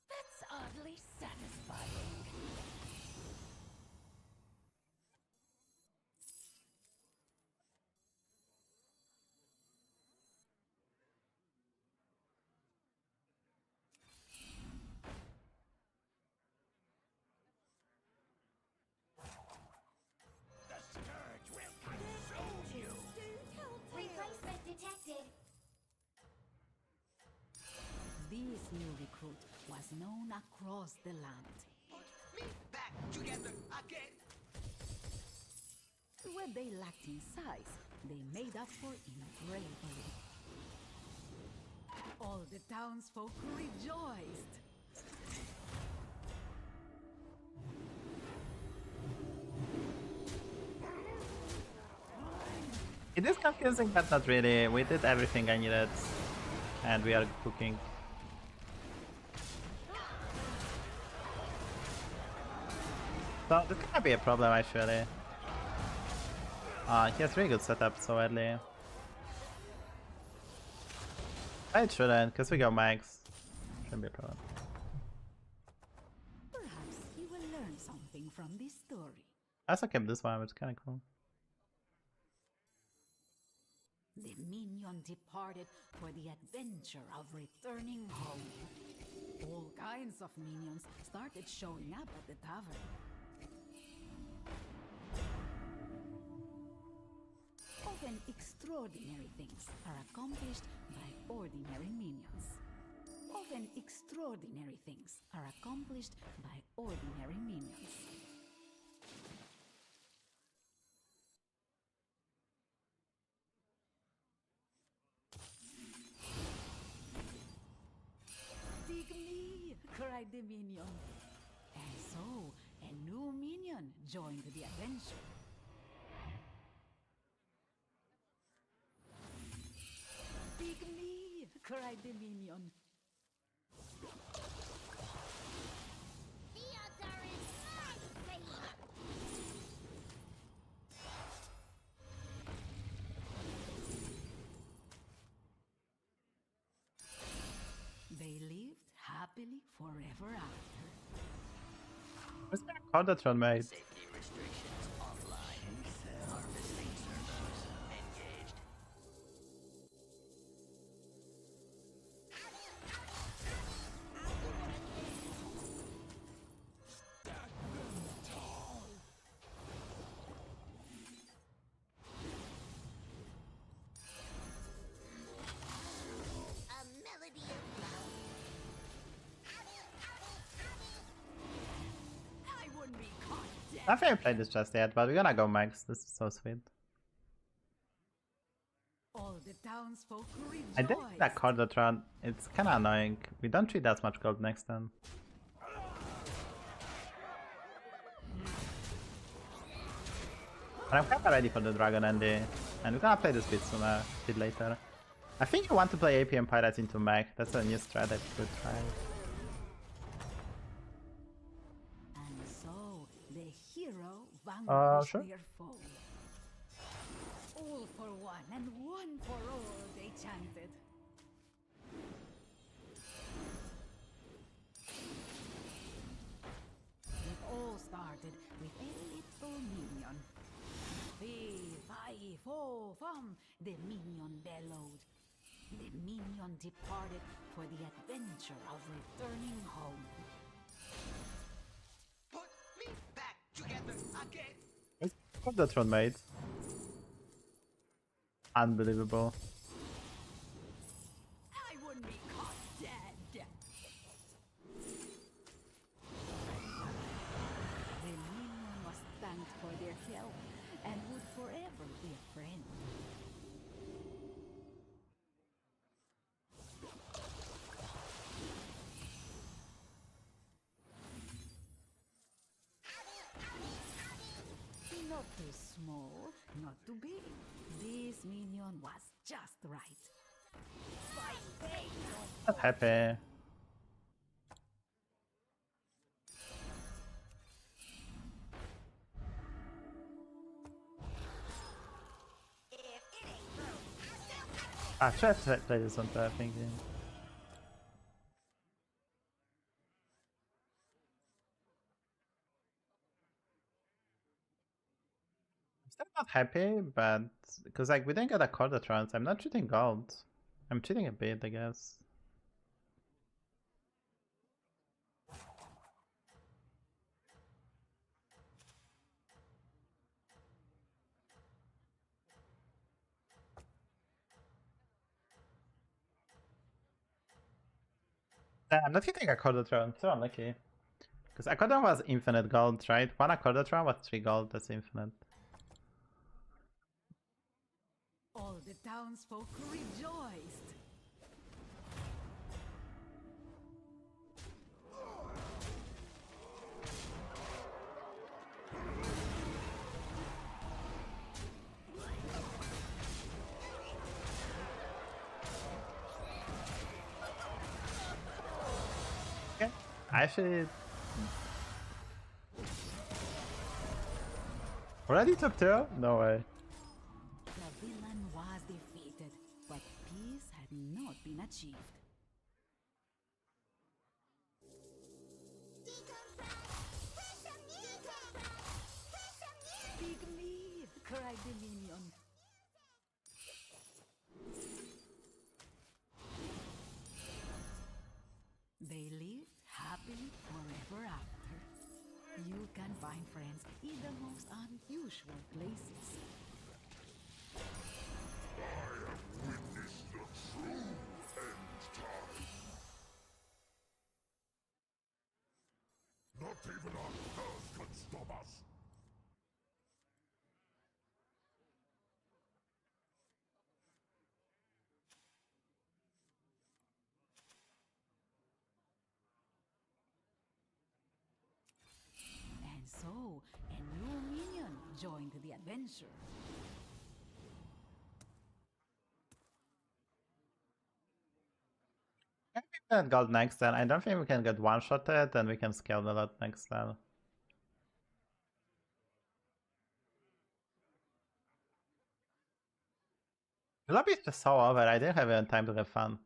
That's oddly satisfying. The scourge will consume you. Replacement detected. This new recruit was known across the land. Put me back together again. When they lacked in size, they made up for in bravery. All the townsfolk rejoiced. It is confusing, but not really. We did everything I needed. And we are cooking. So this can be a problem actually. He has really good setup so early. It shouldn't, because we go max. Shouldn't be a problem. Perhaps you will learn something from this story. I also kept this one, which is kinda cool. The minion departed for the adventure of returning home. All kinds of minions started showing up at the tavern. Often extraordinary things are accomplished by ordinary minions. Often extraordinary things are accomplished by ordinary minions. Dig me! Cried the minion. And so, a new minion joined the adventure. Dig me! Cried the minion. The odds are in my favor. They lived happily forever after. What's that Cordatron made? Safety restrictions offline. Harvesting servers engaged. A melody of love. I wouldn't be caught dead. I haven't played this just yet, but we're gonna go max. This is so sweet. All the townsfolk rejoiced. I think that Cordatron, it's kinda annoying. We don't treat as much gold next turn. But I'm kinda ready for the Dragon Andy. And we're gonna play this bit sooner, bit later. I think you want to play APM Pirates into mech. That's a new strat that you could try. And so the hero vanquished Sure. their foe. All for one and one for all, they chanted. It all started with a little minion. Fee, fi, fo, fum, the minion bellowed. The minion departed for the adventure of returning home. Put me back What that run made? Unbelievable. I wouldn't be caught dead. The minion was thanked for their help and would forever be a friend. Not too small, not too big. This minion was just right. Fight big. Not happy. Ah, try to play this one better, thinking. I'm still not happy, but because like we didn't get a quarter trans, I'm not cheating gold. I'm cheating a bit, I guess. I'm not hitting a Accordatron, so unlucky. Because Accordatron was infinite gold, right? One Accordatron was 3 gold, that's infinite. All the townsfolk rejoiced. Okay, actually... Already top 2? No way. The villain was defeated, but peace had not been achieved. Big me! Cried the minion. They lived happily forever after. You can find friends in the most unusual places. Not even our curse can stop us. And so, a new minion joined the adventure. I think we can gold next then. I don't think we can get one-shotted, and we can scale a lot next then. The lobby is just so over, I didn't have even time to have fun.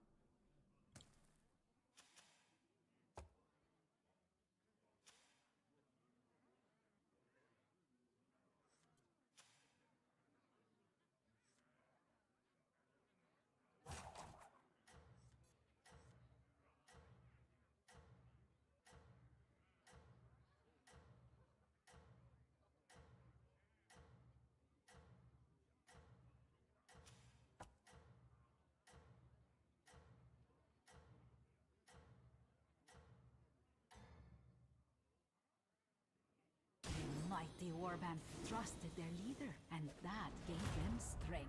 The mighty warband trusted their leader, and that gave them strength.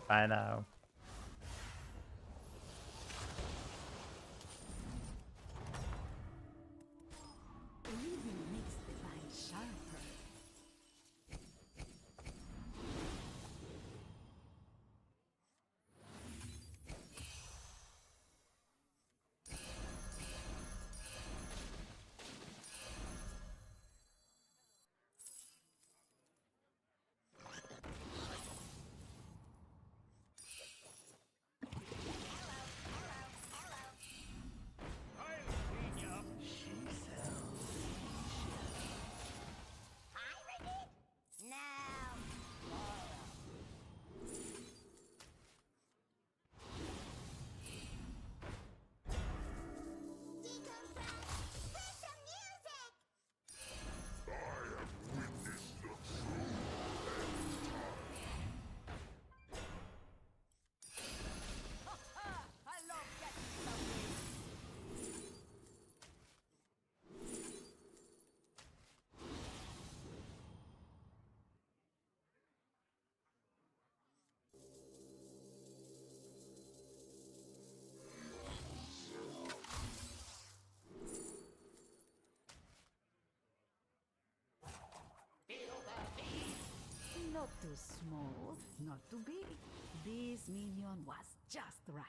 I know. Living makes the line sharper. Not too small, not too big. This minion was just right.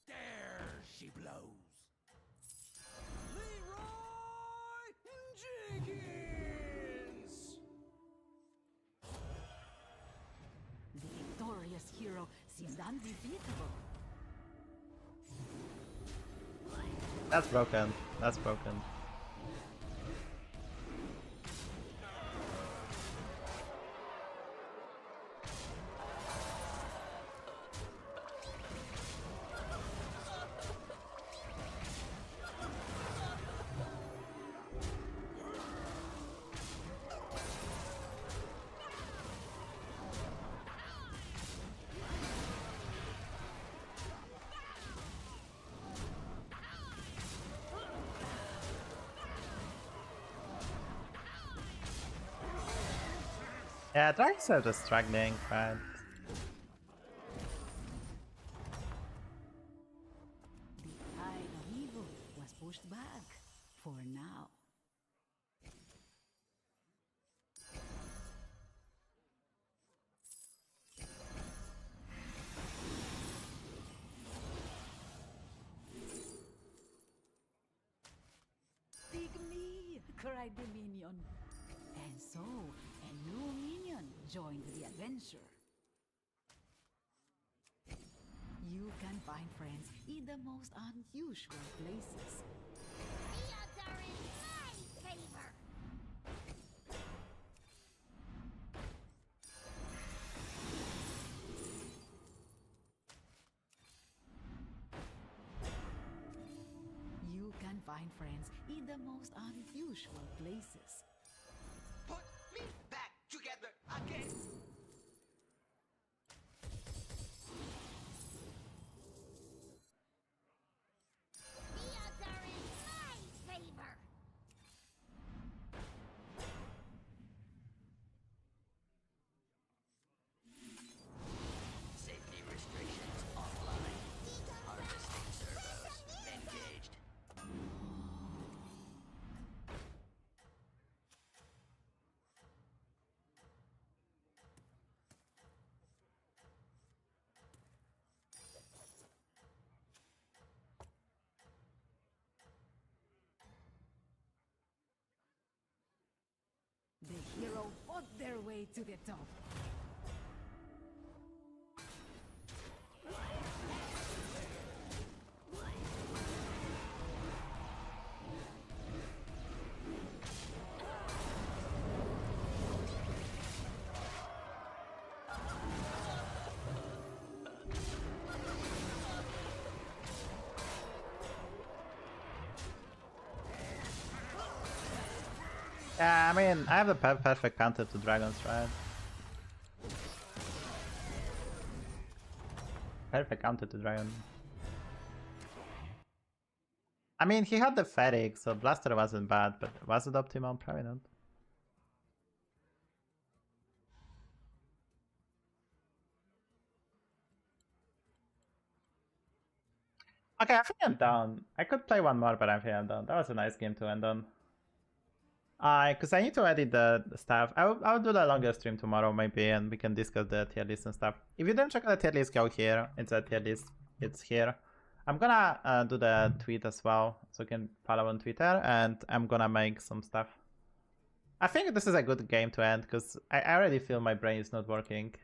There she blows. Leroy Jenkins! The victorious hero seems undefeatable. That's broken. That's broken. Yeah, dragons are just struggling, but The tide of evil was pushed back for now. Dig me, cried the minion. And so, a new minion joined the adventure. You can find friends in the most unusual places. The odds are in my favor. You can find friends in the most unusual places. Put me back together again. The odds are in my favor. Safety restrictions offline. Harvesting servos engaged. The hero fought their way to the top. yeah, I mean, I have the perfect counter to dragons, right? Perfect counter to dragon. I mean, he had the Fatigue, so Blaster wasn't bad, but was it optimal? Probably not. Okay, I think I'm down. I could play one more, but I think I'm done. That was a nice game to end on. Because I need to edit the stuff. I'll do the longer stream tomorrow maybe, and we can discuss the tier list and stuff. If you didn't check out the tier list, go here. It's a tier list. It's here. I'm gonna do the tweet as well, so you can follow on Twitter, and I'm gonna make some stuff. I think this is a good game to end, because I already feel my brain is not working.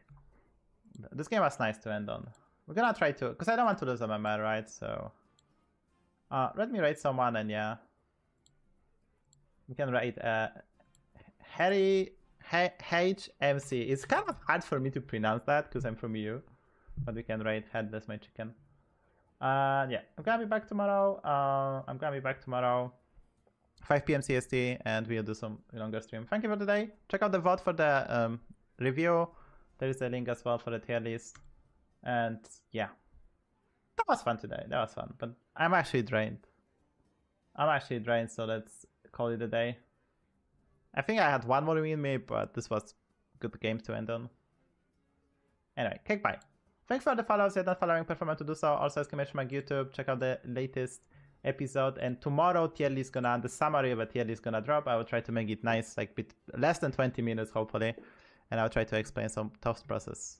This game was nice to end on. We're gonna try to, because I don't want to lose a MMR, right? So, let me rate someone, and yeah. We can write Harry HMC. It's kind of hard for me to pronounce that because I'm from EU, but we can write Headless My Chicken. Yeah, I'm gonna be back tomorrow. 5 p.m. CST, and we'll do some longer stream. Thank you for today. Check out the VOD for the review. There is a link as well for the tier list. And yeah, that was fun today. That was fun, but I'm actually drained. So let's call it a day. I think I had one more win in me, but this was a good game to end on. Anyway, cake bye. Thanks for the follows. If you're not following, perform to do so. Also, exclamation mark YouTube. Check out the latest episode. And tomorrow tier list gonna, the summary of a tier list gonna drop. I will try to make it nice, like bit less than 20 minutes hopefully, and I'll try to explain some tough process.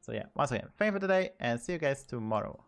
So yeah, once again, thank you for today and see you guys tomorrow.